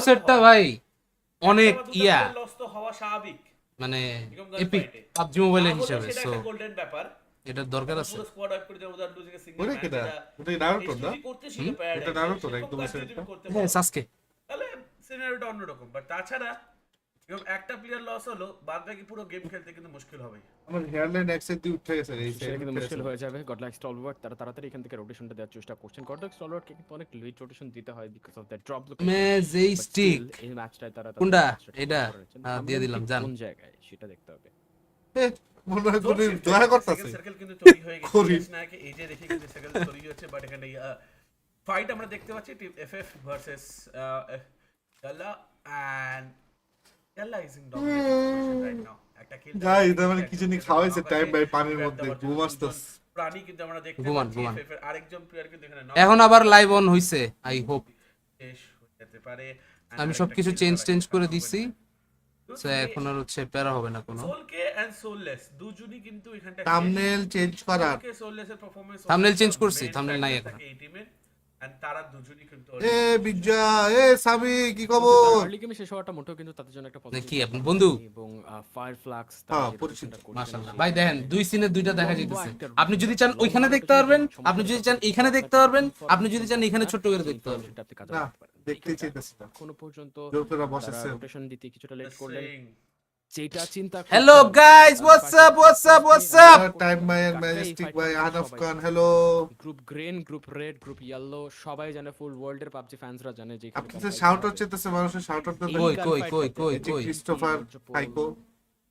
সেটটা ভাই অনেক ইয়া লস তো হওয়া স্বাভাবিক মানে এরকম এপিক fight-এ। পাবজি মোবাইলের না হলেও হিসাবে সেটা সো একটা গোল্ডেন ব্যাপার। এটার দরকার পুরো আছে স্কোয়াড আউট করে দেওয়া উদার লুজিং এ সিঙ্গেল ওরে ম্যাচ কেডা? যেটা ওটাই নারুটো না? যদি করতে ছিল হুম? প্যারাডাইস ওটা নারুতো সেরকম একদম কাজ যদি সেটা। করতে হ্যাঁ পারো সাসকে তাহলে সিনারিওটা অন্যরকম বাট তাছাড়া এরকম একটা প্লেয়ার লস হলো বাদ বাকি পুরো গেম খেলতে কিন্তু মুশকিল হবে আমার হেয়ারলাইন এক সাইড দিয়ে উঠে গেছে এই সেটা কিন্তু সাইড মুশকিল হয়ে যাবে গডলাইক স্টলওয়ার্ড তারা তাড়াতাড়ি এখান থেকে রোটেশনটা দেওয়ার চেষ্টা করছেন গডলাইক স্টলওয়ার্ডকে কিন্তু অনেক লেট রোটেশন দিতে হয় because of that drop Majestic এই ম্যাচটায় তারা কোনটা? এটা? দিয়ে দিলাম, যান। কোন জায়গায় সেটা দেখতে হবে মনে হয় জোর কোনো shift দয়া হয়েছে, করতেছে second circle কিন্তু তৈরি হয়ে গেছে করি। এস নায়কে এই যে রেখে কিন্তু সার্কেল তৈরি হচ্ছে বাট এখানে ফাইট আমরা দেখতে পাচ্ছি টিম এফএফ ভার্সেস ইয়াল্লা এন্ড ইয়াল্লা is in dominating right now একটা কিল গাইস মানে কি জানি খাওয়াইছে টাইম বাই পানির মধ্যে ঘুম আসতেছে প্রাণী কিন্তু আমরা দেখতে ঘুমান, পাচ্ছি ঘুমান। এফএফ এর আরেকজন প্লেয়ার কিন্তু এখানে এখন আবার লাইভ অন হইছে আই হোপ শেষ হয়ে যেতে পারে আমি সবকিছু চেঞ্জ করে দিছি সো এখন আর হচ্ছে প্যারা হবে না কোনো সোলকে এন্ড সোললেস দুজনই কিন্তু এখানটা থাম্বনেল চেঞ্জ করার সোলকে সোললেস এর পারফরম্যান্স Thumbnail change করছি, thumbnail নাই এখন। এই টিমের এন্ড তারা দুজনই কিন্তু এ বিজ্জা এ সামি কি খবর আর্লি গেমে শেষ হওয়াটা মোটেও কিন্তু তাদের জন্য একটা না, positive কি আপনি বন্ধু? এবং ফায়ার ফ্লাক্স হ্যাঁ, পরিচিত। মাশাআল্লাহ ভাই দেখেন দুই সিনে দুইটা দেখা যাইতেছে আপনি যদি চান ওইখানে দেখতে পারবেন আপনি যদি চান এইখানে দেখতে পারবেন আপনি যদি চান এখানে ছোট করে দেখতে পারবেন না দেখতে চাইতেছি না এখনো পর্যন্ত জোর করে বসেছে রোটেশন দিতে কিছুটা লেট করলেন যেটা চিন্তা hello guys what's up time by এর ম্যাজেস্টিক বাই আনফ খান hello group green group red group yellow সবাই জানে ফুল ওয়ার্ল্ডের পাবজি ফ্যান্সরা জানে যে আপনি যে শাউট আউট চাইতেছে মানুষের শাউট আউট দেন কই ক্রিস্টোফার হাইকো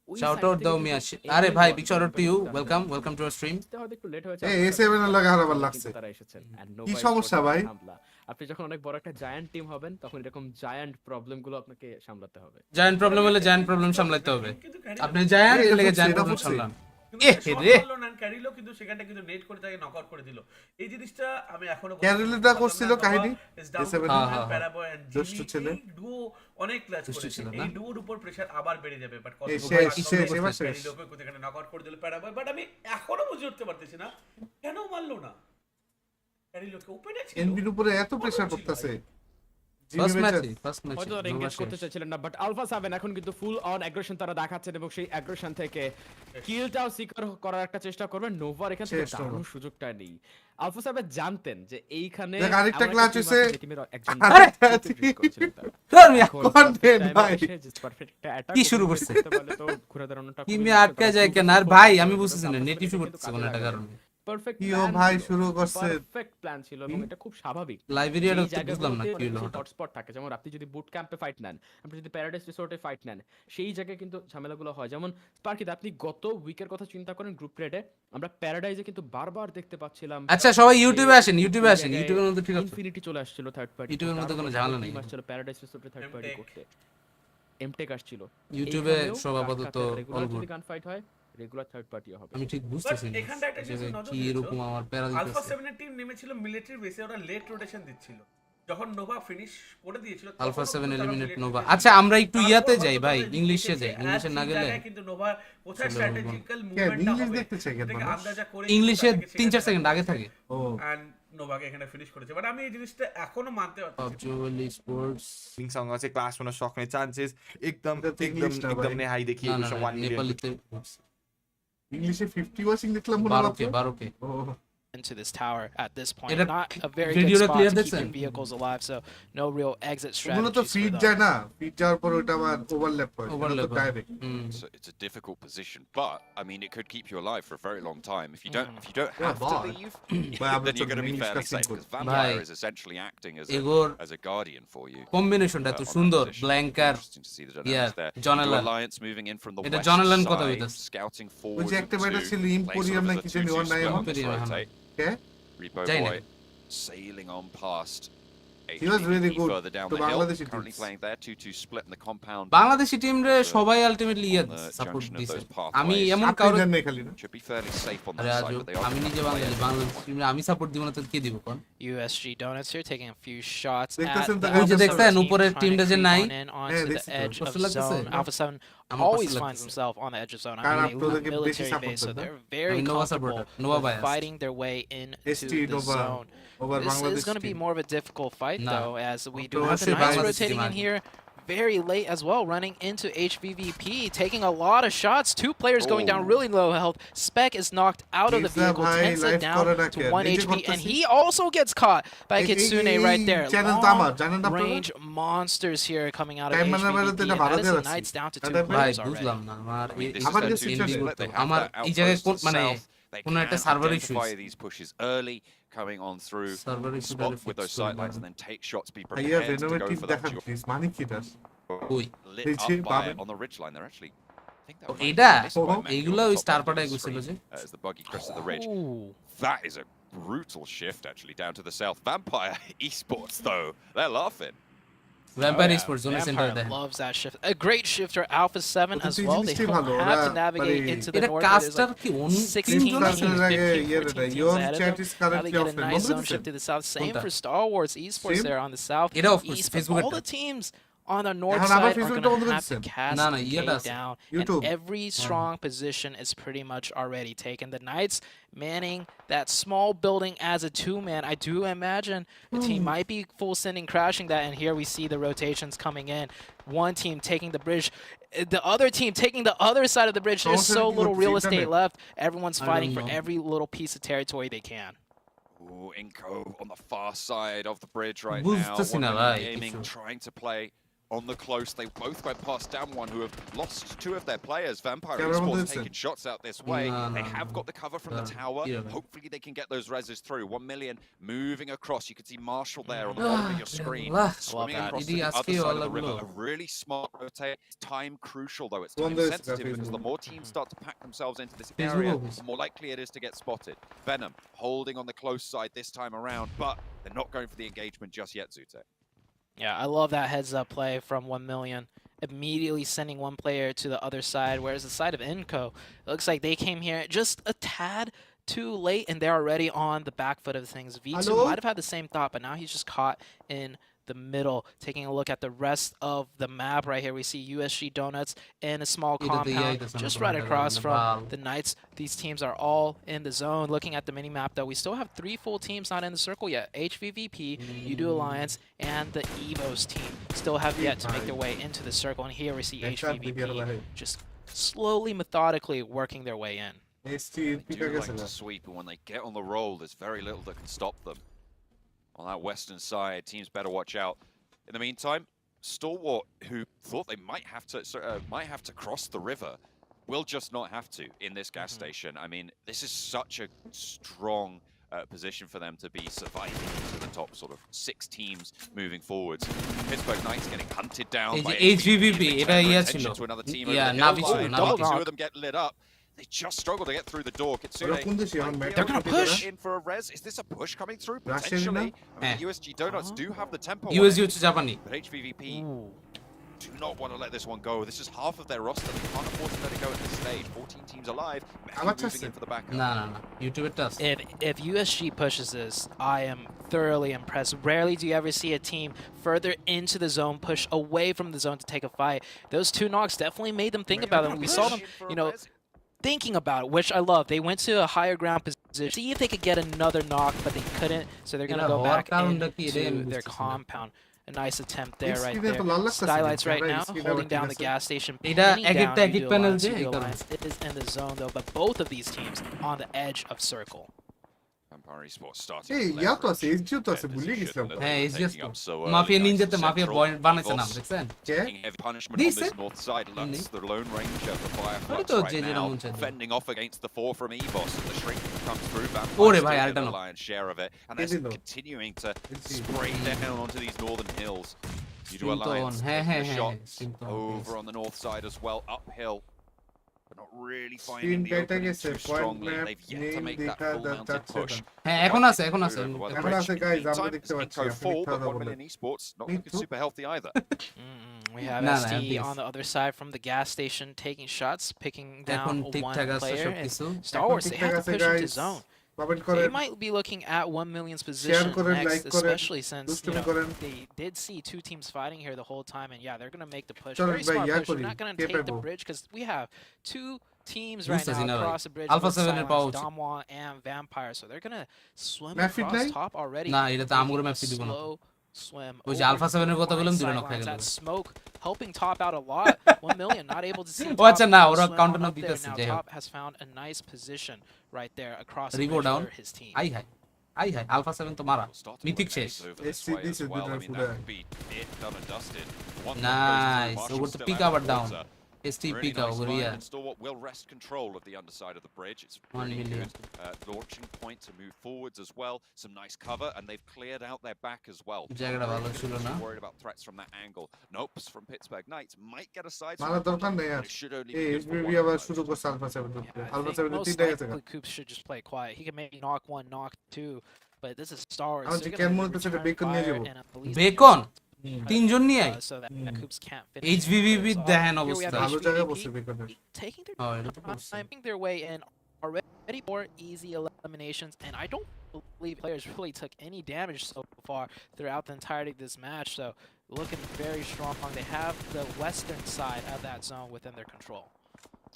শাউট আউট দাও মিয়া আরে ভাই big shout out to you welcome to our stream একটু লেট হয়েছে এই A7 এর লাগা হারাবার লাগছে তারা এসেছেন and কি nobody সমস্যা scored ভাই? হামলা। আপনি যখন অনেক বড় একটা জায়ান্ট টিম হবেন তখন এরকম জায়ান্ট প্রবলেম গুলো আপনাকে সামলাতে হবে জায়ান্ট প্রবলেম হলে জায়ান্ট প্রবলেম সামলাতে হবে আপনি জায়ান্ট এটা লেগে তো জায়ান্ট সেটা প্রবলেম বলছি। সামলান এ রে। রে ক্যারিলো কিন্তু সেখানটা কিন্তু নেট করে তাকে নকআউট করে দিল এই জিনিসটা আমি এখনো ক্যারিলোটা করছিল কাহিনী? হ্যাঁ। দুষ্টু ছেলে। ডুও অনেক ক্লাচ দুষ্টু করেছে ছিল না? এই ডুওর উপর প্রেসার আবার বেড়ে যাবে বাট কত শেষ। ক্যারিলোকে কোথায় নকআউট করে দিল প্যারাবয় বাট আমি এখনো বুঝে উঠতে পারতেছি না কেন মারলো না ক্যারিলোকে ওপেনে ছিল এনবির উপরে এত প্রেসার করতেছে ফার্স্ট ম্যাচ হয়তো তারা এনগেজ করতে চাইছিলেন না বাট আলফা 7 এখন কিন্তু ফুল অন অ্যাগ্রেশন তারা দেখাচ্ছেন এবং সেই অ্যাগ্রেশন থেকে কিলটাও সিকিউর করার একটা চেষ্টা করবেন নোভার এখান থেকে শেষ হলো। দারুণ সুযোগটা নেই আলফা 7 জানতেন যে এইখানে দেখ, আরেকটা এমন ক্লাচ team হইছে। আছে যে টিমের একজন আরে, defeat করেছিলেন তারা। ধর মিয়া এখন content time এ ভাই। এসে just perfect একটা attack কি শুরু করতে করছে? পারলে তো ঘুরে দাঁড়ানোটা কি খুবই মিয়া মুশকিল। আটকা তারা যায় full কেন আর focus ভাই করে আমি কিন্তু বুঝতেছি না Alpha নেট 7 ইস্যু কিন্তু করতেছে কাজে কোন একটা লাগাবে। কারণে Perfect কিও plan ভাই ছিল। শুরু করছে Perfect plan ছিল এবং এটা খুব স্বাভাবিক লাইব্রেরিয়াটা যেই তো বুঝলাম না জায়গাগুলোতে কি হলো কিছু হঠাৎ হটস্পট থাকে যেমন আপনি যদি বুট ক্যাম্পে ফাইট নেন আপনি যদি প্যারাডাইস রিসোর্টে ফাইট নেন সেই জায়গায় কিন্তু ঝামেলাগুলো হয় যেমন স্পার্কিতে আপনি গত উইকের কথা চিন্তা করেন গ্রুপ রেডে আমরা প্যারাডাইসে কিন্তু বারবার দেখতে পাচ্ছিলাম আচ্ছা সবাই ইউটিউবে আসেন ইউটিউবের মধ্যে ঠিক আছে ইনফিনিটি চলে আসছিল থার্ড পার্টি ইউটিউবের মধ্যে কোনো ঝামেলা নেই। আসছিল প্যারাডাইস রিসোর্টে থার্ড পার্টি MTech করতে এমটেক আসছিল ইউটিউবে এইখানেও সব আপাতত রেগুলার অল যদি গুড গান ফাইট হয় রেগুলার থার্ড পার্টিও হবে আমি ঠিক বুঝতেছি না এখানটা একটা জিনিস যে নজর কি দিয়েছো। এরকম আমার প্যারা আলফা দিতেছে 7 এর টিম নেমেছিল মিলিটারি বেসে ওরা লেট রোটেশন দিচ্ছিল যখন নোভা ফিনিশ করে দিয়েছিল আলফা তখনও 7 কিন্তু তারা এলিমিনেট military নোভা base আচ্ছা আমরা একটু তারপর ইয়াতে হয়তো যাই ভাই তাদের ইংলিশে দেখেছে, যাই ইংলিশে না সেই গেলে জায়গায় কিন্তু নোভা কোথায় চলো, স্ট্র্যাটেজিক্যাল কেন মুভমেন্টটা ইংলিশ হবে দেখতে চাই কেন এটাকে মানুষ? আন্দাজা করে ইংলিশে কিন্তু তাদেরকে 3-4 সেখানে সেকেন্ড আগে করেছে। থাকে ও And নোভাকে এখানে ফিনিশ করেছে বাট আমি এই জিনিসটা এখনো মানতে পারছি না। PUBG স্পোর্টস लिंक सांगा से क्लास में शौक ने चांसेस एकदम এটা তো एकदम English না एकदम ভাই। ने हाई देखिए না না कुछ 1 मिलियन নেপালিতে ইংলিশে 50 ওয়াচিং দেখলাম মনে 12K হলো 12K O into this tower at this point. এটা Not a very video good টা spot clear to keep দেখছেন? your vehicles alive, so no real exit ওগুলো তো strategies ফিট for যায় them. না ফিট যাওয়ার পর ওটা আবার ওভারল্যাপ করে Overlap হয়। Direct It's a difficult position, but I mean, it could keep you alive for a very long time. If you don't Yeah, have to but- leave, But I'm then you're just going to be English fairly casting safe code. because Vampire Bhai, is essentially acting এগোর as a guardian for you. কম্বিনেশনটা এত on that সুন্দর position. ব্ল্যাঙ্কার Interesting to see the yeah, dynamics there. John Blue Allen. Alliance moving in from the এটা west জন Alan কথা side, বলতেছে। scouting ওই forward যে একটা to ব্যাটা ছিল play ইম্পোরিয়াম sort না of as কি a জানি 2-2 ওর নাম split on this Imperium, rotate. K Repo যাই না। Boy sailing on past He was really good further down to the hill. Bangladeshi Currently teams. playing there, 2-2 split in the compound. Bangladeshi team রে সবাই ultimately yeah on the support junction of দিছে those pathways. আমি এমন আপনি কাউরে জানেন না খালি না Should be fairly safe on আরে that আজব side, but they are আমি নিজে বাঙালি বাংলাদেশ টিমে আমি সাপোর্ট দিব না তো কে দিব কোন USG Donuts here taking a few shots at দেখতেছেন তো the ওই যে Alpha দেখছেন 17, উপরের trying to টিমটা যে creep নাই on in on Yeah, to this the is edge good. of What's the zone. luck to Alpha 7 I'm always opposite finds luck to himself on the edge of zone. I Cara, mean, আপনারা a কি বেশি military support base, so করেন, না? they're very Nova comfortable supporter, Nova with biased. fighting their way into ST the Nova zone. over This is Bangladesh going to be team. more of a difficult fight, Nah. though, as we do Of have the course, Knights Bangladesh rotating in team, here very late as well, running into HVVP, taking a lot of shots. 2 players going down Oh. really low health. Spec is knocked out of the Lisa vehicle. bhai, Tensa life down করে না to কে? 1 নিজে HP, and করতেছি। he also gets caught by এই- Kitsune এই- right there. channel তো আমার, জানেন না আপনারা? Range monsters here coming out of TimeBurner বেরোতে HVVP, এটা and ভালো that is দিয়ে the রাখছি। Knights down to 2 তাদের ভাই players already. বুঝলাম না আমার I mean, this আবার is কিছু their situation situation. করতে They হবে। have আমার that এই জায়গায় outpost to the মানে south. They কোনো একটা can server identify issues these pushes early, coming on through, server issue spot with those sight lines, and then take shots. Be ভাইয়া prepared to go রেনোভেটিভ for that. দেখান please, মানে কি এটা? কই Lit দেখছি, up by পাবেন। on the ridge line. They're actually. I think that ও, might be এইটা? missed by Mandy এইগুলা on ওই the top star left of পাটায় the গেছিল screen, যে as the buggy crested the ridge. Ooh. That is a brutal shift, actually, down to the south. Vampire Esports, though, they're laughing. Vampire Yeah, sports জোনের centre Vampire দেয় loves that shift. A great shift for Alpha 7 ওদের as তো এই well. They জিনিসটাই don't ভালো, have to ওরা navigate মানে into the এটা north. where there's custard like কি অন 16 Team teams, Starter আগে 15, ইয়ে 14 দেয়, teams your ahead of chat them. is Now currently they get a offline. nice বন্ধ zone দিছেন? shift to the south. Same কোনটা? for Star Wars Esports Same? there on the south. এটা of course, East, but Facebook all এরটা। the teams on the north এখন side আবার are Facebook going টা to বন্ধ করে have to দিচ্ছেন? cast না, the ইয়েটা gate আছে। down, YouTube. and every strong position is pretty much already taken. The Knights manning that small building as a 2-man. I do imagine the team might be full sending crashing that, and here we see the rotations coming in. One team taking the bridge, the other team taking the other side of the bridge. There's so little real estate left. Everyone's I fighting don't for know. every little piece of territory they can. Ooh, Inco on the far side of the bridge right বুঝতেছি now. না One ভাই, aiming, কিছু। trying to play on the close. They both went past down one who have lost 2 of their players. Vampire Camera Esports movement. taking shots out this way. No, They no, have no. got the cover from the tower. Yeah. Hopefully they can get those reses through. 1 million moving across. You can see Marshall there on the bottom of your screen. Allah, Swimming that. across এদিকে to the আজকে other side of ওয়ালা the river. গুলো। A really smart rotate. It's time crucial though. It's One time day sensitive Facebook. because the more teams start to pack themselves into this Facebook area, office. the more likely it is to get spotted. Venom holding on the close side this time around, but they're not going for the engagement just yet, Zute. Yeah, I love that heads-up play from 1 million. Immediately sending one player to the other side, whereas the side of Inco, it looks like they came here just a tad too late, and they're already on the back foot of things. V2 Hello? might have had the same thought, but now he's just caught in the middle. Taking a look at the rest of the map right here, we see USG Donuts in a small এটা তো compound AI তে just সামনে right দেখা across যাবে, from বাল। the Knights. These teams are all in the zone. Looking at the mini-map, though, we still have 3 full teams not in the circle yet. HVVP, U2 Alliance, and the EVOS team still have yet to make their way into the circle. And here we see HVVP just slowly, methodically working their way in. ST They Pika do গেছে like না? to sweep, and when they get on the roll, there's very little that can stop them. On that western side, teams better watch out. In the meantime, Stalwart, who thought they might have to cross the river, will just not have to in this gas station. I mean, this is such a strong position for them to be surviving into the top sort of 6 teams moving forwards. Pittsburgh Knights getting hunted down এই by যে HVVP, They এটা turn their yeah attention ছিল। to another team yeah, over the নাভি hill ছিল, line. নাভি double ছিল। 2 of them get lit up. They just struggle to get through the door. Kitsune ওরা কোন দেশে এখন might be match They're able gonna to push. in for a res. Is this a push coming through? Russian, Potentially. I mean, Eh. USG Donuts do have the tempo on USG it, হচ্ছে জাপানি। but HVVP do not want to let this one go. This is half of their roster. They can't afford to let it go at this stage. 14 teams alive. Mehdi Abar moving chasছে। in for the backup. না না না ইউটিউবেরটা আছে। If USG pushes this, I am thoroughly impressed. Rarely do you ever see a team further into the zone push away from the zone to take a fight. Those 2 knocks definitely made them think about it. We saw them, you know, thinking about it, which I love. They went to a higher ground position, see if they could get another knock, but they couldn't, so they're going to এরা go হওয়ার back কারণটা কি এটাই আমি into their বুঝতেছি না। compound. A nice attempt there, right Screen এ তো লাল there. লাগতেছে Skylights না, right ভাই, now, screen holding আবার down ঠিক the আছে। gas station, এটা pinning এক down একটা এক এক U2 প্যানেল Alliance. যে এই U2 কারণে। Alliance is in the zone, though, but both of these teams on the edge of circle. Vampire Esports starting এই to ইয়া তো আছে, leverage SGO তো আছে, their ভুলে position গেছিলাম that তো। হ্যাঁ they're এসজিএস taking তো up so early. Mafia Nice নিনজাতে মাফিয়া central. বানাইছে নাম EVOS দেখছেন? কে? taking heavy punishment on Dice? this north side. Lux, the Lone Ranger for Fireflux তো right যে যেটা now, মন চায়। fending off against the 4 from EVOS, and the shrink comes through. ওরে Vampire ভাই, still আরেকটা get the knock। lion's share of it, and K they're দিল? continuing to It's- spray down onto these northern hills. You do Symptom, Alliance হ্যাঁ, taking হ্যাঁ, the হ্যাঁ, shots symptom, over yes. on the north side as well, uphill. But not really Screen finding the কেটে opening গেছে, too point strongly. map, They've yet to name make that দেখা full mounted যাচ্ছে push. না। হ্যাঁ এখন আছে এখন আছে এখন আছে guys, আমরা Meantime, দেখতে পাচ্ছি, Inco আপনি full, মিথ্যা but কথা 1 বললেন। million esports not Me looking too. super healthy either. We have No, no, ST please. on the other side from the gas station taking shots, picking এখন down one ঠিকঠাক আছে player. And সবকিছু। Star এখন Wars, they ঠিকঠাক have to আছে, push into guys। zone. Comment They করেন, might be looking at 1 million's position করেন, next, like করেন, especially since দুষ্টুমি করেন। they did see two teams fighting here the whole time, and yeah, they're gonna make the push. চলেন Very ভাই, smart ইয়া push. করি, We're not gonna K take the পাবো? bridge because we have two teams right বুঝতেছি now না ভাই। across the bridge Alpha with 7 এর পাওয়া Silence, উচিত। Damwa, and Vampire, so they're gonna swim Map feed across নাই? top already. না, এটা তো taking আমগুলো a map feed দিব না। slow swim ওই যে over Alpha 7 এর কথা the বললাম, right দুটো knock হয়ে sidelines. গেল। That smoke helping top out a lot. 1 million not able to see O top আচ্ছা না, ওরা swim counter on knock up there. দিতেছে, Now যাই হোক। top has found a nice position right there across the Revo bridge down. for his team. আই হাই, আই হাই, Alpha 7 তো মারা। We'll start to Mythic put শেষ। nades over this SC way as this is well. I the mean, Fuda. that could be it, done and dusted. One Nice. goes So through, good to Marshall pick still our out of down. water. ST Really pick nice over find, here. and Stalwart will wrest control of the underside of the bridge. It's 1 really million. good launching point to move forwards as well. Some nice cover, and they've cleared out their back as well. জায়গাটা ভালো ছিল না। Worried about threats from that angle. Nopes from Pittsburgh Knights might get a side মারার swipe, দরকার নেই আর। but it should only এই be good for HBB one আবার of শুরু those. করছে Alpha 7 Yeah, ধরতে। I Alpha think 7 most তিনটা গেছে। likely Coops should just play quiet. He can maybe knock one, knock two, but this is Star Wars. আমার They're chicken gonna মনে হচ্ছে return beacon নিয়ে fire যাবো। and a police beacon vehicle, তিনজন নিয়ে I. so that Coops can't finish. HVVV So, দেখেন here we have অবস্থা। ভালো জায়গায় HVVP বসে বেকনের। taking their হ্যাঁ, এটা তো করছে। timing their way in already for easy eliminations, and I don't believe players really took any damage so far throughout the entirety of this match. So looking very strong. They have the western side of that zone within their control.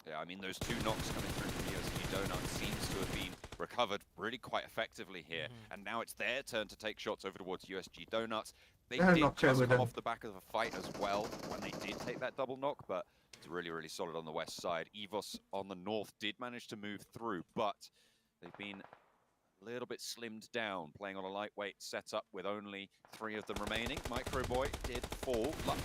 Yeah, I mean, those two knocks coming through from USG Donut seems to have been recovered really quite effectively here. And now it's their turn to take shots over towards USG Donuts. They They're did not just clever come then. off the back of a fight as well when they did take that double knock, but it's really, really solid on the west side. Evos on the north did manage to move through, but they've been a little bit slimmed down, playing on a lightweight setup with only 3 of them remaining. Microboy did fall. Lux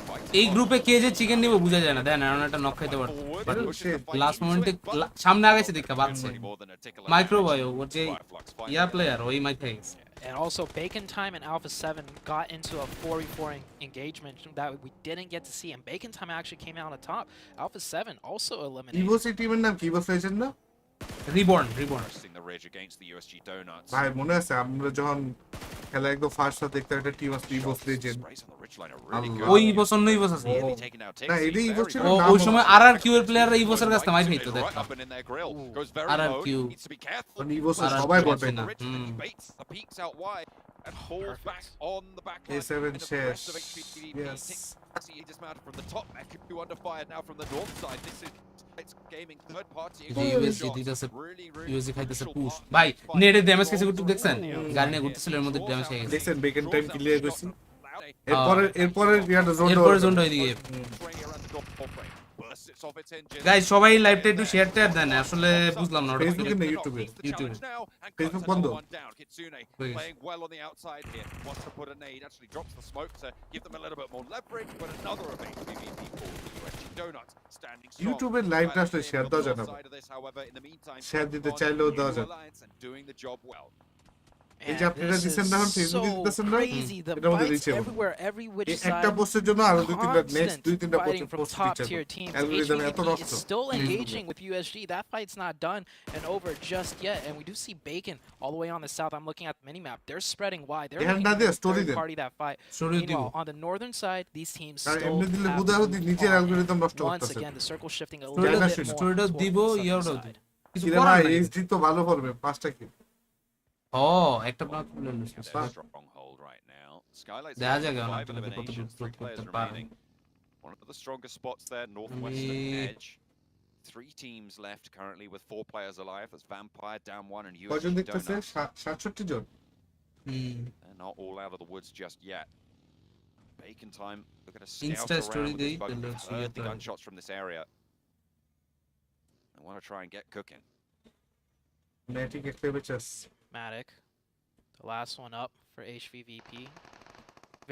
fighting এই on. গ্রুপে কে যে chicken নিব বুঝা যায় না। দেখেন এমন একটা নক খাইতে পারে। Forward, But pushes the shit, fight last into মোমেন্টে it, but সামনে আগাইছে দেখা পাচ্ছে। really more than a tickle of মাইক্রোবয় damage. ওর যে Fireflux finding yeah it. Player ওই মাই thanks. And also, Bacon Time and Alpha 7 got into a 4v4 engagement that we didn't get to see, and Bacon Time actually came out on top. Alpha 7 also eliminated. ইভোস এই টিমের নাম কি? ইভোস legend না? Reborn reborn. Pressing the ridge against the USG Donuts. ভাই মনে আছে আমরা যখন খেলা একদম ফার্স্ট শট দেখতে একটা টিম আসছে ইভোস legend. Sprays on the ridgeline are really good. ওই ইভোস অন্য ইভোস আছে। Nearly taking out না, Tixi, এটাই ইভোস very ছিল, ও good. নাম ওই সময় মনে আর কিউ এর প্লেয়াররা ইভোসের কাছে মাইর Right খাইতো is দেখতাম। right up and in their grill. Goes very RRQ. low. Needs to be careful. কারণ ইভোস আর সবাই আর বটে না। না। Rich, and then he baits the peaks out wide and holds back on the back line. A7 And the rest of shares. HPTV Yes. Tixi dismounted from the top. Two under fire now from the north side. This is it's gaming third party. যে USG দিতেছে Really, USG খাইতেছে crucial push. part ভাই of the fight. নেটে damage খেয়েছে একটু দেখছেন? গাড়ি নিয়ে ঘুরতেছিল এর মধ্যে ড্যামেজ খেয়ে গেছে। দেখছেন বেকন টাইম ক্লিয়ার করছি। এরপরে ইয়াটা জোন এরপরে জোনটা ওইদিকে। গাইস সবাই লাইভটা একটু শেয়ার টেয়ার দেন। আসলে বুঝলাম না ওটা কি। ফেসবুকে না ইউটিউবে? ইউটিউবে। Facebook বন্ধ? Please. Playing well on the outside here. Wants to put a nade. Actually drops the smoke to give them a little bit more leverage. But another of HPV people, the USG Donuts, standing strong. ইউটিউবের লাইভটা আসলে share দেওয়া যায় না। Side of this, however, in the meantime, share দিতে on চাইলেও new দেওয়া যায়। alliance and doing the job well. এই যে আপনারা This দিচ্ছেন is না এখন ফেসবুকে so দিতেছেন না? crazy. The এটার মধ্যে fights দিচ্ছে এখন। everywhere, every which এই একটা side. পোস্টের জন্য আরো দুই তিনটা নেক্সট দুই তিনটা Fighting from পোস্ট top দিচ্ছে tier teams. অ্যালগরিদম এত HVP নষ্ট। is still engaging with USG. That fight's not done and over just yet. And we do see Bacon all the way on the south. I'm looking at the minimap. They're spreading wide. They're এখানে looking না to দিয়ে story third then. party that fight. Story দিব। Meanwhile, on the northern side, these teams R still এমনি দিলে have বুদাহুদি moved নিজের on. Algorithm নষ্ট Once করতেছে। again, the circle shifting a Story little টা- bit more story টা towards দিব, the ইয়াও southern দাও। side. কিছু কিরে করার ভাই নাই। এইচডি তো ভালো করবে পাঁচটা কি? ও একটা প্ল্যান খুলে নিছে। Their stronghold right now. Skylight's দেখা got যাক এখন 5 আপনাদের কতটুকু eliminations, 3 প্রুভ players করতে পারে। remaining. One of the strongest spots there, northwestern Me- edge. 3 teams left currently with 4 players alive. That's Vampire, Down 1 and কয়জন USG দেখতেছে? Donuts. 67 John. Hmm. They're not all out of the woods just yet. Bacon time. Look at a scout Insta story around with this দেই, bug. তাহলে We've হচ্ছে heard the ইয়ে তো- gunshots from this area. I want to try and get cooking. Matic একটা বেচাস। Matic, the last one up for HVVP.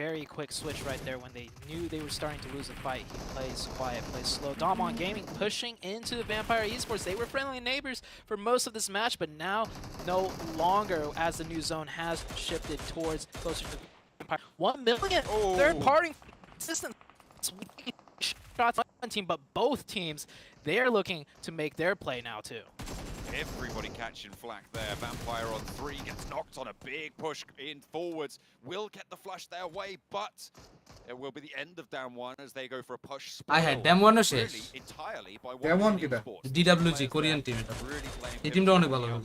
Very quick switch right there when they knew they were starting to lose the fight. He plays quiet, plays slow. Domon Gaming pushing into the Vampire Esports. They were friendly neighbors for most of this match, but now no longer as the new zone has shifted towards closer to the Vampire. 1 million third party assistance. Shots on one team, but both teams, they are looking to make their play now too. Everybody catching flack there. Vampire on 3 gets knocked on a big push in forwards. Will get the flush their way, but it will be the end of down 1 as they go for a push. I had Dam 1 শেষ Really entirely by Dam one one কিটা? DWG Korean team এটা এই টিমটা অনেক ভালো খেলে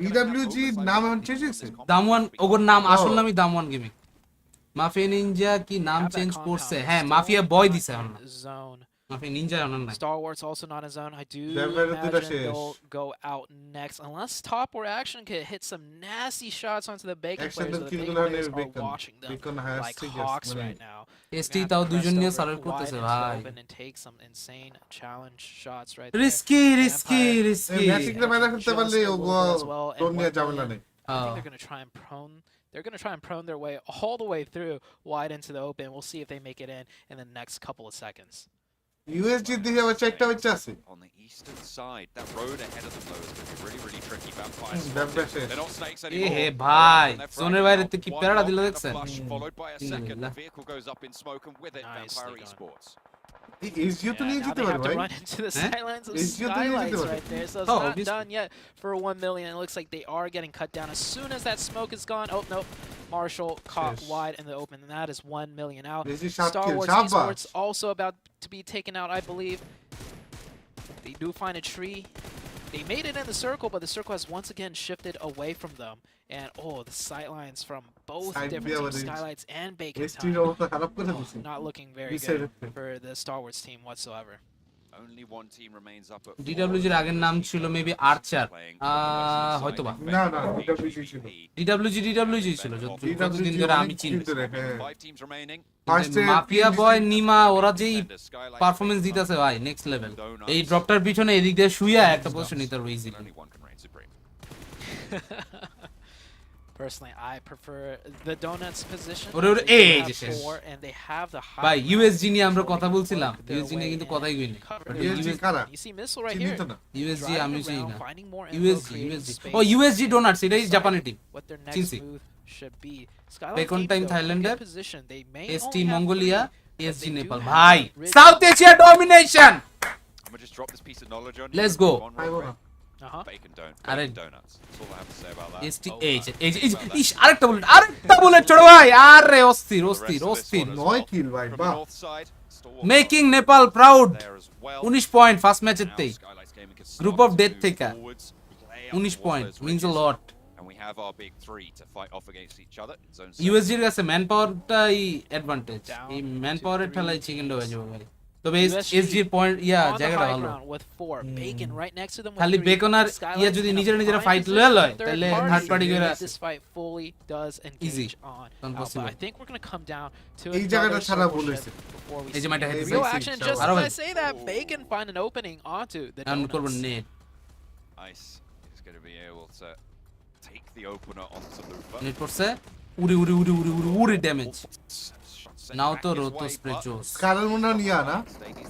EWG নাম এখন চেঞ্জ হয়েছে দামওয়ান ওগর নাম আসল নামই দামওয়ান গেমিং মাফিয়া নিনজা কি নাম চেঞ্জ করছে হ্যাঁ মাফিয়া বয় দিছে এখন Zone. মাফিয়া নিনজা এখন নাই Star Wars also not a zone. I do Vampire imagine দুটা শেষ। they'll go out next unless Top or Action can hit some nasty shots onto the Bacon Action players. There The কিলগুলো Bacon হানের players are Bacon watching them Bacon has like triggers, hawks মানে right now. ST তাও দুইজন নিয়ে survive করতেছে ভাই And take some insane challenge shots right risky there. Risky Vampire- risky ম্যাজিকটা মারা করতে পারলে Just a ওগো little bit as well, and তোর নিয়ে 1 ঝামেলা million, নেই I think they're gonna try and prone. They're gonna try and prone their way all the way through wide into the open. We'll see if they make it in the next couple of seconds. USG দিকে আবার চারটা বাচ্চা আছে On the eastern side, that road ahead of them though is going to be really, really tricky. Vampire Vampire spotted. শেষ They're not snakes A anymore. হে ভাই On their জোনের front বাইরে now, তো কি one প্যারাটা knock দিল and a দেখছেন flush, followed by a second. Alhamdulillah. The vehicle goes up in smoke, and with it, Nicely Vampire done. Esports. এইচজিও তো Yeah, নিয়ে now যেতে they পারে have to ভাই run into the Eh? sidelines of It's just the Skylights initiative. right there, so it's Oh, not obviously. done yet for 1 million. It looks like they are getting cut down as soon as that smoke is gone. Oh, no. Marshall caught Yes. wide in the open, and that is 1 million out. বেশি সাত Star kill Wars শাবাশ Esports also about to be taken out, I believe. They do find a tree. They made it in the circle, but the circle has once again shifted away from them. And oh, the sightlines from both Side different view teams, of the- Skylights and Bacon এসটির Time. অবস্থা খারাপ করে দিছে Not looking very This good side. for the Star Wars team whatsoever. Only one team remains up at DWG এর আগের নাম ছিল maybe আর্চার হয়তো বা না না DWG ছিল DWG ছিল যতদিন ধরে আমি চিনি হ্যাঁ 5 teams remaining. ফার্স্ট মাফিয়া বয় নিমা ওরা যেই পারফরমেন্স দিতেছে ভাই নেক্সট লেভেল এই ড্রপটার পিছনে এদিক দিয়ে শুইয়া একটা পজিশন নিতে পারবে easily Only one can reign supreme. Personally, I prefer the Donuts position. ওরে ওরে, They এই have যে শেষ। 4 and they have the high ভাই ground ইউএসজি নিয়ে আমরা control. কথা They can বলছিলাম work their ইউএসজি নিয়ে way কিন্তু in কথাই কইনি cover. ইউএসজি কারা You see Missile right চিনি তো here. না ইউএসজি Driving আমি চিনি around, না finding more info, USG creating space, ও ইউএসজি ডোনাটস এটাই জাপানি team what their next চিনছি। move should be. Skyline Bacon Team, Time though, Thailander, good position. They may ST only have Mongolia 3, SG but they Nepal do ভাই have rich- south Asia domination I'm gonna just drop this piece of knowledge on you. Let's go. One আইবো road না break. Uh-huh. Bacon don't. Are- Bacon donuts. That's all I have to say about that. ST Oh, H uh, H about that. ইস আরেকটা bullet ছোট ভাই আরে অস্থির The rest অস্থির of this অস্থির one as 9 well. কিল ভাই From the বাহ north side, Stalwart making Nepal proud there as well. 19 point first ম্যাচের Now তেই Skylight's gaming can Group start of to death move থেকে forwards, play up 19 towards point those means a ridges. Lot And we have our big 3 to fight off against each other. in zone seven. USG এর কাছে man পাওয়ারটাই advantage Down এই man to পাওয়ারের 3 ঠেলায় chicken হয়ে যাবে ভাই তবে USG SG এর পয়েন্ট ইয়া On the জায়গাটা high ভালো ground with 4. Bacon right next to them with খালি 3. বেকন আর Skylights ইয়া যদি in a নিজেরা নিজেরা fine ফাইট position লয়ে লয় with third তাহলে party. থার্ড পার্টি করে This fight fully does Easy. engage on. Impossible. But I think we're going to come down to এই জায়গাটা another ছাড়া circle বলেছে shift before we এই যে see মাইটা head real basic action. shower. Just আরো as I ভাই। say that, Bacon find an opening onto the run করব Donuts. Net Ice is going to be able to take the opener onto Lufa. Net পড়ছে উড়ি উড়ি উড়ি উড়ি উড়ি উড়ি damage নাও তো রোতো spray জোস স্কারের মনে হয় নিয়া না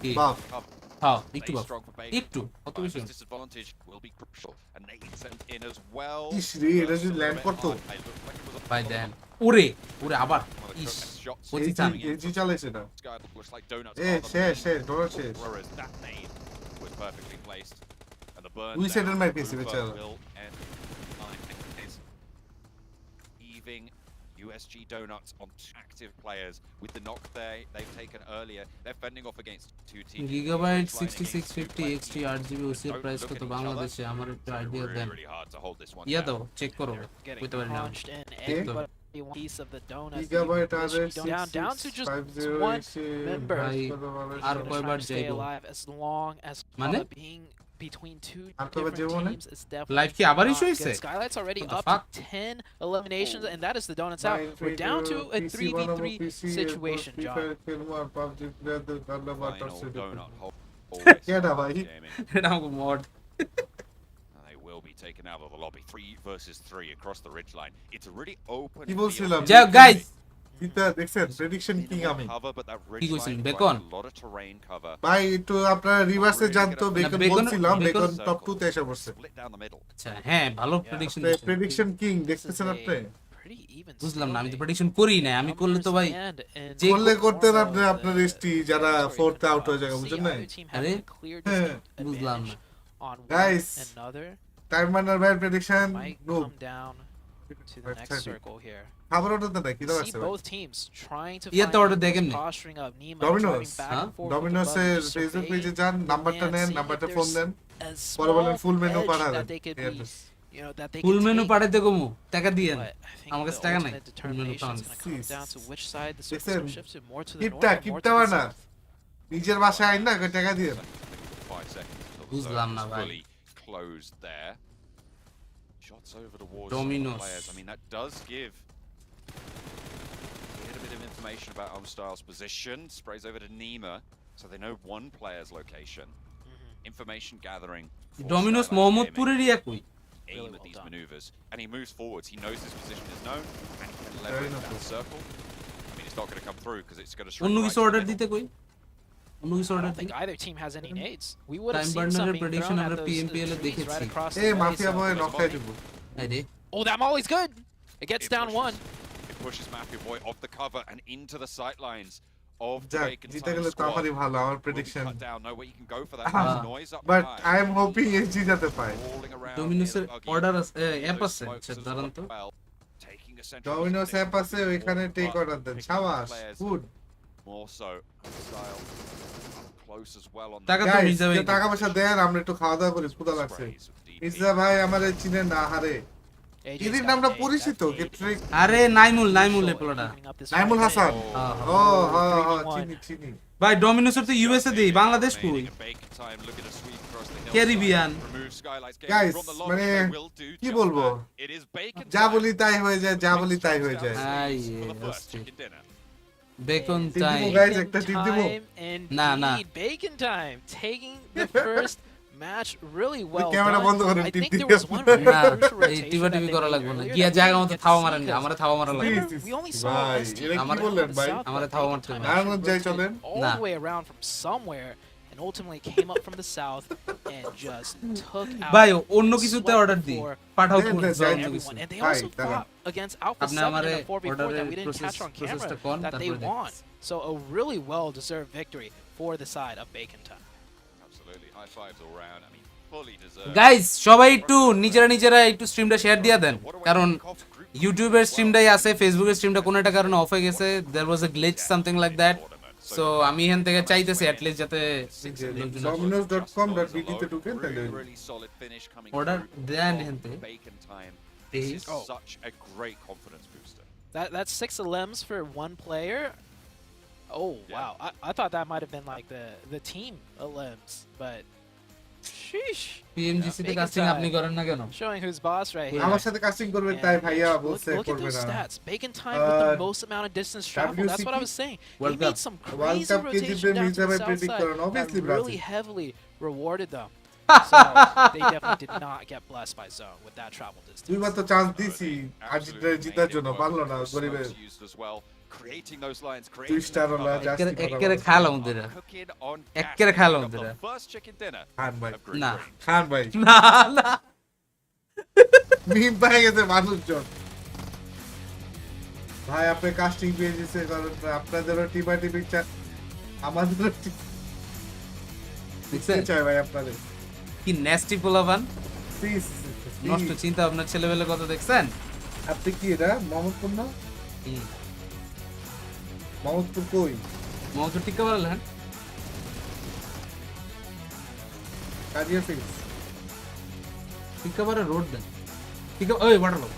কি? বাপ হ্যাঁ একটু বাপ একটু কত বেশি না। disadvantage will be crucial, and they sent in as well. ইস রে, এটা যদি land করতো। ভাই দেন উড়ে উড়ে আবার ইস বলছি চান এইচজি চালাইছে না এ শেষ শেষ ডলার শেষ Whereas that nade was perfectly placed, and the burn We said down in my of PC, Rufa whichever. will end is heaving USG Donuts on active players with the knock they've taken earlier. They're fending off against 2 teams. Gigabyte 6650 XT 8GB ওসির price কত বাংলাদেশে আমার একটু idea দেন Really hard to hold this one yeah down. দাও check করো Getting বুঝতে পারি না punched in. Everybody one piece of the donuts. Gigabyte আর Down to just 650 one member. ভাই আর Gonna কয়বার try to stay যাইবো alive as long as মানে? being between 2 আর কয়বার যাইবো different মানে? teams is definitely লাইভ কি আবার ইস্যু not হইছে good. Skylight's already What the up fuck? to 10 eliminations, and that is the donuts out. We're down to a 3v3 situation, John. Final donut hole. Yeah, no, bhai. এটা আমাকে mod And they will be taken out of the lobby. 3 versus 3 across the ridgeline. It's a really open কি বলছিলাম যাও guys এটা দেখছেন prediction king আমি cover, but that কি কইছেন, ridgeline beacon? provides a lot of terrain cover. ভাই একটু আপনারা রিভার্সে জানতো বেকন বেকন- বলছিলাম বেকন- বেকন টপ 2 তে এসে পড়ছে Split down the middle. আচ্ছা হ্যাঁ ভালো prediction prediction king This is দেখতেছেন a আপনি pretty even বুঝলাম না আমি তো stalemate. প্রেডিকশন করি না আমি করলে তো ভাই Numbers and যে করলে করতেন more আপনি of আপনার the এসটি যারা territory ফোর্থ than আউট হয়ে the যাবে বুঝছেন other না team আরে? having a clear হ্যাঁ, distinct বুঝলাম না advantage on one Guys. another. TimeBurner ভাই prediction Might no come down to the next 5:30 circle here. খাবার অর্ডার দেন কি দাও See আছে both teams trying to Iya find to order angles, দেখেন নি? posturing up. Nima Domino's, driving back huh? and forth with the Domino's button, এর just Facebook survey পেজে যান, the নাম্বারটা man, নেন, see if নাম্বারটা there's ফোন দেন, a পরে বলেন small ফুল মেনু edge পাঠাবেন। that they could be, you know, that they full could menu take. পাঠাইতে কমু টাকা দিয়েন But I think আমার the কাছে টাকা নাই ultimate full menu determination is পাঠান going to come down to which side the circle Listen, shifts to, more to the কিপটা north or more কিপটা to the বানা south. নিজের বাসায় আইন না টাকা দিয়ে 5 seconds until the বুঝলাম circle না is ভাই। fully closed there. Shots over towards Domino's. some players. I mean, that does give a little bit of information about Homestyle's position. Sprays over to Nima, so they know one player's location. Information gathering. for Domino's Skyline মোহাম্মদপুরেরই একই Gaming. Aim Really at well these done. maneuvers, and he moves forwards. He knows his position is known, and he can Very leverage nice. that circle. I mean, it's not going to come through because it's going to অন্য shrink কিছু right to order the middle. দিতে কই অন্য কিছু I order don't দিই think either team has any nades. We would have seen TimeBurner some এর being prediction thrown at আমরা those PMPL A trees right দেখেছি। across A the way, mafia so- বয় নকশাই দিব আরে Oh, that molly's good. It gets It down pushes- one. It pushes Mafia Boy off the cover and into the sightlines of the যাক Bacon জিতে Time গেলে তো squad. আমারই ভালো আমার Will be prediction cut down. No way you can go for that. Ah. There's noise up but high. I am hoping SG যাতে পায় Rolling around ডমিনোসের near the buggy. Order আছে Those app আছে smokes আচ্ছা as দাঁড়ান তো well. Taking a central Domino's position. App আছে ওইখানে take order দেন Picking up সাবাস players good More so. Style close as well on টাকা the তো গাইস মির্জা ভাই যে টাকা পয়সা দেন আমরা একটু খাওয়া দাওয়া করি ক্ষুধা লাগছে sprays of DP. মির্জা ভাই আমাদের চিনে না হারে AJ's এদের got নামটা a nade, পরিচিত that's কে nade. ট্রিক আরে নাইমুল এই পোলাটা Evening up this Naimul fight. Hasan হ্যাঁ, ও হ্যাঁ হ্যাঁ 3v1. চিনি চিনি ভাই ডমিনোসের তো ইউএসএ দেই বাংলাদেশ কই Remaining at Bacon Time, looking to sweep across the hillside. Caribbean. Remove Skylight's game Guys, from the lobby. মানে They will do কি just বলবো? that. It is Bacon যা Time. বলি তাই হয়ে যায় যা বলি তাই হয়ে যায় আই For the first হচ্ছে chicken dinner. Beacon Did time you guys একটা টিপ দিব Time না, না। indeed. Bacon time taking the first match really well camera done. বন্ধ করেন I টিপ think there দিতে was one হবে। না crucial এই rotation টিভা that টিভি they করা made লাগবে না earlier গিয়া that we জায়গা didn't মতো get to থাওয়া see মারেন because আমরা থাওয়া মারা লাগবে Please. we only saw ভাই, ST এরা কি come বললেন from the ভাই? south, আমরা but থাওয়া Bacon মারতে time হবে। নারায়ণগঞ্জ যাই rotated চলেন। all না। the way around from somewhere and ultimately came up from the south and just took out ভাই অন্য কিছুতে swept অর্ডার দিই for পাঠাও দেন, কোন দেন, যাও যাই অন্য দিই। কিছু everyone. And they Hi, also দাঁড়ান। fought against Alpha আপনি 7 আমারে in a 4v4 that we অর্ডারের didn't catch on camera প্রসেসটা কোন that they তারপরে won. So a really well-deserved victory for the side of Bacon Time. Absolutely. High fives all round. I mean, fully deserved. Guys সবাই একটু নিজেরা একটু স্ট্রিমটা share দিয়ে দেন কারণ ইউটিউবের স্ট্রিমটাই আছে ফেসবুকের স্ট্রিমটা কোনো একটা কারণে অফ হয়ে গেছে there was a glitch something like that so আমি এখান থেকে চাইতেছি অ্যাটলিস্ট যাতে লোকজন আসে। Domino's.com.bg তে ঢুকেন তাহলে Really solid finish coming Order through then from এখান থেকে। Bacon Time. This is Please. such a great confidence booster. That's 6 LMs for one player. Oh Yeah. wow! I thought that might have been like the team LMs, but sheesh. PMGC তে Bacon casting time. আপনি করেন না কেন Showing who's boss right here. আমার সাথে casting করবেন তাই And ভাইয়া look বলছে at করবে those না stats. Bacon time with the Uh, most amount of distance traveled. That's what I was saying. He World made Cup. some World crazy Cup K rotation জিতবে down to Mirza the ভাই south predict side করেন that obviously really Brazil heavily rewarded them. So they definitely did not get blessed by zone with that travel distance. দুইবার তো chance দিছি Absolutely Argentina জিতার made it জন্য work. পারলো না Those গরিবের smokes used as well, creating those lines, দুই creating star the OLA cover. জাস্তি একেবারে খালাম ওদের Cooking on একেবারে gas, খালাম picking up ওদের the first chicken dinner খান ভাই of Green না Green. খান ভাই না না মিম পাই গেছে মানুষজন ভাই আপনি কাস্টিং পেয়ে দিয়েছে কারণ আপনাদেরও টিপা টিপি আমাদেরও দেখছেন চাই ভাই আপনাদের কি নেস্টি পোলাবান প্লিজ নষ্ট চিন্তা আপনার ছেলেবেলে কত দেখছেন আপনি কি এটা মোহাম্মদপুর না মোহাম্মদপুর কই মৌত টিকা বললেন কাজিয়া ফিক্স টিকা বারে রোড দেন টিকা ওই বাড়ালো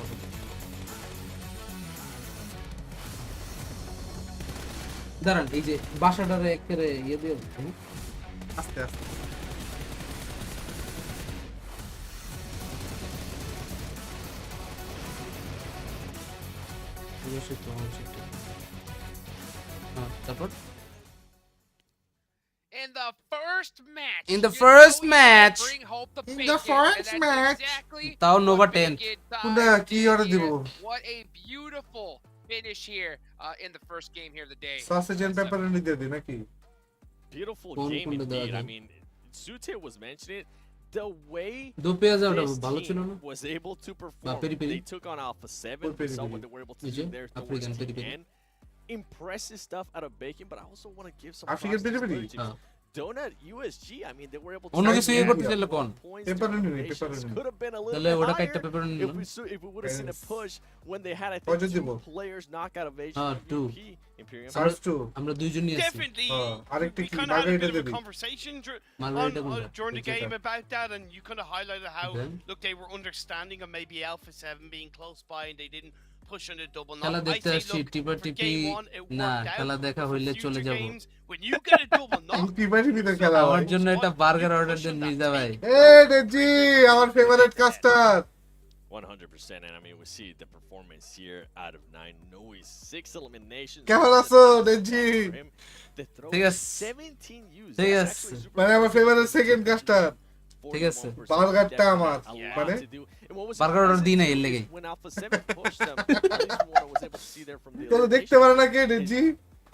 দাঁড়ান এই যে বাসাটারে একেবারে ইয়ে দিয়ে আস্তে আস্তে তারপর In the first match. In the you first know you match. Bring hope to In Bacon, the first and that's match. Exactly তাও what নোভা 10 Bacon Time কোনটা কি did অর্ডার দিব here. What a beautiful finish here in the first game here of the day. Sausage and pepperoni দিয়ে দিই নাকি Beautiful Phone game call to the indeed. I other. mean, Zute was mentioning it. The way দো পেঁয়াজ ওটা this ভালো ছিল team না was able to perform, peri peri. they took on Alpha 7. What We peri saw peri? what they were able to Did do you? there African towards peri the peri. end. Impressive stuff out of Bacon, but I also want to give some African props to peri this peri? other team. Ah. Donut USG, I mean, they were able to অন্য কিছু ইয়ে করতে Yeah. চাইলে কোন points. Pepperoni, Dominations pepperoni. could have been a little তাহলে bit ওটা higher কাইটটা paper if we would have seen a Yes. push when they had, I Koi think, jon 2 dibo? players knock out of Asian Ah, two. MVP Imperium. First two. আমরা দুইজনই আছি Definitely, আরেকটা we কি kind of had a Margarita bit of a দেবি conversation Margarita কোনটা during the Which is game that? about that, and you kind of highlighted how, Okay. look, they were understanding of maybe Alpha 7 being close by and they didn't push on the double খেলা knock. I দেখতে say, আসছি look, টিপা for টিপি game one, it না worked খেলা out. দেখা For হইলে চলে future যাব games, when you get a double knock, টিপাটিপিতে খেলা আমার হয় জন্য একটা বার্গার অর্ডার দেন মির্জা ভাই এ জি আমার favourite custard 100%, and I mean, we see the performance here out of 9. Noe, 6 eliminations. কেমন আছো রেজি The throw ঠিক আছে 17 use. ঠিক That's আছে actually super মানে আমার ফেভারিট সেকেন্ড কাস্টার ঠিক আছে 41%. বার্গারটা Definitely আমার a lot মানে to do. And what was burger order দিই না এর impressive লেগে is when Alpha 7 pushed them, at least what I was able to see there from the তোরা দেখতে পারে না কে রেজি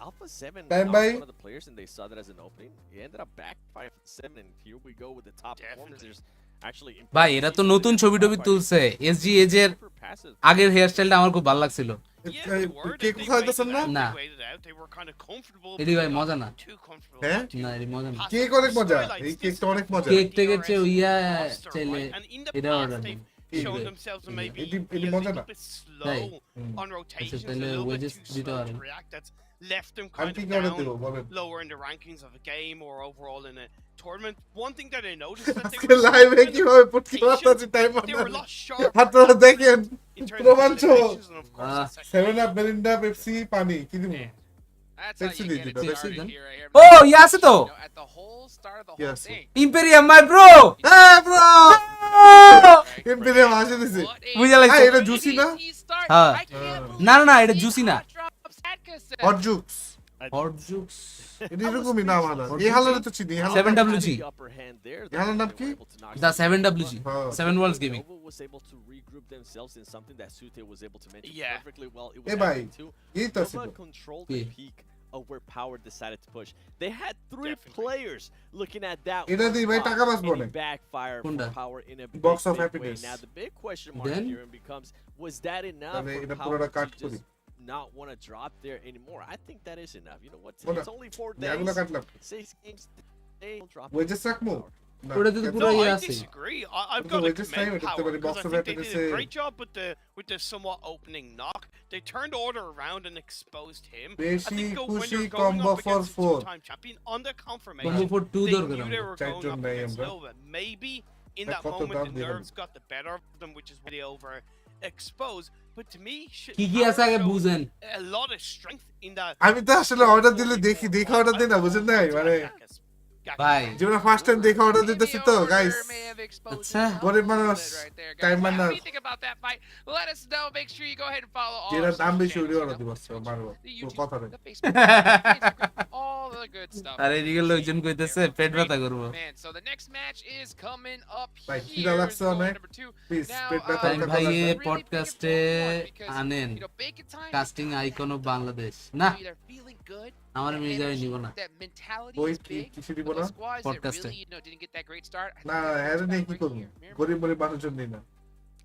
Alpha 7 Time was by- one of the players and they saw that as an opening. He ended up backfire for 7 and here we go with the top performers. There's actually ভাই এরা তো নতুন ছবি টবি তুলছে এসজি এজ এর super passive. আগের hair স্টাইলটা আমার খুব ভালো লাগছিল yeah, they were. K They কোথায় waited হইতেছেন না out, না। they waited out. They were kind of comfortable. Eddy but ভাই not মজা না too comfortable. হ্যাঁ? not too না এডি মজা না কেক অনেক মজা এই কেকটা অনেক মজা কেক টেকের চেয়ে ইয়া roster, চাইলে right? And in the এটা past, অর্ডার they've দেন shown themselves to maybe It- it be a মজা little না। bit slow on rotations, a তাহলে little bit wages too দিতে slow পারেন। to react. That's left them আমি kind কি of order দেবো down বলেন lower in the rankings of a game or overall in a tournament. One thing that I noticed that they আজকে were লাইভে so কিভাবে পুটকি মারতাছি time they were a lot sharper আপনারা দেখেন in terms of প্রমাণ সহ eliminations, and of course Ah. the second 7 up Mirinda Pepsi পানি কি দিব That's Let's how see you the get it details. started Let's see here, right here. ও ইয়া আছে তো You know, at the whole start of the whole Yes. thing. Imperium my bro হ্যাঁ bro এমপিরে মাঝে দিছে What a বুঝা লাগছে এটা juicy না easy start. হ্যাঁ। I can't believe না না না he এটা জুসি না drops Atkinson. হট জুকস হট জুকস এটা এরকমই নাম আলা এই হালারে তো চিনি এই হালারে 7WG The upper hand there, Yeah, they নাম were কি? able to knock the some 7WG হ্যাঁ 7 worlds gaming Nova was able to regroup themselves in something that Sute was able to mention Yeah. perfectly well. It A was ভাই happening too. এই তো আছে Nova তো। controlled Yeah. the peak of where Power decided to push. They had 3 Definitely. players looking at that এটা one দিয়ে ভাই spot, টাকা বাঁচবো and না। he backfired for কোনটা? Power in a big, Box of big way. happiness. Now the big question mark Then? here becomes, was that enough তাহলে for এটা Power পুরোটা to কাট করি just not want to drop there anymore? I think that is enough. You know what? ওটা It's only 4 এগুলো days. কাটলাম 6 games. They will drop ওয়েজেস রাখমু না ওটাতে তো পুরো No, ইয়ে I আছে disagree. I've But got to we're just saying commend it, Power but the because box I of think they did happiness, a great job with the somewhat opening knock. They turned order around and exposed him. I বেশি think when খুশি you're going combo up for against a 4 two-time champion on the combo confirmation, for 2 they দরকার knew they আমার were Check going your up name, against bro. Nova. Maybe in Check that what the moment done the they nerves got the better of them, which is why they overexposed. But to me, কি কি আছে আগে বুঝেন a lot of strength in that. আমি তো আসলে order দিলে দেখি দেখে অর্ডার দিই না বুঝেন নাই মানে ভাই জীবনে ফার্স্ট টাইম দেখে অর্ডার দিতেছি তো গাইস আচ্ছা গরিব মানুষ time What Mannar do you think about that fight? Let us know. Make sure you go ahead and follow all যেটা our দাম social বেশি ওরে channels, অর্ডার you know, দিব মারবো the তোর YouTube, কথা নেই the Facebook, the Instagram, all the good stuff. আর এদিকে লোকজন কইতেছে পেট ব্যথা করব Man, so the next match is coming up ভাই here. খিদা লাগছে Goal অনেক number 2. প্লিজ Now, পেট ব্যথা টাইম কথা ভাইয়ে really big পডকাস্টে important because, আনেন you know, bacon time casting is icon of Bangladesh না either feeling good, আমার the মির্জা energy, নিব না that mentality ওই is big. কিছু দিব But না those squads that Podcast really, you know, didn't get that great start. I না think they're হ্যাঁ নেই back কি right করব here. Remember? গরিব গরিব মানুষজন নেই না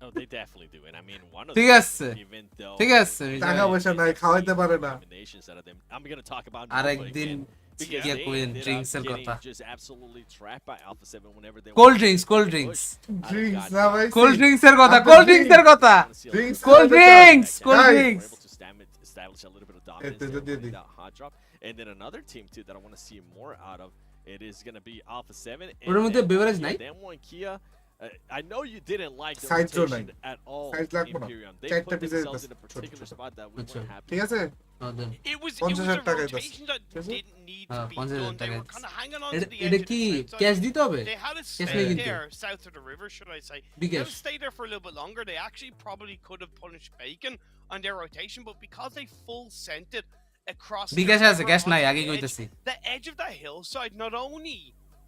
Oh, they definitely do. And I mean, one of ঠিক them, আছে even though ঠিক আছে মির্জা টাকা ভাই। পয়সা নাই খাওয়াইতে পারে না eliminations out of them, I'm going to talk about আর Nova একদিন again, because ইয়া they কইেন ended up ড্রিঙ্কস এর getting কথা just absolutely trapped by Alpha 7 whenever they cold wanted to drinks push cold drinks out of drinks God না ভাই cold drinks এর কথা আপনি কোল্ড ড্রিঙ্কস এর কথা wanna see a little Drinks, bit cold of drinks that cold Guys. Drinks able to establish a little bit of Este dominance es there el día with de- that hot drop. And then another team too that I want to see more out of. It is going to be Alpha 7. ওটার মধ্যে beverage নাই? Then one Kia. I know you didn't like the Side zone rotation at all. Side লাগবো না। Imperium. They চারটা put piece themselves আছে, in a ছোট particular ছোট। spot that we আচ্ছা। weren't happy. ঠিক আছে It was 50,000 a টাকা দিতেছে। rotation that ঠিক আছে? didn't need to হ্যাঁ be 50,000 done. They টাকা were kind of hanging on এটা to the এটা edge of কি the south side. ক্যাশ দিতে হবে They had to Yes, stay they can there south of the river, should I say. They had bKash to stay there for a little bit longer. They actually probably could have punished Bacon on their rotation, but because they full sent it across the বিকাশ আছে river cash নাই onto আগে the edge, কইতেছি the edge of that hillside, not only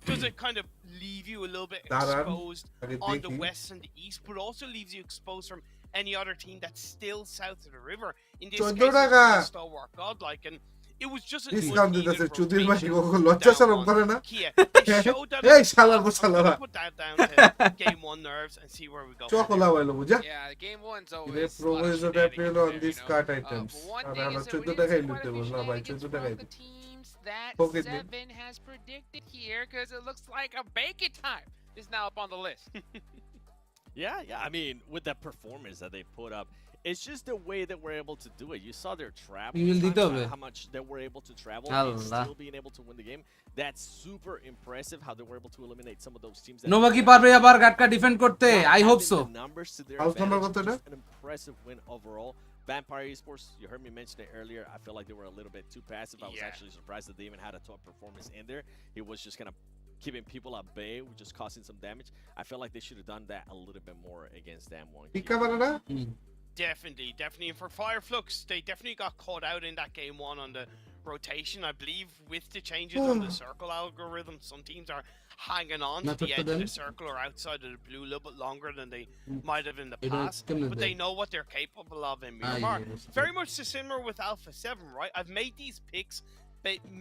does it kind of leave you a little bit দাঁড়ান, exposed আগে on the দেখি। west and the east, but also leaves you exposed from any other team that's still south of the river. In this 14 case, টাকা। it's Stalwart Godlike, and it was just discount wasn't দিতেছে even চুদির ভাই rotation কখন লজ্জা down শরম on করে না Kia. It showed that এই শালার I'm বসালারা gonna put that down to game 1 nerves and see where we go. চকলা হইলো বুঝা Yeah, game one's রে always a lot of প্রোভাইজার shenanigans Apple on there, this you know. Card items But one আর thing আমরা is that we 14 didn't টাকাই see নিতে quite a few বললাম ভাই shenanigans 14 টাকাই from the teams that Pocket me. 7 has predicted here, because it looks like a bacon time is now up on the list. Yeah. I mean, with that performance that they put up, it's just the way that we're able to do it. You saw their travel You will times, dito be. how much they were able to travel and Allah. still being able to win the game. That's super impressive how they were able to eliminate some of those teams. That Nova কি পারবে আবার Gatka defend করতে? I hope having so. the numbers to their House number advantage, কত এটা? just an impressive win overall. Vampire Esports, you heard me mention it earlier. I feel like they were a little bit too passive. I was Yeah. actually surprised that they even had a top performance in there. It was just kind of keeping people at bay, just causing some damage. I feel like they should have done that a little bit more against them. টিকা বানানা Definitely. And for Fireflux, they definitely got caught out in that game 1 on the rotation. I believe with the changes on the circle algorithm, some teams are hanging on to the edge of the circle or outside of the blue a little bit longer than they might have in the past. But they know what they're capable of in Miramar. Very much similar with Alpha 7, right? I've made these picks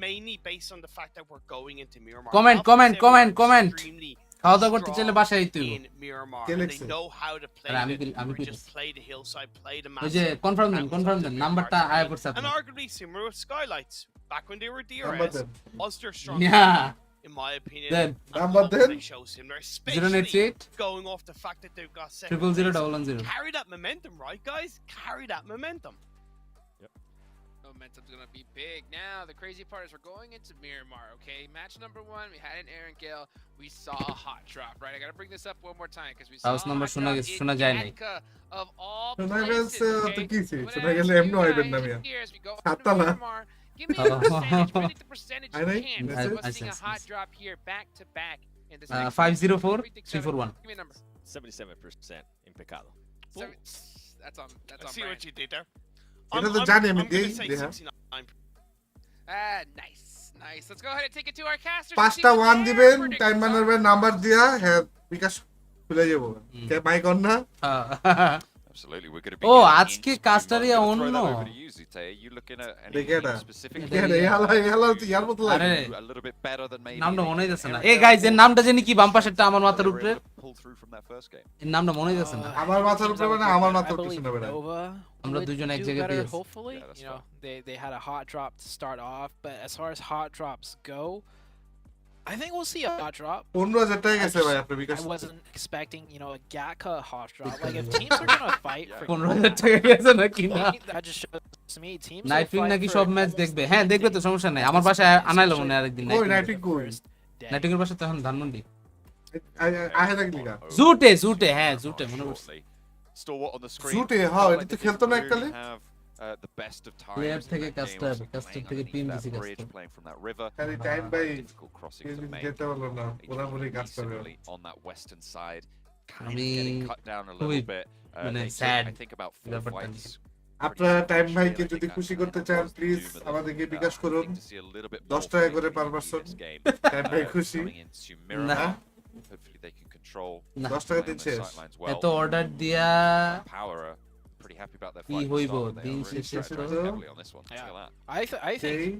mainly based on the fact that we're going into Miramar. Comment, Alpha comment, 7 comment, are comment. extremely খাওয়া দাওয়া করতে চাইলে strong বাসায় আইতে হইব। in Miramar. K And they লিখছে? know how to play আরে আমি we কইতেছি। just play the hillside, play the ওই যে massive কনফার্ম দেন mountains কনফার্ম of দেন the নাম্বারটা Miramar আয়া terrain. করছে And আপনার। arguably similar with Skylights. Back when they were number DRS, দেন was their strong Yeah. in my opinion. Then, and number hope then? they show similar, 098 especially going off the fact that they've got second 000 place. 110. Carry that momentum, right, guys? Carry that momentum. Momentum's gonna be big. Now, the crazy part is we're going into Miramar, okay? Match number 1, we had an Aaron Gale. We saw a hot drop, right? I gotta bring this up one more time because we saw House a number hot শোনা drop গেছে, in শোনা যায় নাই। Gatka of all শোনা places, গেছে তো okay? কিছে But শোনা as গেলে you এমনি হইবেন না guys Mia here, as we go into সাততলা Miramar, give me a percentage. Predict the percentage I you know. can. Yes, We're yes, seeing a yes, hot yes. drop here back to back in this next 504 Predict 341 Give me a number. 77% in Pecado. Seven, that's on I see brand. what you did there. এটা তো জানি আমি I'm দেই gonna say দেখা 69. Nice. Let's go ahead and take it to our casters. পাঁচটা one দিবেন time manager number দিয়া হ্যাঁ বিকাশ খুলে যাব কে মাইক অন না Absolutely, we're going to be. ও getting আজকে into- কাস্টারিয়া I'm gonna throw অন্য that over to you, Zute. Are you looking at দেখে anything এটা specific? দেখে এটা ইয়ালা তো ইয়ার মতো লাগে আরে A little bit better than maybe. নামটা the মনেই যাচ্ছে না Aaron এ Gale গাইস এর or নামটা জানি কি বাম পাশেরটা আমার they মাথার were উপরে able to pull through from that first game. এর নামটা মনেই যাচ্ছে না আমার মাথার উপরে মানে আমার I মাথার believe কিছু না বেড়া Nova আমরা would দুজন এক do জায়গাতেই better, আছি। hopefully. Yeah, that's You know, they had a hot drop to start off, but as far as hot drops go, I think we'll see a hot drop. 15000 টাকা গেছে ভাই আপনার বিকাশ I wasn't expecting, you know, a Gatka hot drop. Like if teams are gonna fight for 15000 টাকা গেছে নাকি না that just shows to me teams will night wing fight নাকি for সব ম্যাচ almost দেখবে the হ্যাঁ দেখবে তো ending. সমস্যা নাই আমার পাশে আনাইলো মনে আরেকদিন কই নাইটিং কই Day. নাইটিং এর পাশে তো এখন ধানমন্ডি আহে লাগলি গা জুটে হ্যাঁ জুটে মনে পড়ছে Shortly. Stalwart on the screen. জুটে হ্যাঁ Felt এটা like তো they খেলতো না didn't এককালে really have, the best of Player times in থেকে that game, caster, also caster playing থেকে underneath PMGC that bridge, caster. playing from that river. খালি টাইম ভাই Difficult crossing to make. যেতে পারলো না পুরোপুরি কাজ করে Similarly on that western side, kind of আমি getting cut down a খুবই little bit. মানে They took, sad I think about 4 ব্যাপারটা fights. আপনারা টাইম ভাইকে যদি খুশি করতে চান প্লিজ আমাদেরকে বিকাশ করুন 10 টাকা করে পার পারসন টাইম ভাই খুশি না Hopefully they can control. না 10 টাকা playing দিন the শেষ sidelines well. এত অর্ডার দিয়া Power are pretty happy about their কি fight. to হইব start, but they দিন are really শেষে তো strategizing heavily on this one. Yeah. Look at that. I think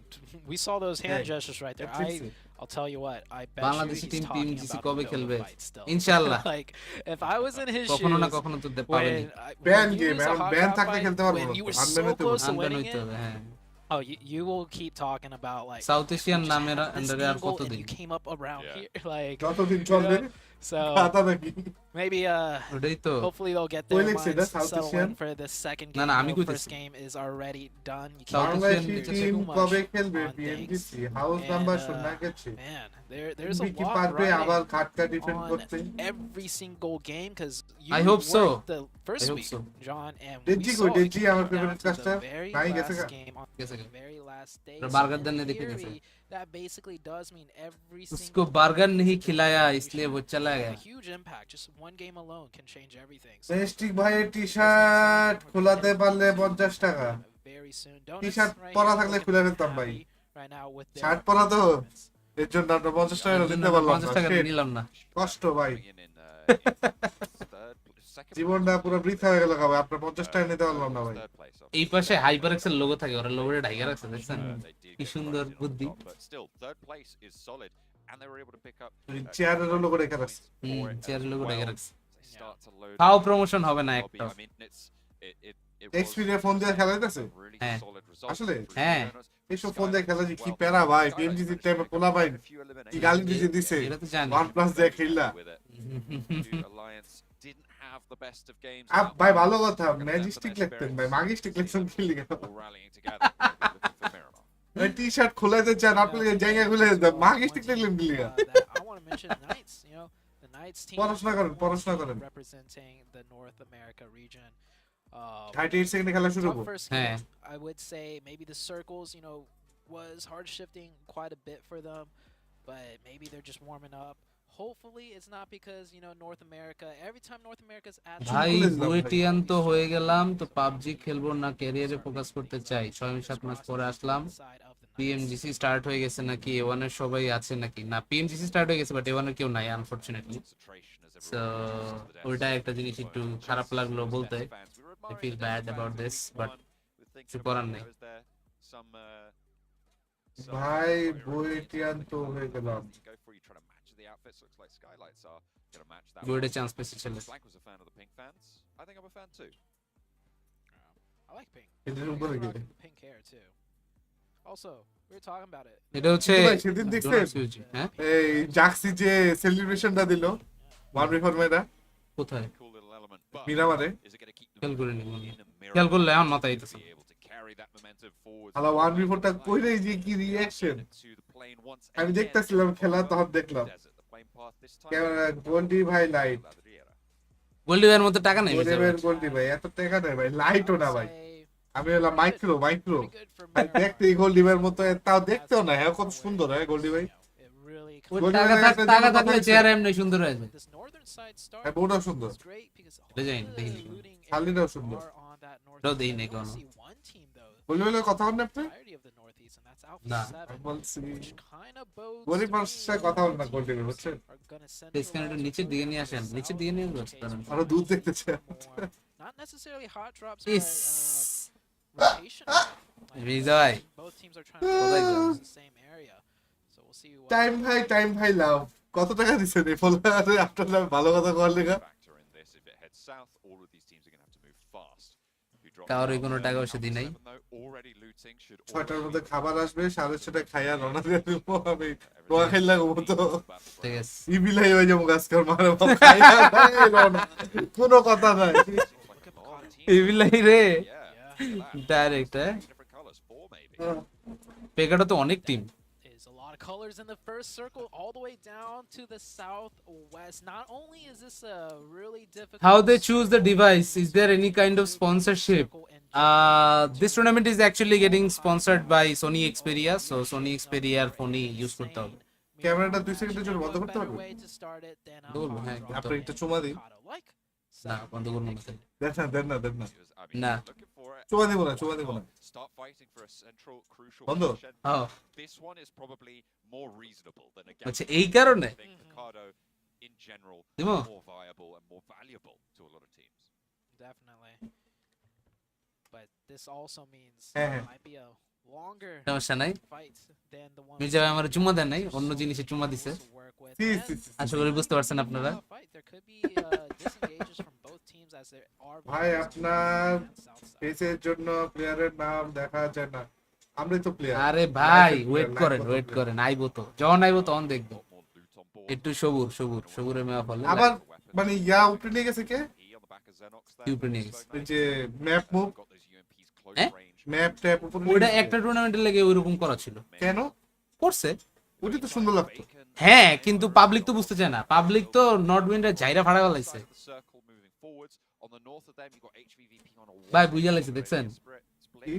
we saw those hand Hey, gestures right there. দেখছি I'll tell you what. I bet Bangladeshi you team he's talking PMGC about কবে the খেলবে Nova fight still. ইনশাআল্লাহ Like if I was in his কখনো না shoes, কখনো তো পাবেনি ban when you game lose a এখন hot ব্যান drop থাকলে fight, খেলতে পারবো when না you were আনবেন so হতে close to আনবেন winning হইতে it, হবে হ্যাঁ oh, you will keep talking about like south Asian just নামের had this আন্ডারে আর angle and কতদিন you came up around Yeah. here, like যতদিন চলবে so খাতা নাকি maybe ওটাই তো hopefully they'll get Who their likes it? minds That's South settled Asian? in for the second না, game. না, You আমি know, কইতেছি। first game is already done. You South can't Bangladeshi Asian do team too much কবে খেলবে on PMGC things. House And, number শোনা গেছে Man, there's a কি lot পারবে আবার riding খাটকা ডিফেন্ড on করতে every single game because you I hope so. worked the first I hope week, so. John, and we Deji saw koi, it Deji came আমার down favorite to the caster. very নাই গেছে last গা। game on গেছে the গা। very last day. ওটা So burger in দেন না দেখে গেছে। theory, that basically does mean every उसको single बर्गर game नहीं is खिलाया gonna इसलिए वो be चला a गया huge impact. Just one game alone can change everything. So মেস্টিক ভাইয়ের টি শার্ট খোলাতে পারলে 50 টাকা very soon. Don't T-shirt right পরা here থাকলে looking খুলে ফেলতাম ভাই। happy right now with their shirt পরা তো performance. এর জন্য আমরা 50 টাকা এর জন্য দিতে পারলাম 50 না টাকা Shit, নিলাম না কষ্ট ভাই Coming in third, জীবনটা পুরো বৃথা হয়ে গেল ভাই, আপনার 50 টাকা নিতে পারলাম না ভাই। এই পাশে হাইপারএক্সের লোগো থাকে, ওরা লোগোটা ঢাইকা রাখছে দেখছেন, কি সুন্দর বুদ্ধি। চেয়ারের লোগো রেখে রাখছে। চেয়ারের লোগো ঢাইকা রাখছে। তাও প্রমোশন হবে না একটা। এক্সপিরিয়া ফোন দিয়ে খেলা হইতাছে হ্যাঁ আসলে। হ্যাঁ এইসব ফোন দিয়ে খেলা যে কি প্যারা ভাই, পিএমজিসি টাইমে পোলা ভাই কি গালি দিছে দিছে, এটা তো জানি। OnePlus দিয়ে খেললা। ভাই ভালো কথা, ম্যাজিস্টিক লিখতেন ভাই, মাগিস্টিক লিখছেন কি লিখা ভাই, টি-শার্ট খোলাইতে চান আপনি জায়গা খুলে দেন, মাগিস্টিক লিখলেন কি লিখা। I want to mention the Knights. You know, the Knights team পড়াশোনা করেন, পড়াশোনা করেন। representing the North America region. 38 সেকেন্ডে খেলা শুরু Tough করব। first হ্যাঁ game. I would say maybe the circles, you know, was hard shifting quite a bit for them, but maybe they're just warming up. Hopefully, it's not because you know North America. Every time North America's at ভাই বুয়েটিয়ান তো হয়ে গেলাম, তো PUBG খেলবো না, ক্যারিয়ারে focus করতে চাই। 6-7 মাস পরে আসলাম। পিএমজিসি স্টার্ট হয়ে গেছে নাকি, A1 এর সবাই আছে নাকি? না, পিএমজিসি স্টার্ট হয়ে গেছে বাট A1 এর কেউ নাই আনফরচুনেটলি। সো ওইটা একটা জিনিস একটু খারাপ লাগলো বলতে। I feel bad about this, but কিছু করার নেই। ভাই বুয়েটিয়ান তো হয়ে গেলাম। বুয়েটে চান্স পেয়েছে ছেলে। I like pink. এটার উপরে I গেলে like the pink hair too. Also, we were talking about it. এটা হচ্ছে ভাই সেদিন দেখছেন হ্যাঁ এই জাক্সি যে সেলিব্রেশনটা দিল 1v4 মেয়েটা কোথায় মিরামারে, খেয়াল করে নি, খেয়াল করলে আমার মাথায় আইতেছে। আলা 1v4টা কইরেই যে কি রিঅ্যাকশন, আমি দেখতেছিলাম খেলা তখন দেখলাম ক্যামেরা গোল্ডি ভাই লাইট, গোল্ডিওয়ার মতো টাকা নাই বেচারা। গোল্ডিবের গোল্ডি ভাই এত টাকা নেই ভাই, লাইটও না ভাই, আমি হলাম মাইক্রো মাইক্রো ভাই, দেখতে গোল্ডিবের মতো তাও দেখতেও না, হ্যাঁ কত সুন্দর হয় গোল্ডি ভাই। It really ওই গোল্ডি টাকা ভাই একটা টাকা জিনিস থাকলে কথা চেহারা এমনি সুন্দর হয়ে যায়। this northern side start. হ্যাঁ বউটাও সুন্দর, It's great because এটা জানি না, দেখিনি। looting শালিনাও সুন্দর। are on that north. এটাও দেই নাই I কোনো। see one team though, Goldie ভাই কথা বলেন আপনি, entirety of the northeast, and that's Alpha Nah. 7, বলছি which kind of bodes গরিব to মানুষের সাথে me কথা বলেন না that গোল্ডি ভাই teams বুঝছেন, are gonna স্ক্যানারটা centralize নিচের দিকে নিয়ে আসেন, south, নিচের দিকে নিয়ে which আসতে case পারেন। আরো দূর দেখতে চাই। more, not necessarily hot drops, ইস but rotation. Bijoy Both teams are trying to use the same area, so we'll see what. Time ভাই লাভ কত টাকা দিছেন এই ফলোয়ারে আপনারা ভালো কথা কর লেখা, কারোর কোনো টাকা পয়সা দিই নাই। 6টার মধ্যে খাবার আসবে, 6:30 খাইয়া রওনা দিয়ে দেবো আমি, রোয়া খেললা ঘুমো তো ঠিক আছে ইবিলাই হয়ে যাবো গাছকার মারে বাপ, খাইয়া নাই রওনা, কোনো কথা নাই। এবিলাই রে ডাইরেক্ট। পেগাটা তো অনেক team. Is a lot of colors in the first circle, all the way down to the southwest. Not only is this a really difficult. How they choose the device? Is there any kind of sponsorship? This tournament is actually getting sponsored by Sony Xperia, so Sony Xperia আর ফোনই use করতে হবে। ক্যামেরাটা 2 সেকেন্ডের জন্য বন্ধ করতে পারবে, বলবো হ্যাঁ করতে আপনি হবে। একটা চুমা দিন, না বন্ধ করবো না। দেন না না চুমা দিব না বন্ধ। হ্যাঁ আচ্ছা এই কারণে দিব। Definitely. But this also means হ্যাঁ, it হ্যাঁ। might be a longer সমস্যা নাই, fight than the one Mirza ভাই আমার চুমা দেন নাই, অন্য জিনিসে চুমা দিছে। to work with. C And C C. আশা করি বুঝতে পারছেন আপনারা। fight, there could be disengages from both teams as there are ভাই players আপনার on the south side. পেজের জন্য প্লেয়ারের নাম দেখা যায় না, আমরাই তো প্লেয়ার। আরে ভাই ওয়েট করেন আইবো তো, যখন আইবো তখন দেখবো। একটু সবুরে মেয়া ফলে আবার মানে ইয়া উপরে নিয়ে গেছে কে, কি উপরে নিয়ে গেছে? ওই যে ম্যাপ মুভ হ্যাঁ? ম্যাপ ট্যাপ উপরে নিয়ে ওইটা গেছে। একটা টুর্নামেন্টের লেগে ওইরকম করা ছিল। কেন করছে ওটা তো সুন্দর লাগতো, হ্যাঁ, কিন্তু পাবলিক তো বুঝতে চায় না, পাবলিক তো নর্থ উইন্ডের জাইরা ফাড়া গলাইছে। ভাই বুঝা লাগছে দেখছেন, কি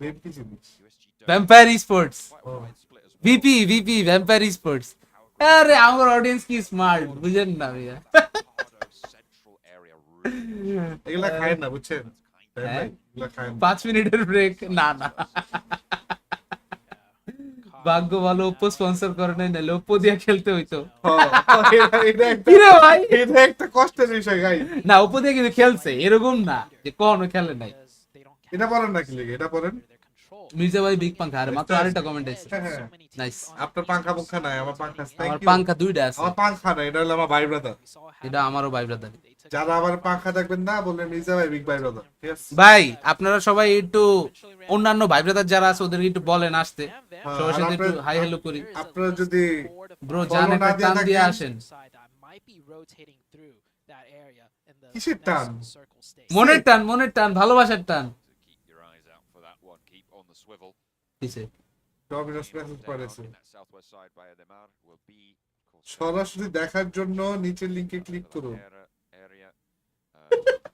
ওয়েব কি জিনিস, ভ্যাম্পায়ার স্পোর্টস ও ভিপি ভ্যাম্পায়ার স্পোর্টস। আরে আমার অডিয়েন্স কি স্মার্ট বুঝেন না ভাইয়া। এগুলা খায় না বুঝছেন, হ্যাঁ? এগুলা খায় না। 5 মিনিটের ব্রেক না ভাগ্য ভালো ওপ্পো স্পন্সর করে নাই, নাহলে ওপ্পো দিয়ে খেলতে হইতো। এটা ভাই এটা একটা কষ্টের বিষয় গাই। না, ওপ্পো দিয়ে কিন্তু খেলছে, এরকম না যে কখনো খেলে নাই। এটা পড়েন না কি লিগে, এটা পড়েন। মির্জা ভাই বিগ পাঙ্খা, আরে মাত্র আরেকটা কমেন্ট আছে। হ্যাঁ, নাইস। আপনার পাঙ্খা পুঙ্খা নাই, আমার পাঙ্খা আছে। আমার Thank you. পাঙ্খা দুইটা আছে। আমার পাঙ্খা নাই, এটা হলো আমার ভাই ব্রাদার। এটা আমারও ভাই ব্রাদার। যারা আমার পাঙ্খা দেখবেন না বলবেন মির্জা ভাই বিগ ভাই ব্রাদার, ঠিক আছে? ভাই আপনারা সবাই একটু অন্যান্য ভাই ব্রাদার যারা আছে ওদেরকে একটু বলেন আসতে, সবার সাথে একটু হাই হ্যালো করি। আপনারা যদি ব্রো জান একটা টান দিয়ে আসেন। কিসের টান? মনের টান, মনের টান, ভালোবাসার টান। Keep your eyes out for that one. Keep on the swivel. কিসে ডমিনোস মেসেজ করেছে। In that southwest side by Ademar will be সরাসরি দেখার জন্য নিচের লিংকে ক্লিক করুন। area.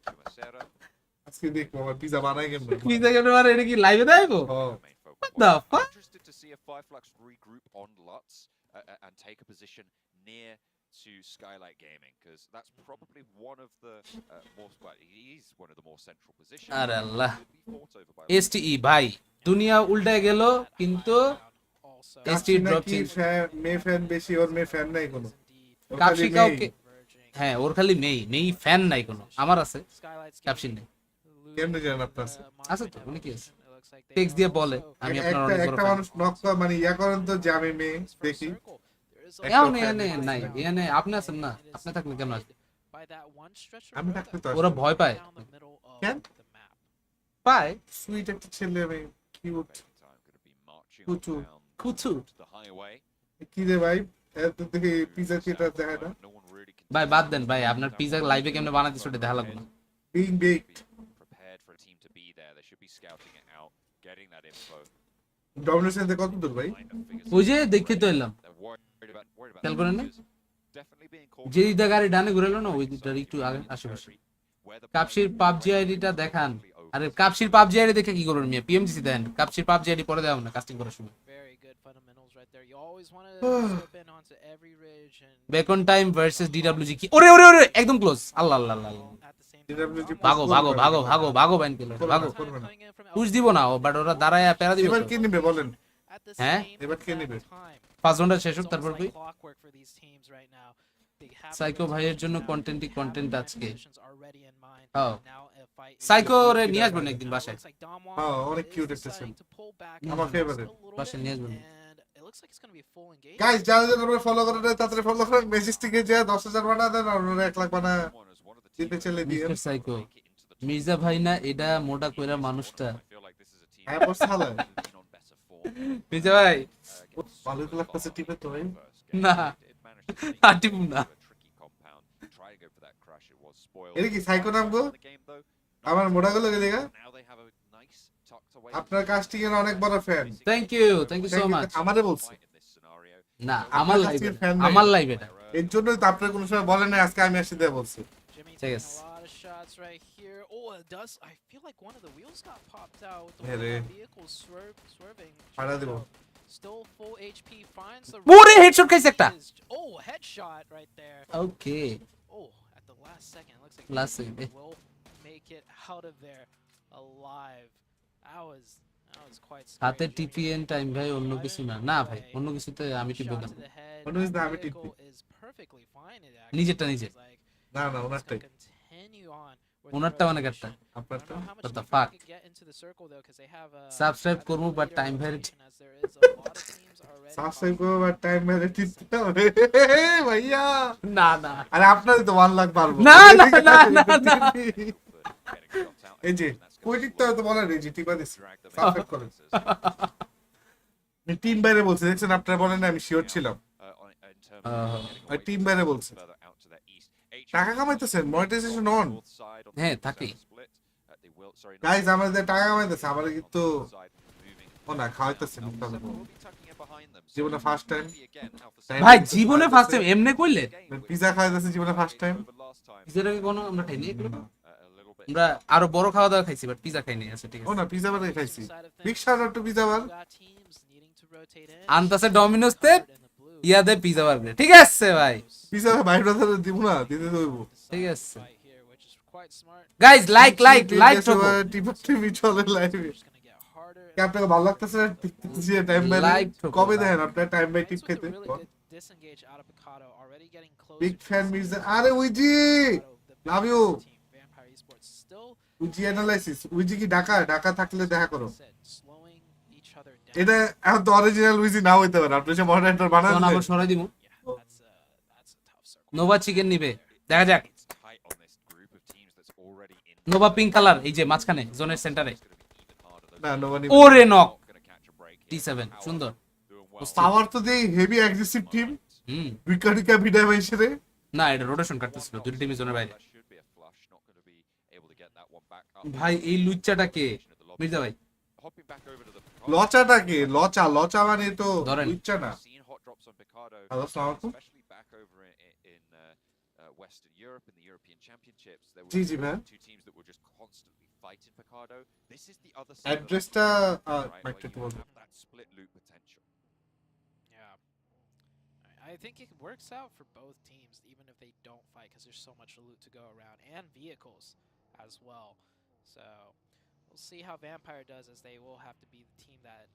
Chumacera. আজকে দেখবো আমার পিজা বানাই কেমন। পিজা কেন আর এটা কি লাইভে দেখাবো? Main focal What the point. fuck? Interested to see if Fireflux regroup on Lutz and take a position near to Skylight Gaming, because that's probably one of the more. Well, he's one of the more central positions. আরে আল্লাহ। Could be fought over by এসটিই ভাই দুনিয়া উল্টায় গেল, কিন্তু ST drop কি মে fan বেশি, ওর মে fan নাই কোনো। ওর কাপসি খালি কাউকে, মেই। হ্যাঁ ওর খালি মেই ফ্যান নাই কোনো। আমার আছে, কাপসি নেই। কেমনে জানেন আপনার আছে? আছে তো, উনি কি আছে? টেক্সট দিয়ে বলে আমি আপনার অনেক বড় একটা fan। মানুষ নক মানে ইয়া করেন তো যে আমি মেয়ে দেখি। এনে নাই, এনে আপনি আছেন না, আপনি থাকলে কেমন আসবে? আমি থাকতে তো ওরা ভয় পায়। কেন? পায় সুইট একটা ছেলে, আমি cute time going to be marching Kutu. down Kuchu. to the highway. কি রে ভাই, এত দেখি পিজা কেটার দেখায় না। No one really can ভাই বাদ দেন ভাই, আপনার পিজা লাইভে কেমনে বানাতে সেটা দেখা লাগবে না। Being baked. prepared for a team to be there. They should be scouting it out, getting that info. Domino's and কত দূর ভাই? Line of figures. ওই যে দেখে তো এলাম, They're worried about খেয়াল করেন না? users. Definitely being called যে দিকটা গাড়ি ডানে ঘুরে এলো না, ওই দিকটার একটু আগে আশেপাশে। where the কাপসির পাবজি আইডিটা দেখান। আরে কাপসির পাবজি আইডি দেখে কি করবেন মিয়া? পিএমজিসি দেন, কাপসির পাবজি আইডি পরে দেওয়া না কাস্টিং করার সময়। Very good fundamentals right there. You always want to slip in onto every ridge and bacon time versus DWG কি? ওরে ওরে ওরে একদম ক্লোজ। আল্লাহ আল্লাহ আল্লাহ। at the same DWG ভাগো ভাগো ভাগো ভাগো ভাগো ব্যান কিলো ভাগো। করবে না। coming in from পুশ দিব না, বাট ওরা দাঁড়ায় প্যারা দিবে। এবার কি নিবে বলেন? at the হ্যাঁ? same এবার কে নেবে? time. 5 ঘন্টা শেষ হোক It's তারপর almost কই? like clockwork for these teams right now. They have psycho their ভাইয়ের জন্য positions কন্টেন্টই down, they content have আজকে। their positions already in mind. Oh. Now a fight is- psycho রে নিয়ে আসবেন একদিন Now it বাসায়। looks like Damwon হ্যাঁ, অনেক is কিউট একটা deciding to pull back আমার just favorite। a little বাসায় bit, নিয়ে আসবেন। and it looks like it's going to be a full engagement. Guys যারা যারা আমরা ফলো করেন তাড়াতাড়ি ফলো করেন, মেজেস্টিকে যা 10,000 বানা দেন আর ওরা 1 লাখ বানা one as one of the দিতে চলে দিয়ে। মিস্টার সাইকো মির্জা ভাই না, এটা মোটা কইরা মানুষটা। I feel like this is a team হ্যাঁ বস সালা lean on better form. Mirza ভাই ভালো লাগতেছে টিপে তো ভাই। না It managed to sneak আটিম না। into a tricky compound, try to go for that crash. It was spoiled. এটা কি সাইকো নাম গো? In the game though, আমার মোড়াগুলো গেলে গা now they have a nice tucked away আপনার কাস্টিং এর অনেক বড় fan. Thank you so much. আমারে বলছে fight in this scenario. না আমার লাইভ, কাছের fan নাই। আমার লাইভ এটা। এর জন্যই তো আপনারা কোনো সময় বলেন না আজকে আমি আসি দিয়ে বলছি। Jimmy Take taking us. a lot of shots right here. Oh, it does. I feel like one of the wheels got popped out with the Yeah, way they- that vehicle swerving. ফাড়া দিব। Still full HP. Finds the. ওরে headshot খাইছে একটা। Oh, headshot right there. Okay Oh, at the last second, looks like Last Jimmy second. will make it out of there alive. That was quite scary. হাতে Jimmy TPN time ভাই, অন্য কিছু না। না ভাই অন্য কিছুতে আমি টিপব shot না। to the head. অন্য কিছুতে আমি Vehicle টিপি। is perfectly fine. It actually নিজেরটা নিজে। is like না না it's gonna ওনারটাই। continue on with the ওনারটা মানে rotation. একটা। I আপনারটা don't know how much What the deeper they fuck? could get into the circle though, 'cause they have a Subscribe a করবো, but leader time very rotation, as there is a lot of teams already subscribe on করো আর time মেরে টিপতে হবে ভাইয়া। না না আরে আপনারই তো 1 লাখ পারবো। না, না, না, না, না। Getting shot out. এই যে কই টিপতে হবে তো বলেন, এই যে টিপা দিছি। Drag them সাবস্ক্রাইব করেন। আমি টিম বাইরে বলছি, দেখছেন আপনারা বলেন না আমি শিওর ছিলাম। in terms of getting ওই away টিম from বাইরে them বলছে। further out to their east. টাকা কামাইতেছেন, monetization on. North side on the হ্যাঁ, north থাকেই। south split. They will, sorry, guys not আমাদের টাকা কামাইতেছে, আমার কিন্তু north side, moving ও না খাওয়াইতেছে না। Alpha 7 will be tucking it behind them. So জীবনে first time maybe again, Alpha Time 7 ভাই জীবনে ফার্স্ট টাইম এমনে কইলে পিজা খাওয়াইতেছে জীবনে first time. over last time. পিজার আগে কোনো আমরা খাইনি এগুলো। A little bit. আমরা আরো বড় খাওয়া দাওয়া খাইছি, বাট পিজা খাইনি। আচ্ছা ঠিক ও আছে। না পিজা বারে খাইছি। side of big things. Shout out to pizza bar. You got teams needing to rotate in. আনতাছে ডমিনোস তে Covered in the blue. ইয়াদে পিজা বার্গার। ঠিক আছে ভাই, পিজা ভাই ব্রাদার দিব না, দিতে দেবো। ঠিক আছে Fight here, which is quite smart. Guys. Like ঠোকো। টিপা টিভি চলে লাইভে। It's gonna get harder কি আপনাকে ভালো লাগতেছে যে টাইম বাই Live ঠোকো, কবে live. দেখেন আপনার time by tip This was a খেতে really good disengage out of Picado, already getting closer big to fan the Mirza scene. আরে উইজি Picado, the love big you team, Vampire Esports, still, উইজি analysis উইজি কি ঢাকা থাকলে দেখা করো like I said, slowing each other down. এটা এখন তো অরিজিনাল উইজি না হইতে পারে আপনি সে মডারেটর বানান তখন আবার সরাই দিব Yeah, that's a tough circle. Nova chicken নিবে দেখা যাক It's tight on this group of teams that's already in. Nova pink colour এই যে মাঝখানে জোনের সেন্টারে It's gonna be even harder than না নোমানি ওরে knock not gonna catch a break here. T7 সুন্দর Doing well. পাওয়ার তো দেই হেভি অ্যাগ্রেসিভ টিম হুম উইকেটে বিদায় হইছে রে না এটা রোটেশন কাটতেছিল দুটো টিমই জোনের বাইরে That should be a flush. Not gonna be able to get that one back up. ভাই এই লুচ্চাটা কে মির্জা ভাই Hopping back over to the লচাটা কি লচা মানে তো ধরেন। ইচ্ছা না seen hot drops on Picado, Hello, Assalamu alaikum. especially back over in Western Europe in the European Championships. There G, were G, man. two teams that were just constantly fighting Picado. This is the other side. অ্যাড্রেসটা right, where মাইকটা you তো বলবো have that split loop potential. Yeah. I think it works out for both teams, even if they don't fight, because there's so much loot to go around and vehicles as well. So we'll see how Vampire does, as they will have to be the team that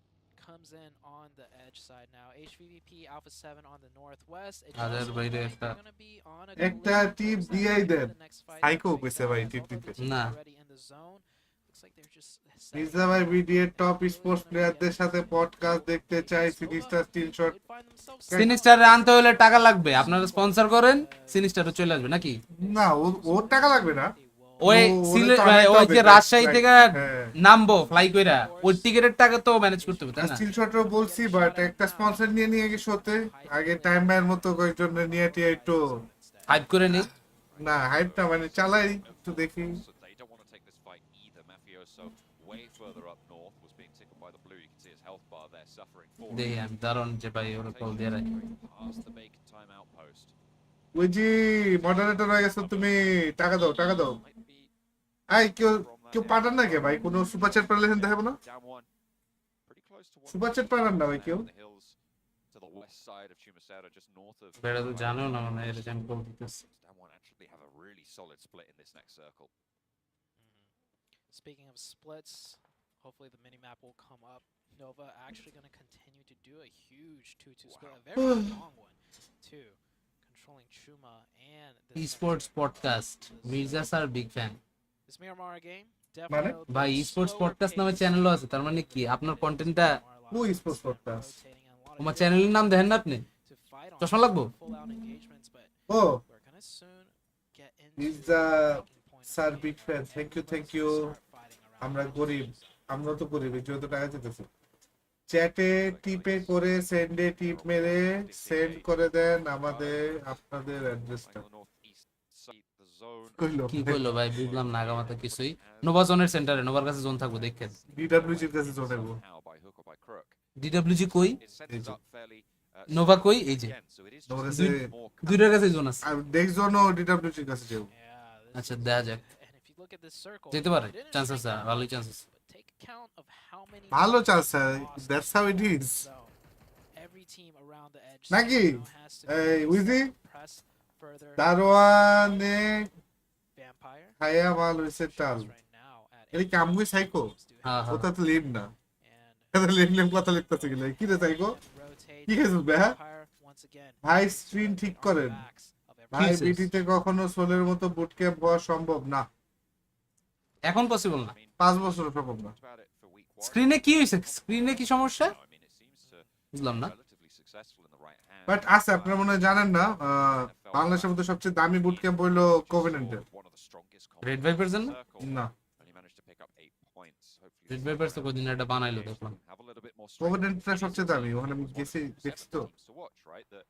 comes in on the edge side now. HVVP Alpha 7 on the northwest. It does আদের look বাইরে like একটা they're gonna be on a একটা collision টিপ course দিয়াই now. Then The next fight psycho is কইছে ভাই both tip of the দিতে teams না। already in the zone. Looks like they're just setting Mirza ভাই up. ভিডিও টপ স্পোর্টস প্লেয়ারদের সাথে podcast দেখতে চাই sinister screenshot They'd find themselves সিনিস্টারে আনতে হলে টাকা লাগবে আপনারা স্পন্সর করেন সিনিস্টারে চলে আসবে নাকি না ওর টাকা লাগবে না ওই ওদের তো অনেক ওই টপ যে এটা, রাজশাহী like, থেকে হ্যাঁ। নামবো ফ্লাই কইরা ওই টিকেটের টাকা তো ম্যানেজ করতে হবে তাই না স্ক্রিনশটও বলছি বাট একটা স্পন্সর নিয়ে গিয়ে শোতে আগে টাইম বায়ের মতো কয়েকজন নিয়ে টিয়ে একটু হাইপ করে নি না হাইপটা মানে চালাই একটু দেখি So they don't want to take this fight either. Mafioso, way further up north, was being tickled by the blue. You can see his health bar there suffering for it. দেই আমি দারুণ যে ভাই ওরা কল দিয়ে রাখ Past the bacon time outpost. ওই জি moderator হয়ে গেছো তুমি টাকা দাও Might be আই কেউ from that কেউ area. পাঠান না কে ভাই কোনো সুপার চ্যাট পাঠালে দেখাবো না Down one. Pretty close to one. Super chat পাঠান না ভাই কেউ In the hills to the west side of Chumasera, just north of. বেড়া তো জানো না মানে এর আমি কল দিতেছি Down one actually have a really solid split in this next circle. Speaking of splits, hopefully the minimap will come up. Nova actually going to continue to do a huge 2-2 split, a very long one, too. Controlling Chuma and the esports podcast Mirza sir big fan This Miramar game, মানে? definitely ভাই esports podcast নামে চ্যানেলও আছে তার মানে কি আপনার কন্টেন্টটা Who esports podcast? তোমার চ্যানেলের নাম দেখেন না আপনি চশমা লাগবো ও We're gonna soon get is into the breaking point of sir the big game, fan and thank once you we start fighting around আমরা those গরিব positions, আমরা তো গরিব যত টাকা যেতেছে চ্যাটে টিপে করে সেন্ডে টিপ মেরে সেন্ড করে দেন আমাদের আপনাদের অ্যাড্রেসটা On the northeast side, the zone. কইলো কি কইলো ভাই বুঝলাম না আগামাতা কিছুই নোভা জোনের সেন্টারে নোভার কাছে জোন থাকবো দেখেন ডিডব্লিউজির কাছে চলে যাবো Somehow by hook or by crook. DWG কই It centers up fairly. Nova কই এই যে Again, so it is নোভার just কাছে more দুইটার কাছে জোন আছে আর দেখজনও ডিডব্লিউজির কাছে যাবো yeah, this আচ্ছা is- দেখা যাক and if you look at this circle, যেতে পারে it didn't চান্স shrink আছে down ভালোই much, চান্স আছে but take account of how many ভালো teams chance lost that's how it is zone. Every team around the edge নাকি now has to এই be উইজি press further. দারোয়ানে Vampire খায়া মাল হইছে টাল right now at এটা কি আমগুই সাইকো হ্যাঁ হ্যাঁ ওটা তো লিম না and এটা লিম কথা লিখতেছে গেলে কি রে সাইকো rotate. কি খেয়েছিস বে হ্যাঁ? Vampire once again ভাই স্ক্রিন ঠিক করেন backs of every ভাই হয়েছে? বিটিতে কখনো সোলের মতো বুট ক্যাম্প হওয়া সম্ভব না এখন পসিবল না 5 বছর সম্ভব না about it for week one. স্ক্রিনে কি হইছে স্ক্রিনে কি সমস্যা I mean, it seems to বুঝলাম না relatively successful in the right hand. But আছে আপনারা মনে হয় জানেন না বাংলাদেশের মধ্যে সবচেয়ে দামি বুট ক্যাম্প হইলো কোভেনেন্টের One of the strongest red vipers না circle. না Only managed to pick up 8 points. Hopefully red this ভাইপারস তো কদিন একটা বানাইলো দেখলাম have a little bit more strength. কোভেনেন্টটা সবচেয়ে দামি ওখানে আমি গেছি দেখছি তো Teams to watch, right? That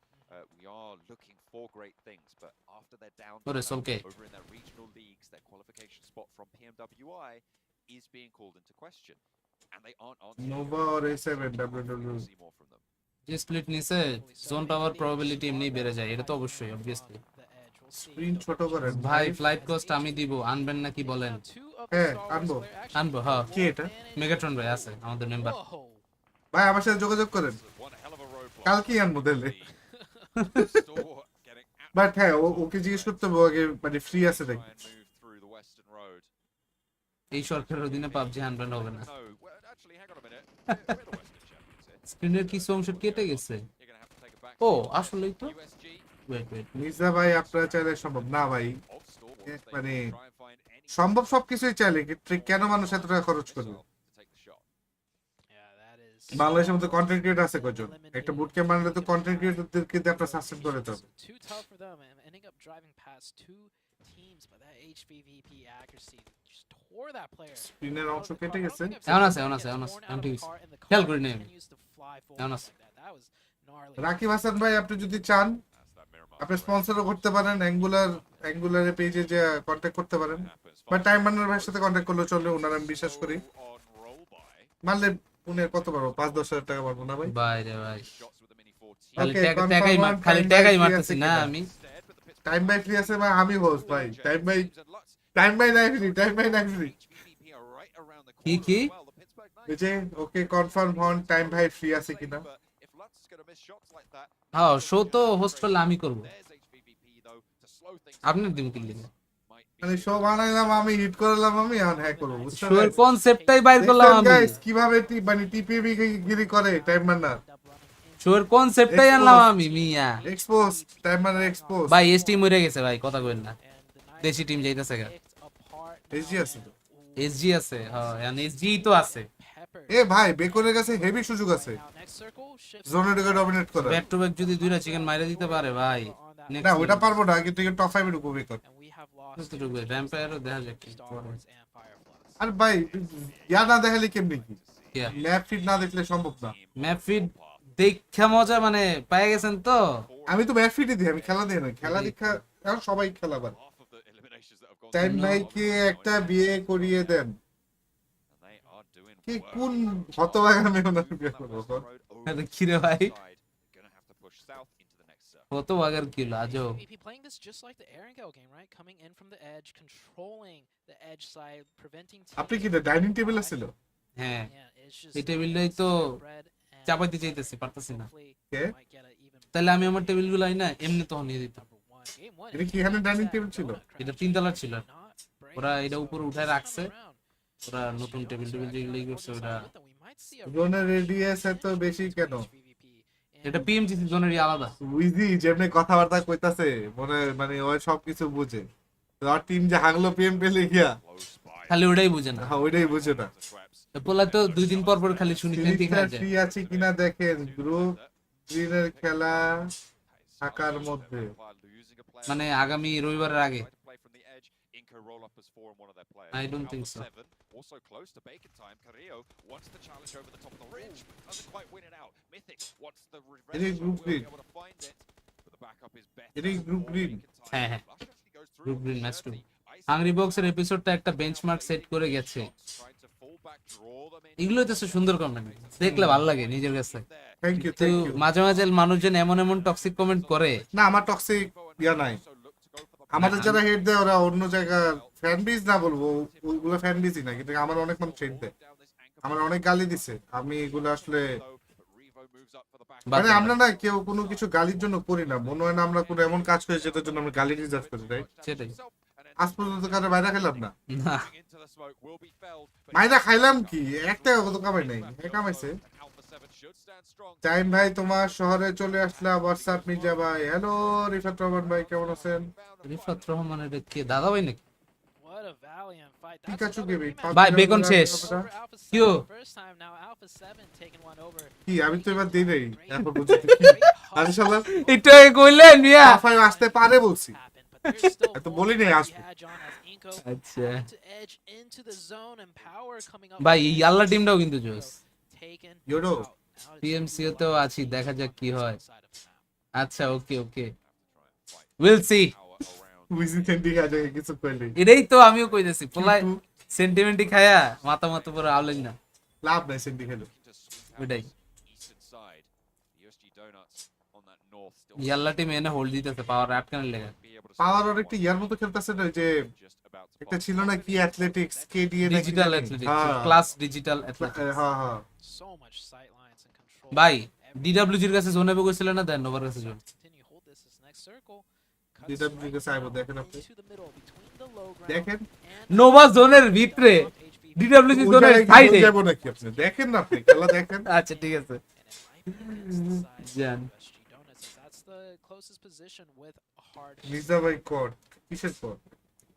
we are looking for great things, but after they're down to ওরে earth সলকে over in their regional leagues, their qualification spot from PMWI is being called into question, and they aren't answering. Nova or A7 WW See more from them. যে split নিছে zone পাওয়ার probability এমনি বেড়ে যায় এটা তো অবশ্যই obviously the edge. We'll see. Screen ছোট করেন ভাই ফ্লাইট কস্ট আমি দিব আনবেন নাকি বলেন Two of হ্যাঁ, the Star Wars আনবো। players actually আনবো হ্যাঁ কি এটা মেগাট্রন ভাই আছে আমাদের মেম্বার Whoa. ভাই আমার সাথে যোগাযোগ করেন One hell of a roadblock. কালকেই আনবো দিলে Store getting বাট হ্যাঁ ওকে জিজ্ঞেস করতে হবে আগে মানে ফ্রি আছে নাকি try and move through the western road. এই সরকারের অধীনে পাবজি আনবেন হবে না No, well, actually, hang on a minute. We're the Western champions here. স্ক্রিনের কিছু অংশ কেটে গেছে। You're gonna have to take it back. ও আসলেই তো। USG ওয়েট ওয়েট, মির্জা ভাই আপনারা চাইলে সম্ভব না ভাই, of Stalwart. এ, They মানে will try and find any সম্ভব সবকিছুই চাইলে, কিন্তু কেন মানুষ এত টাকা খরচ করবে? to take the shot. Yeah, that is বাংলাদেশের মধ্যে কন্টেন্ট ক্রিয়েটর আছে কয়জন? একটা বুট ক্যাম্প বানালে তো কন্টেন্ট ক্রিয়েটরদেরকে দিয়ে আপনার সাসপেন্ড করে দিতে হবে। too tough for them and ending up driving past two teams, but that HVVP accuracy just tore that player. স্ক্রিনের অংশ কেটে গেছে। এমন আছে, এমন আছে, এমন আছে, এমন ঠিক আছে। খেয়াল করি নাই আমি। এমন আছে। That was gnarly. Rakib Hasan ভাই, আপনি যদি চান That's that Miramar. আপনি স্পন্সরও করতে পারেন, অ্যাঙ্গুলার পেজে যে কন্ট্যাক্ট করতে পারেন, বা টাইমবার্নার ভাইয়ের সাথে কন্ট্যাক্ট করলে চলবে, ওনার আমি বিশ্বাস করি। On roll by. মানলে পুনের কত পারবো, 5-10 হাজার টাকা পারবো না ভাই? ভাই রে ভাই, Shots with the Mini 14. খালি Okay, confirm টাকাই one, খালি time টাকাই by মারতেছি free না আছে আমি। Instead, but the Pittsburgh time by free আছে ভাই, আমি হোস্ট ভাই। টাইম বাই নাই ফ্রি, টাইম বাই নাই free. HVVP are right around the কি corner কি? as well. The Pittsburgh Knights. এই যে ওকে কনফার্ম হন, টাইম ভাই ফ্রি আছে কিনা। But if Lutz is gonna miss shots like that, হ্যাঁ, শো তো হোস্ট করলে আমি করব। there's HVVP though to slow things আপনার দিন কিনলেন। might be মানে শো বানাইলাম আমি, হিট করলাম আমি, এখন হ্যাক করবো, বুঝছেন শোর কনসেপ্টটাই বাইর করলাম আমি। গাইস কিভাবে মানে টিপিবি গিরি করে টাইমবার্নার। শোর কনসেপ্টটাই আনলাম আমি মিয়া। Expose, Timeburner expose. ভাই এসটি মরে গেছে ভাই, কথা কইন না। দেশি টিম যাইতাছে গা। এসজি আছে তো। এসজি আছে, হ্যাঁ, এন্ড এসজি তো আছে। এ ভাই বেকনের কাছে হেভি সুযোগ আছে জোনে ঢুকে ডমিনেট করা। ব্যাক টু ব্যাক যদি দুইটা চিকেন মাইরা দিতে পারে ভাই, না ওটা পারবো না, কিন্তু টপ 5 এ ঢুকবো বেকন। তো ঢুকবে ভ্যাম্পায়ারও দেখা যাক কি করে। আর ভাই ইয়া না দেখালে কেমনে কি, ইয়া, ম্যাপ ফিট না দেখলে সম্ভব না। ম্যাপ ফিড দেখা মজা মানে পায় গেছেন তো। আমি তো ম্যাপ ফিটই দিই, আমি খেলা দিই না, খেলা দেখা এখন সবাই খেলাবার। half of the eliminations that have gone time through. ভাইকে একটা বিয়ে করিয়ে দেন। And they are doing কি well. কোন হতভাগা মেয়ে ওনার বিয়ে করবো? Western road over আরে to কি রে ভাই, the side. Gonna have to push south into the next circle. কত বাগার কিল আজও। HVVP playing this just like the Erangel game, right? Coming in from the edge, controlling the edge side, preventing আপনি কি teams dining from table going. আছিল? হ্যাঁ, Yeah, it's just এই টেবিলটাই তো spread and চাপাইতে চাইতেছি, পারতেছি না। hopefully K? might get a even তাহলে আমি আমার টেবিলগুলো আই না এমনি তখন নিয়ে দিতাম। number one. Game one, এটা কি এখানে ডাইনিং টেবিল ছিল? এটা 3 তলার ছিল, not break ওরা this এটা one উপরে this উঠায় time রাখছে, around. ওরা নতুন টেবিল যেগুলো করছে ওরা। We might see a জোনের রেডিয়াস এত বেশি কেন? HVVP. এটা পিএমজিসি জোনেরই আলাদা। বুঝি যেমনি কথাবার্তা কইতাছে মনে মানে ওই সবকিছু বুঝে। আর টিম যে হাগলো পিএম পেলে গিয়া, Close by. খালি ওটাই বুঝে না। হ্যাঁ ওইটাই বুঝে না। The traps. পোলা তো 2 দিন পর পর খালি শুনি ফেন্টি খায় যায়। ফ্রি আছে কিনা দেখেন, গ্রুপ গ্রিনের খেলা থাকার মধ্যে। Losing a player. মানে আগামী রবিবারের আগে। Try to play from the edge. Inco roll up as 4 and one of their players. I don't Alpha think so. 7, also close to bacon time. Carrillo wants the challenge over the top of the ridge, but doesn't quite win it out. Mythic wants the revenge It is shot, group will be green. able to find it, but the backup is better. It is group for green. Bacon time. হ্যাঁ হ্যাঁ, Flash actually goes through. Group green match two. Shirley, ice hungry বক্সের এপিসোডটা একটা benchmark set করে গেছে। shots, trying to fall back, draw them in. এগুলো তো সুন্দর কমেন্ট, দেখলে ভালো লাগে নিজের কাছে। থ্যাংক ইউ, তো থ্যাংক ইউ। মাঝে মাঝে মানুষজন এমন এমন টক্সিক কমেন্ট করে। না আমার টক্সিক ইয়া নাই, আমাদের যারা হেড দেয় ওরা অন্য জায়গার ফ্যান বেজ না বলবো, ওইগুলো ফ্যান বেজই না, কিন্তু আমার অনেক মানুষ হেড দেয়, আমার অনেক গালি দিছে। আমি এগুলো আসলে মানে আমরা না কেউ কোনো কিছু গালির জন্য করি না, মনে হয় না আমরা কোনো এমন কাজ করি যেটার জন্য আমরা গালি ডিজার্ভ করি, রাইট? সেটাই। আজ পর্যন্ত কারো মাইরা খেলাম না। না, মাইরা খাইলাম কি, একটা কত কামাই নাই, কামাইছে। টাইম ভাই তোমার শহরে চলে আসলাম, হোয়াটসঅ্যাপ মির্জা ভাই। হ্যালো রিফাত রহমান ভাই, কেমন আছেন? রিফাত রহমান এটা কে, দাদা ভাই নাকি? What a valiant fight. Pikachu That's গেমে another rematch. ভাই বেকন শেষ। Over Alpha কিও? 7 first time, now Alpha 7 taking one over. কি আমি তো এবার দিই নাই এখন বুঝতে কি আরে শালা একটু আগে কইলেন মিয়া। আফাই আসতে পারে বলছি, Happened, but there's still এত বলি নাই He আসবে। had John as Inco আচ্ছা trying to edge into the zone and power coming up. ভাই এই আল্লাহ টিমটাও কিন্তু জোস। Taken euro out. Now it's পিএমসিও one তো left আছি, দেখা যাক কি হয়। side of now. আচ্ছা ওকে ওকে, উইল সি। উইজি সেন্ডিং আছে কিছু কইলে এটাই তো আমিও কইতেছি, পোলাই সেন্টিমেন্টই খায়া মাথা মাথা পুরো আউলেন না, লাভ নাই সেন্ডিং খেলো। ওইটাই। ইয়াল্লা টিম এনে হোল্ড দিতেছে, পাওয়ার আটকানোর লেগে। পাওয়ার আর একটা ইয়ার মতো খেলতেছে না, যে একটা ছিল না কি অ্যাথলেটিক্স কেডিএ নাকি ডিজিটাল জানি? অ্যাথলেটিক্স, হ্যাঁ ক্লাস ডিজিটাল অ্যাথলেটিক্স। হ্যাঁ হ্যাঁ So much sight lines and control. ভাই ডিডব্লিউজির কাছে জোনে গেছিল না, দেন নোভার কাছে zone. Continue hold this next circle. Cuts DW right কে সাইবো দেখেন down আপনি, into the middle between the low ground দেখেন and নোভা জোনের ভিতরে HVVP ডিডব্লিউজি ওই জোনের জায়গায় কি সাইডে। যাবো নাকি আপনি? দেখেন না আপনি, খেলা দেখেন। আচ্ছা ঠিক আছে জান। That's the closest position with a hard Mirza ভাই কট, কিসের কট?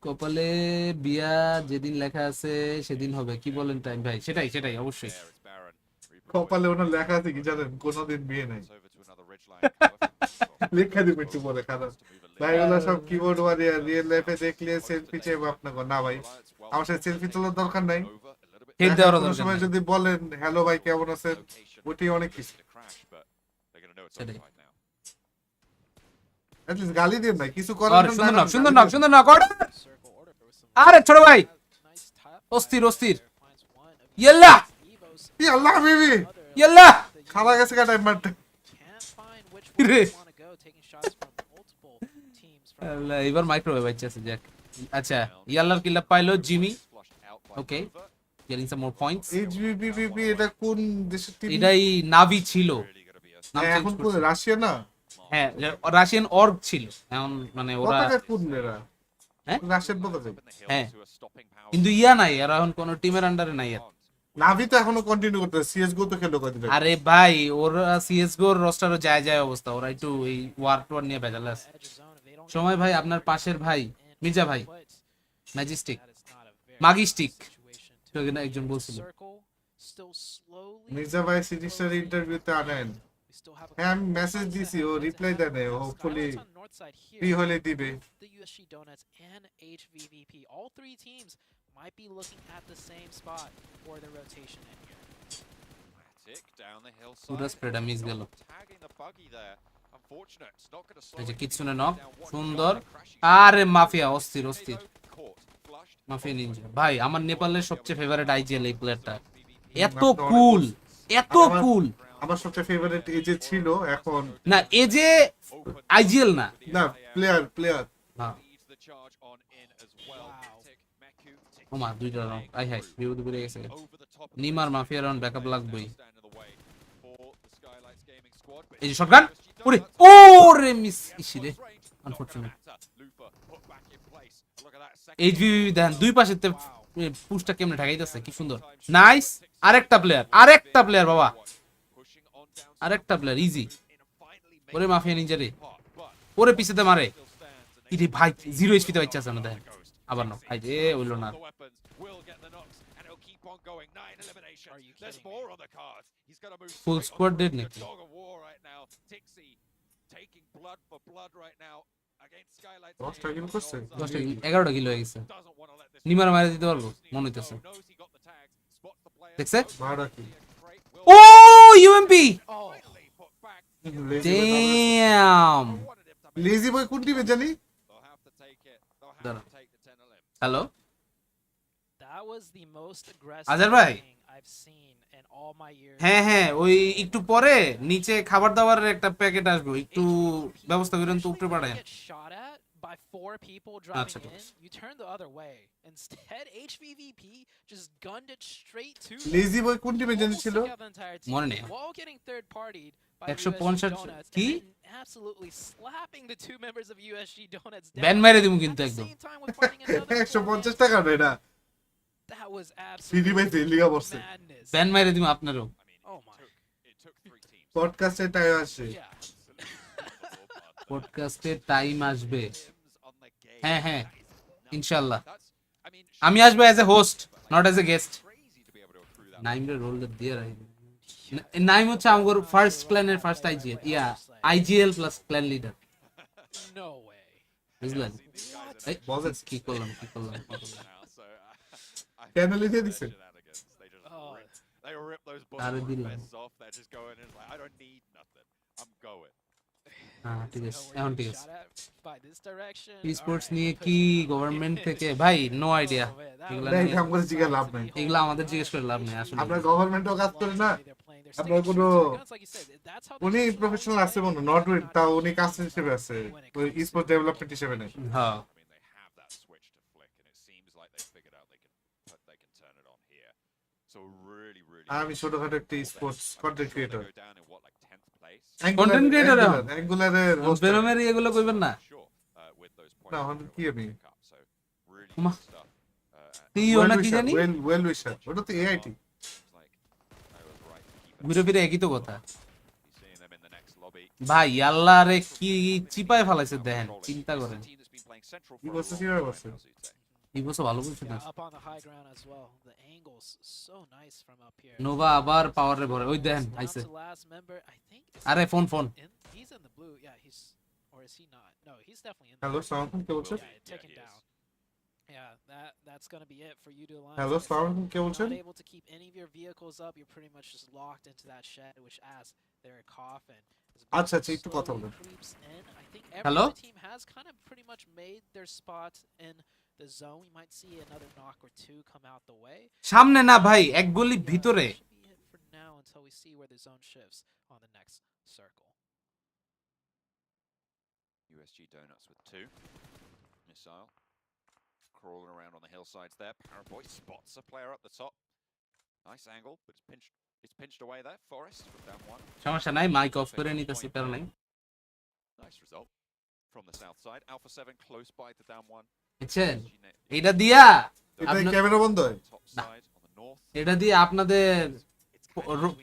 কপালে বিয়া যেদিন লেখা আছে সেদিন হবে, কি বলেন টাইম ভাই? সেটাই সেটাই অবশ্যই। There it's Baron. কপালে ওনার লেখা আছে কি জানেন? কোনোদিন বিয়ে নাই। It's over to another ridgeline. However, লেখা দিবে একটু পরে খারাপ। ভাই ওগুলো সব কিবোর্ড ওয়ারিয়ার, রিয়েল লাইফে দেখলে সেলফি চাইব আপনাকে। না ভাই, আমার সাথে সেলফি তোলার দরকার নাই। হেড দেওয়ার কোনো দরকার সময় নেই। যদি বলেন হ্যালো ভাই কেমন আছেন, ওইটাই অনেক কিছু। সেটাই। At least গালি দিন ভাই, কিছু করার আর সুন্দর নক, সুন্দর নক, সুন্দর নক। আরে ছোট ভাই অস্থির অস্থির। ইয়াল্লা ই আল্লাহ বেবি, ইয়াল্লা খাওয়া গেছে কা টাইম মারতে। রে আল্লাহ, এবার মাইক্রোওয়েভ বাচ্চাছে জ্যাক। আচ্ছা ইয়াল্লার কিল পাইলো জিমি। ওকে, গেটিং সাম মোর পয়েন্টস। এইচবিবিবি এটা কোন দেশের টিম? এটাই নাভি ছিল, নাম চেঞ্জ এখন কোন করছে। রাশিয়া না? হ্যাঁ রাশিয়ান অর্গ ছিল এখন, মানে ওরা পতাকা কোন এরা? হ্যাঁ? রাশিয়ান পতাকা। হ্যাঁ কিন্তু ইয়া নাই, এরা এখন কোন টিমের আন্ডারে নাই আর। নাভি তো এখনো কন্টিনিউ করতেছে, সিএসগো তো খেলো কদিন আগে। আরে ভাই ওরা সিএসগো এর রস্টারও যায় যায় অবস্থা, ওরা একটু এই ওয়ার টোয়ার নিয়ে ভেজাল আছে। সময় ভাই আপনার পাশের ভাই মির্জা ভাই ম্যাজিস্টিক মাগিস্টিক একজন বলছিল। মির্জা ভাই সিরিজটার ইন্টারভিউতে আনেন। হ্যাঁ আমি মেসেজ দিছি, ও রিপ্লাই দেয় না, হোপফুলি ফ্রি হলে দিবে। The USG Donuts and HVVP, all three teams might be looking at the same spot for the rotation in here. down the hillside. পুরো স্প্রেডা মিস গেল। Tagging the buggy there. Unfortunate. It's not going to slow এই যে it কিচ্ছুনে down. Knock, What সুন্দর। he's got, crashing আরে mafia অস্থির অস্থির। caught, flushed. Mafia Ninja ভাই আমার নেপালের সবচেয়ে ফেভারিট আইজিএল এই প্লেয়ারটা। এত কুল, এত কুল। আমার সবচেয়ে ফেভারিট এই যে ছিল, এখন না এ যে আইজিএল না, না প্লেয়ার হ্যাঁ Leads the charge on in as well. Tick, Meku, tick, ওমা দুইটা রাউন্ড আই হাই বিপদে পড়ে গেছে। over the top of নিমার মাফিয়া রাউন্ড ব্যাকআপ লাগবেই। stand in the way for the Skylights Gaming squad. But এই যে শটগান ওরে ওরে মিস ইসিরে unfortunate. Lufa put back in place. Look at that second. এইচভিভি দেন দুই পাশে পুশটা কেমনে ঢাকাইতেছে, কি সুন্দর। নাইস, আরেকটা প্লেয়ার বাবা, Pushing on down. আরেকটা player easy. And finally made ওরে মাফিয়া নিনজা রে, but ওরে পিছেতে মারে। still stands. And ইরে ভাই 0 এইচপিতে বাচ্চা আছে না দেখেন। আবার নক ভাই রে হইলো না। the weapons will get the knocks and it'll keep on going. 9 eliminations. Are you There's kidding more on the cards. He's going to move Full straight squad on dead the নাকি? dog of war right now. Tixie taking blood for blood right now against Skylights. 10টা কিল করছে? 10টা 11টা kilo হয়ে গেছে। Doesn't want to let this Nimar মারা দিতে পারবো মনে হইতেছে, knows he got the tags. Spots the player. দেখছে? ভাড়া কি? ও UMP Finally put back. Damn. Wanted him to lazy boy কোন টিমে জানি? They'll have to take it. They'll দাঁড়া। have to take the 10 limb. Hello That was the most aggressive আজার ভাই? thing I've seen in all my years. হ্যাঁ হ্যাঁ ওই একটু পরে নিচে খাবার দাবারের একটা প্যাকেট আসবে, একটু ব্যবস্থা করেন তো উপরে পাঠায়। Get shot at by 4 people driving Acha, in. You turn the other way. Instead, HVVP just gunned it straight to them. Lazy boy কোন টিমে জানি Almost ছিল? took out the entire team মনে নেই। while getting third partied by 150 USG Donuts কি? and then absolutely slapping the 2 members of USG Donuts down. Ban মেরে দিমু কিন্তু At the একদম। same time with fighting another 150 4 টাকা না এটা। That was ফ্রি বাইতে লিগা বসছে। madness. ব্যান মেরে দিমু আপনারও। Oh my. It took 3 teams. পডকাস্টে time আসে। Yeah. পডকাস্টে টাইম আসবে, On the game. হ্যাঁ হ্যাঁ ইনশাআল্লাহ। That's, I mean, আমি আসবো as a host, not as a guest. crazy to be able to accrue that. নাইমের রোল দিয়ে রাখি। নাইম হচ্ছে আমার ফার্স্ট ক্ল্যানের first IGL, yeah IGL plus clan leader, No way. বুঝলেন? এই, বলেন। কি করলাম now, so I কেন think লিখে they're দিছে? shenanigans. Oh. They rip those আরে bottom দিলাম। vests off. They're just going in like, I don't need nothing. I'm going. হ্যাঁ ঠিক আছে, So we're এখন getting ঠিক আছে। shot at by this direction. Sports Alright, নিয়ে we'll কি push it. গভর্নমেন্ট থেকে ভাই no idea, Oh, man, that এগুলা was এটা আমাদের জিজ্ঞাসা লাভ নাই। এগুলা আমাদের জিজ্ঞেস করে লাভ নেই আসলে। আমরা গভর্নমেন্টও কাজ করি না। They're playing. They're আপনার sticking কোনো true to their guns, like you said. That's how উনি they প্রফেশনাল আছে মনে, নট উইথ তাও উনি কাজ হিসেবে আছে, ওই স্পোর্ট ডেভেলপমেন্ট হিসেবে নেই। হ্যাঁ I mean, they have that switch to flick, and it seems like they figured out they can turn it on here. So really, really. আমি ছোটখাটো একটা sports content They creator, go down in what, like 10th place? Content creator অ্যাঙ্গুলারের host. বেরোমের এগুলো কইবেন না। Sure. With those No, points. কি আমি? So really Uma. good stuff. CEO না কি জানি ওয়েল উইশার ওটা তো এআইটি ঘুরে ফিরে একই তো কথা ভাই আল্লাহ রে কি চিপায় ফেলাইছে দেখেন চিন্তা করেন কি বলছে কিভাবে বলছে এই বছর ভালো বলছে না Yeah, up on the high ground as well. The angles so nice from up here. Nova আবার পাওয়ারে ভরে ওই দেখেন Down আইছে to last member. I think আরে phone he's in the blue. Yeah, he's or is he not? No, he's definitely in the hello blue. সালাম কে বলছেন Yeah, taken down. Yeah, that's gonna be it for you to line. Hello সালাম কে বলছেন Not able to keep any of your vehicles up. You're pretty much just locked into that shed, which adds their coffin. আচ্ছা আচ্ছা একটু কথা বলেন Hello? Every team has kind of pretty much made their spots in the zone. We might see another knock or two come out the way. সামনে না ভাই এক গলি ভিতরে Should be it for now until we see where the zone shifts on the next circle. USG Donuts with 2. Missile. Crawling around on the hillsides there. Paraboy spots a player up the top. Nice angle, but it's pinched away there. Forest with down 1. সমস্যা নাই mic of করে নিতেছি প্যারা নাই Nice result from the south side. Alpha 7 close by to down 1. বুঝছেন এটা দিয়া এটা ক্যামেরা বন্ধ হয় Top side on the north. এটা দিয়ে আপনাদের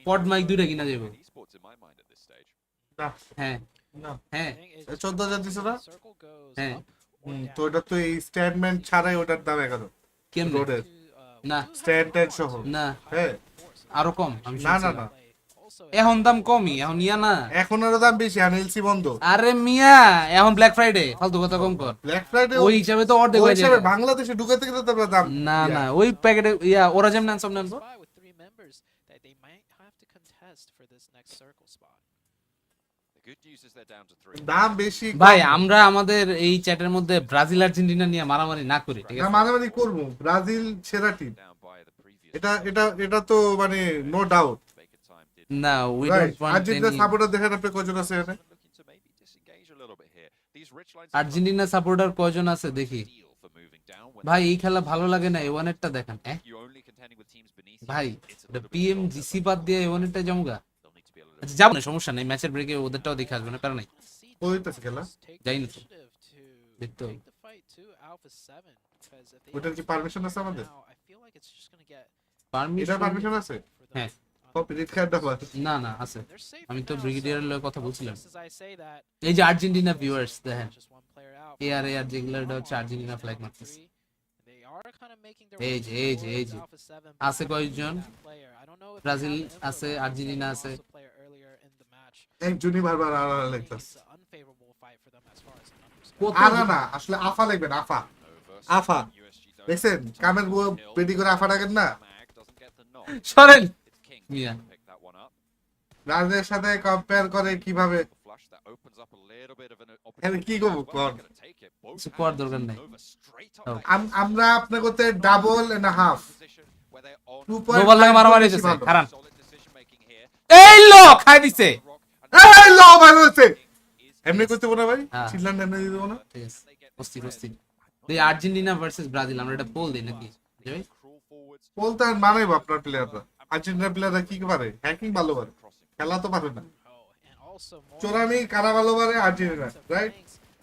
পড মাইক দুইটা কিনা যাবে Esports in my mind at this stage. না হ্যাঁ না হ্যাঁ I think এ 14000 দিছ না circle goes হ্যাঁ up or তো এটা তো এই স্ট্যান্ডম্যান ছাড়াই ওটার দাম 11 কেমনে রোডের to, না স্ট্যান্ড সহ না হ্যাঁ আরো কম আমি না না শুনছিলাম। না also এখন দাম কমই এখন ইয়া না এখন আরো দাম বেশি এনএলসি বন্ধ আরে মিয়া এখন ব্ল্যাক ফ্রাইডে ফালতু কথা কম কর ব্ল্যাক ফ্রাইডে ওই হিসাবে তো অর্ধেক ওই হয়ে হিসাবে যাবে বাংলাদেশে ঢুকাতে গেলে তো দাম না না ওই প্যাকেটে ইয়া ওরা যেমন নেন সব নেন তো spy with 3 members that they might have to contest for this next circle spot. The good news is they're down to 3. দাম বেশি ভাই আমরা আমাদের এই চ্যাটের মধ্যে ব্রাজিল আর্জেন্টিনা নিয়ে মারামারি না করি ঠিক না আছে মারামারি করবো ব্রাজিল সেরা team Down by the previous. এটা তো মানে no doubt Vacant time did না we don't want Argentina any supporter দেখেন আপনি কজন আছে এখানে looking to maybe disengage a little bit here. These rich lines Argentina supporter কয়জন আছে দেখি deal for moving down when ভাই এই খেলা ভালো লাগে না এওয়ানেরটা দেখেন হ্যাঁ you only contending with teams beneath you. ভাই It's a এটা little bit পিএমজিসি বাদ দিয়ে এওয়ানেরটা জমগা they'll need to be a little আচ্ছা যাবো না সমস্যা নেই ম্যাচের ব্রেকে ওদেরটাও দেখে আসবে না কারণ নাই ও হইতাছে খেলা যাই না তো দেখতে হবে ওটার কি পারমিশন আছে আমাদের এটা পারমিশন পারমিশন আছে হ্যাঁ কপিরাইট কার্ড দাও না না আছে আমি তো ব্রিগেডিয়ারের লগে কথা বলছিলাম এই যে আর্জেন্টিনা ভিউয়ার্স দেখেন এআর যেগুলো এটা হচ্ছে আর্জেন্টিনা ফ্ল্যাগ মারতেছে এই যে আছে কয়েকজন ব্রাজিল আছে আর্জেন্টিনা আছে একজনই বারবার আর লেখতাছে কত আরা না আসলে আফা লিখবেন আফা আফা দেখছেন কামের বউ পেটি করে আফা ডাকেন না mag doesn't get the knock. Soren It's King Mia pick that one up. ব্রাজিলের সাথে কম্পেয়ার করে কিভাবে The flush that opens up a little bit of an আমি opportunity. কি করব Well, কোন they're gonna take it. Both কিছু করার hands. দরকার নাই Nova straight up Oh. that আমরা আপনার করতে double and half position where they're on 2.5 নোভার লাগে মারামারি হইতেছে ভালো। খারাপ solid decision making here. এই লো খাই দিছে Rock and এই লো ভালো হচ্ছে এমনি করতে বনা ভাই হ্যাঁ। চিল্লান এমনি দিতে বনা ঠিক আছে অস্থির অস্থির এই আর্জেন্টিনা ভার্সেস ব্রাজিল আমরা এটা পোল দিই নাকি বুঝলি ভাই crawl forwards. বলতে আর মানাইব আপনার প্লেয়াররা আর্জেন্টিনা প্লেয়াররা কি পারে হ্যাকিং ভালো পারে খেলা তো পারে না চোরানি কারা ভালো পারে Argentina right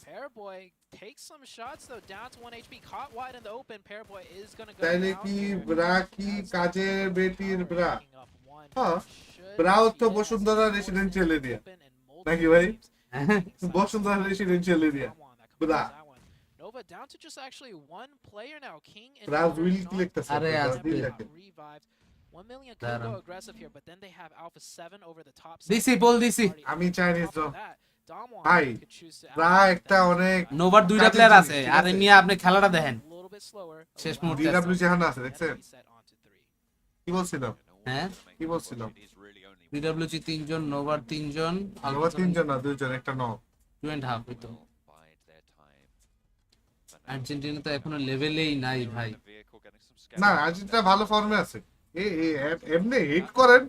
Paraboy takes some shots though, down to 1 HP, caught wide in the open. Paraboy is gonna go তাইলে down কি here. ব্রা কি কাজের বেটির ব্রা Picking up one. হ্যাঁ Should ব্রাও তো be it as Bashundhara the residential area open and multiple নাকি ভাই teams. Bashundhara residential area Someone that Bra. completes that one. Nova down to just actually one player now. King and Brazil Nova কি not লিখতেছে আরে Brazil আজকে। লেখে revived. 1 million could Daram. go aggressive here, but then they have Alpha 7 over the top. দিছি pole দিছি আমি Chinese Top of that, Damwon ভাই could choose to bra allocate একটা that. অনেক নোভার দুইটা কাজের প্লেয়ার জিনিস, আছে ঠিক আরে আছে। মিয়া আপনি খেলাটা দেখেন A little bit slower. শেষ মুহূর্তে আছে। ডিডব্লিউ যেখানে আছে দেখছেন Reset onto 3. কি বলছিলাম হ্যাঁ কি বলছিলাম বিডব্লিউজি তিনজন নোভার তিনজন আলবা তিনজন না দুইজন একটা ন 2.5 হইতো Bide their time. আর্জেন্টিনা তো এখনো লেভেলেই নাই ভাই Vehicle getting some না আর্জেন্টিনা ভালো ফর্মে আছে এমনি হিট করেন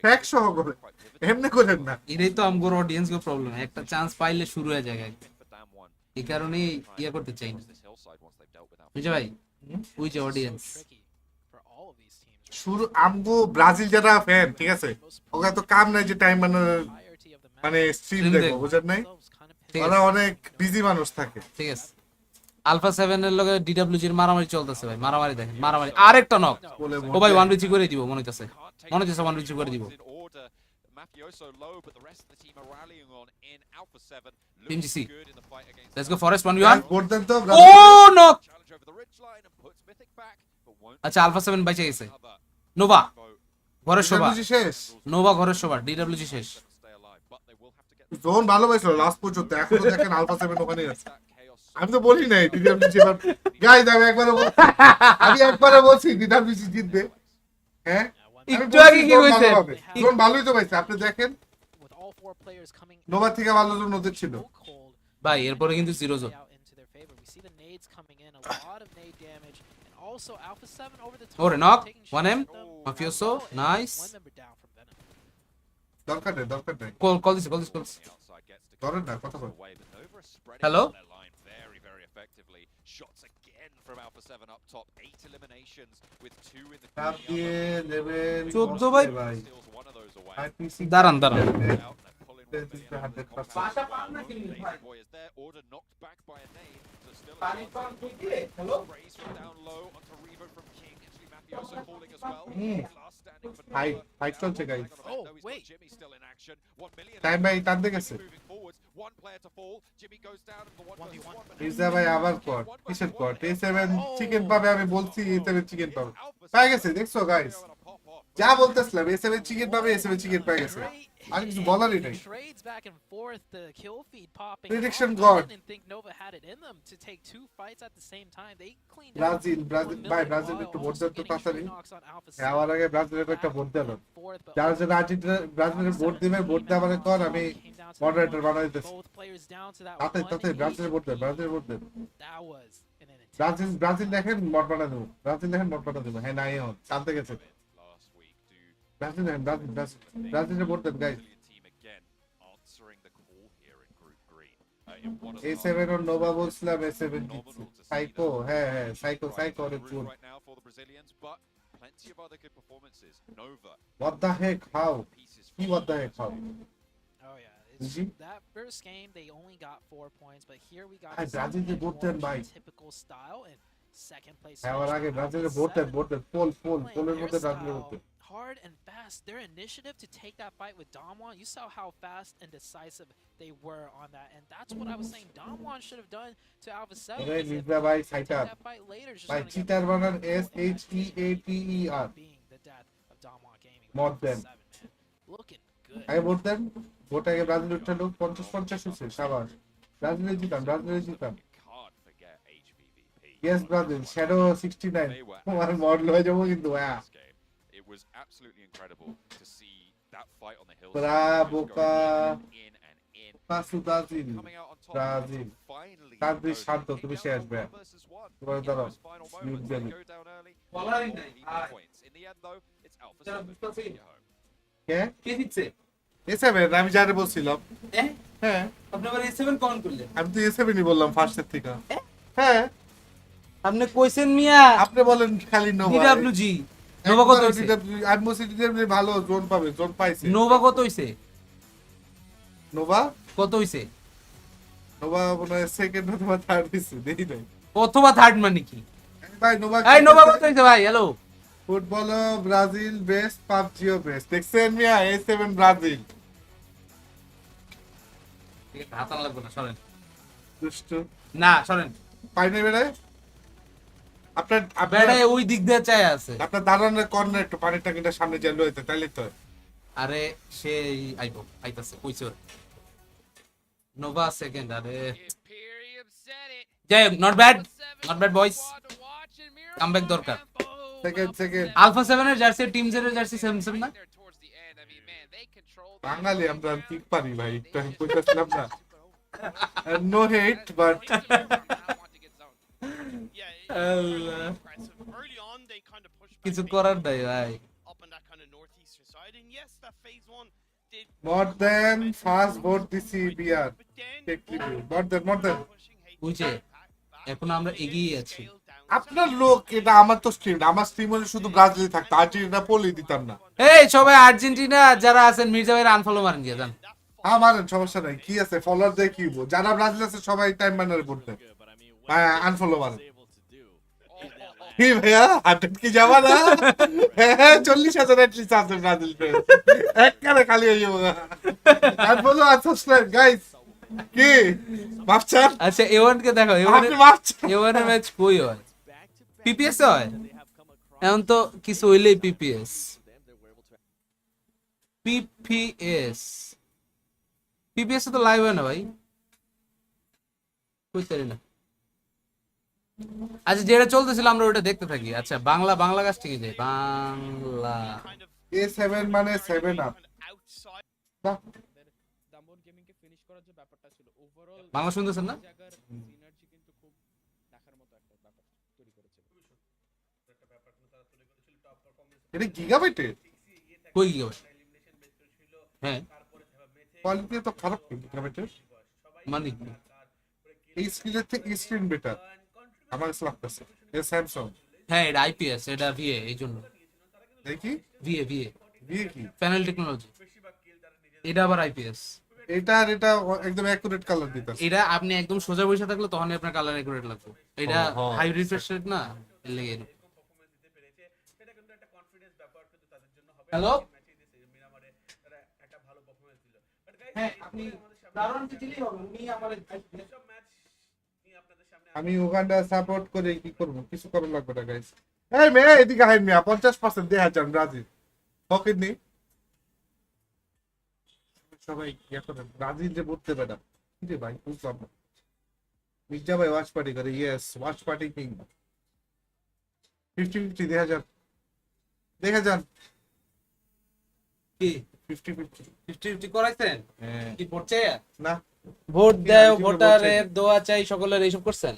ফ্যাক সহ করে এমনি করেন না এটাই তো আমগোর অডিয়েন্স গো প্রবলেম একটা চান্স পাইলে শুরু হয়ে যায় একদম। for Dam 1. এই কারণেই ইয়া করতে চাই না This hillside once they've dealt with Alpha. বুঝছো ভাই ওই যে audience Tricky for all of these teams. শুরু আমগো ব্রাজিল যারা ফ্যান ঠিক আছে ওরা তো কাম নাই যে time Entirety of the match মানে স্ট্রিম Stream দেখবো দেখবো। বুঝেন নাই themselves kind of ঠিক ওরা আছে অনেক বিজি মানুষ থাকে ঠিক আছে আলফা 7 এর লগে ডিডব্লিউজি এর মারামারি চলতেছে ভাই, মারামারি দেখেন, মারামারি আরেকটা নক। বলে ও ভাই 1v3 করে দিব মনে হইতাছে, মনে হইতাছে 1v3 করে দিব। Mafioso low, but the rest of the team are rallying on in Alpha 7. PMGC. Looking good in the fight against Let's go Forest 1v1. Vote দেন তো Oh no! challenge over the ridge line and puts Mythic back, but won't আচ্ছা alpha 7 বাইচে গেছে। cover. Nova Vote ঘরের শোভা, DWG শেষ, Nova ঘরের শোভা, DWG শেষ। stay alive, but they will have to get zone ভালো পাইছিল লাস্ট পর্যন্ত, এখনো দেখেন আলফা 7 ওখানেই আছে। that chaos. আমি তো বলি নাই ডিডব্লিউজি এবার, গাইস আমি একবারে বলছি ডিডব্লিউজি জিতবে। হ্যাঁ একটু আগে কি হইছে? জোন ভালোই তো পাইছে, আপনি দেখেন With all 4 players coming Nova থেকে ভালো জোন ওদের ছিল। so cold, ভাই এরপরে কিন্তু zero zone. out into their favor. We see the nades coming in, a lot of nade damage, and also Alpha 7 over the top. Over knock, taking 1M, shots at them as Mafioso, well, and nice. one member down from Venom. দরকার নেই, দরকার নেই, call দিছে, call দিছে। Outside gets to ধরেন না কথা বল। away, but Nova is spreading Hello? out their line very, very effectively. Shots again from Alpha 7 up top. 8 eliminations with 2 in the cup দিয়ে লেভেল 14 ভাই। steals one of those away. IPC দাঁড়ান দাঁড়ান। Out, they're pulling 1 million out of the 100%. coffers as well. Lazy Boy is there. Order knocked back by a nade. So still a raise from down low onto Revo from King. Actually, Mafioso falling as well. Last standing for Fight, Nova. fight চলছে guys। Oh, No, he's got wait. Jimmy still in action. 1 million. Time ভাই টানতে গেছে। Moving forwards. One player to fall. Jimmy goes down in the 1v1. but pizza ভাই আবার কর, কিসের কর? A7 chicken পাবে, আমি বলছি A7 চিকেন পাবে, পাই গেছে। দেখছো গাইস, যা বলতেছিলাম A7 চিকেন পাবে, A7 চিকেন পাই গেছে, আর কিছু বলারই নাই। Trades back and forth, the kill feed popping. Prediction off. God. I didn't think Nova had it in them to take 2 fights at the same time. They cleaned Brazil out Brazil 1 ভাই million Brazil while একটু also vote দেন তো getting তাড়াতাড়ি। trade knocks on Alpha হ্যাঁ, আমার 7. আগে ব্রাজিলের একটা ভোট দেন। Forth, but যারা যারা ব্রাজিলের ভোট দিবে, ভোট দেওয়া মানে কর, আমি came down to moderator one. বানাই দিতেছি। Both players down to that তাতে one তাতে hit. ব্রাজিলের ভোট দেন, ব্রাজিলের ভোট দেন। That was an intense. Brazil দেখেন মড বানা দেবো, ব্রাজিল দেখেন মড বানা দেবো। হ্যাঁ নাই এখন টানতে গেছে। last week to ব্রাজিল দেখেন, ব্রাজিলের vote then guys. Brazilian team again answering the call here in Group Green. In one of the A7 ও নোভা বলছিলাম, A7 জিতছে। সাইকো, হ্যাঁ হ্যাঁ সাইকো অনেক room good. right now for the Brazilians, but plenty of other good performances. Nova What the heck, how? pieces কি what the heck, how? Oh yeah, it's Easy? that first game they only got 4 points, but here we got Hey, Brazil something যে vote more দেন ভাই। typical style and second place. হ্যাঁ, আমার finish আগে for ব্রাজিলের Alpha vote দেন, 7, পোলের playing মধ্যে their ব্রাজিলের vote style দেন। hard and fast. Their initiative to take that fight with Damwon, you saw how fast and decisive they were on that, and that's what I was saying Damwon should have done to Alpha 7. আরে because if Mirza ভাই they take সাইটার that fight later, it's just ভাই, gonna get cheater more বানান difficult. SHEATER। Being the death of Damwon Gaming. More Alpha than. 7, man. Looking good. আগে vote দেন, vote আগে Brazil উঠালো, 50-50 হচ্ছে, সাবাস। ব্রাজিলে জিতাম, ব্রাজিলে জিতাম। can't forget HVVP. Yes Brazil, shadow 69, তোমার model হয়ে যাবো কিন্তু। হ্যাঁ, This game. It was absolutely incredible to see that fight on the hill. Bravo, In and in. পাসু Brazil, Coming out on top. Brazil. Finally. কাদ্রি Nova শান্ত, came তুমি down শেষ to বে। 1 versus 1. তোমার In দাঁড়াও, those final news moments, they জানি। go down early. বলারই All নাই, even ভাই। points. In the end, though, it's Alpha যারা 7 বুঝতেছি। taking it home. কে? কে দিচ্ছে? A7 আমি যারে বলছিলাম। হ্যাঁ, আপনি আবার A7 কমেন্ট করলেন? আমি তো A7ই বললাম ফার্স্টের থেকে। হ্যাঁ, আপনি কইছেন মিয়া আপনি বলেন খালি নোভা। ডিডব্লিউজি নোভা কত হইছে? আমি বলছি ডিডব্লিউ ভালো জোন পাবে, জোন পাইছে। নোভা কত হইছে? নোভা কত হইছে? নোভা মনে হয় সেকেন্ড অথবা থার্ড হইছে, দেখি নাই। অথবা থার্ড মানে কি? ভাই নোভা, এই নোভা কত হইছে ভাই? হ্যালো ফুটবল ব্রাজিল বেস্ট, পাবজিও বেস্ট। দেখছেন মিয়া A7 ব্রাজিল। হাতান লাগবে না, সরেন। দুষ্টু না সরেন। পাইনি বেড়ে। আপনার বেড়ায় ওই দিক দিয়ে চাই আছে। আপনার দাঁড়ানোর কর্নার একটু পানির টাঙ্কিটা সামনে চালু হইতে, তাইলে তো। আরে সেই আইতাছে কইছো নোভা সেকেন্ড। আরে Imperium said it. যাই নট ব্যাড, নট ব্যাড বয়স। কামব্যাক দরকার। সেকেন্ড আলফা 7 এর জার্সি, টিম 0 এর জার্সি সেম সেম না? বাঙালি আমরা ঠিক পারি ভাই, একটু আমি কইতাছিলাম না। No hate but Yeah, Allah. impressive. Early on, they kind of pushed back কিছু things করার নাই ভাই। up on that kind of northeastern side, and yes, that phase 1 did. More than first vote দিছি বিয়ার। But then tech review more than. pushing H বুঝছে back, এখন আমরা এগিয়ে আছি। scaled down. আপনার লোক, এটা আমার তো স্ট্রিম, আমার স্ট্রিম হলে শুধু ব্রাজিলে থাকতো, আর্জেন্টিনা পোলই দিতাম না। এই সবাই আর্জেন্টিনা যারা আছেন মির্জা ভাইয়ের আনফলো মারেন দিয়ে যান। আমার সমস্যা নাই, কি আছে ফলোয়ার দিয়ে কি হবো, যারা ব্রাজিল আছে সবাই টাইম বানারে ভোট দেয়। Good, but I mean, unfollow মার was able to do in that last কি ভাইয়া 100 কি যাবা না হ্যাঁ 40,000 এটলিস্ট আছে ব্রাজিল ফ্যান এক কারে খালি হয়ে যাবো আনফলো আর সাবস্ক্রাইব গাইস কি মাফচার আচ্ছা A1 কে দেখো আপনি মাফচার A1 এর ম্যাচ কই হয় back-to-back পিপিএস হয় they have come across এখন তো কিছু হইলেই PPS them, they were able to PPS PPS তো লাইভ হয় না ভাই বুঝতে পারি না আচ্ছা যেটা চলতেছিল আমরা ওটা দেখতে থাকি আচ্ছা বাংলা কাজ ঠিক আছে বাংলা kind of A7 মানে 7 আপ outside. দাম্বর গেমিং কে ফিনিশ করার যে ব্যাপারটা ছিল ওভারঅল বাংলা শুনতেছেন না জায়গার সিনার্জি কিন্তু খুব দেখার মতো একটা ব্যাপার তৈরি করেছে এটা গিগাবাইটে কই কি হবে হ্যাঁ কোয়ালিটি তো খারাপ গিগাবাইটে মানে এই স্ক্রিনের থেকে এই স্ক্রিন বেটার আমার কাছে লাগতেছে এই স্যামসাং হ্যাঁ এটা আইপিএস এটা ভিএ এই জন্য দেখি ভিএ বিয়ে কি প্যানেল টেকনোলজি এটা আবার আইপিএস এটা আর এটা একদম অ্যাকুরেট কালার দিতেছে এটা আপনি একদম সোজা বসে থাকলে তখনই আপনার কালার অ্যাকুরেট লাগবে এটা ও, হ্যাঁ। হাই রিফ্রেশ রেট না এর লেগে এরকম। হ্যালো হ্যাঁ আপনি দারুণ দিলেই হবে উনি আমাদের আমি উগান্ডা সাপোর্ট করে কি করব কিছু করার লাগবে না গাইস এই মেয়ে এদিকে হাইন মিয়া 50% দেখা যান ব্রাজিল ফকির নি সবাই ইয়া করে ব্রাজিল যে বুঝতে পারে কি রে ভাই বুঝলাম না মির্জা ভাই ওয়াচ পার্টি করে ইয়েস ওয়াচ পার্টি কিং 50-50 দেখা যান কি 50-50 50-50 করাইছেন হ্যাঁ কি ভোট চাই না ভোট দেও আমি কি বলবো, ভোটারের দোয়া চাই সকলের এইসব করছেন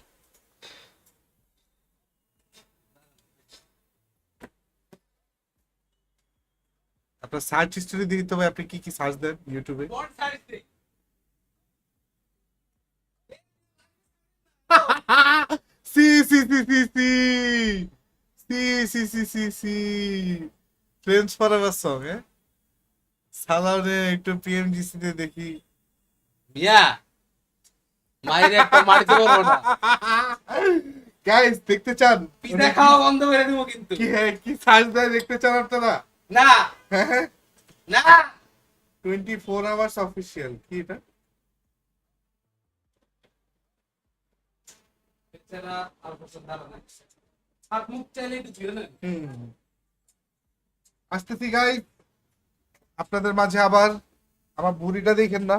আপনার সার্চ হিস্টরি দিতে হবে আপনি কি কি সার্চ দেন ইউটিউবে C C C C C C C C C friends forever song সালাউরে একটু পিএমজিসি তে দেখি মিয়া মাইরে একটা মারতে পারবো না গাইস দেখতে চান পিজা খাওয়া বন্ধ করে দেবো কিন্তু কি সার্চ দেয় দেখতে চান আপনারা না না 24 আওয়ার্স অফিশিয়াল কি এটা বেচারা আর বছর দাঁড়ানো আর মুখ চাইলে একটু ঝিরে নেন আসতেছি গাইস আপনাদের মাঝে আবার আমার বুড়িটা দেখেন না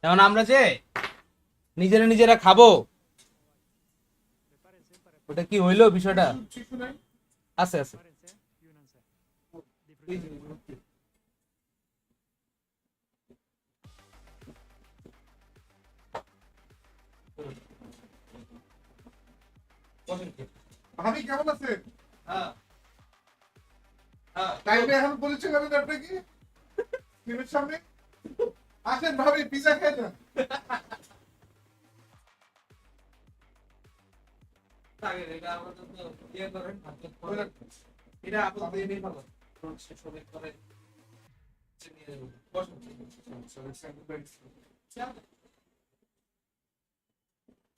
এখন আমরা যে নিজেরা খাবো ওটা কি হইলো বিষয়টা আছে আছে ভাবি কেমন আছে হ্যাঁ টাইমে এখন পরিচয় করেন আপনি কি টিভির সামনে আসেন ভাবি পিজা খেয়ে যান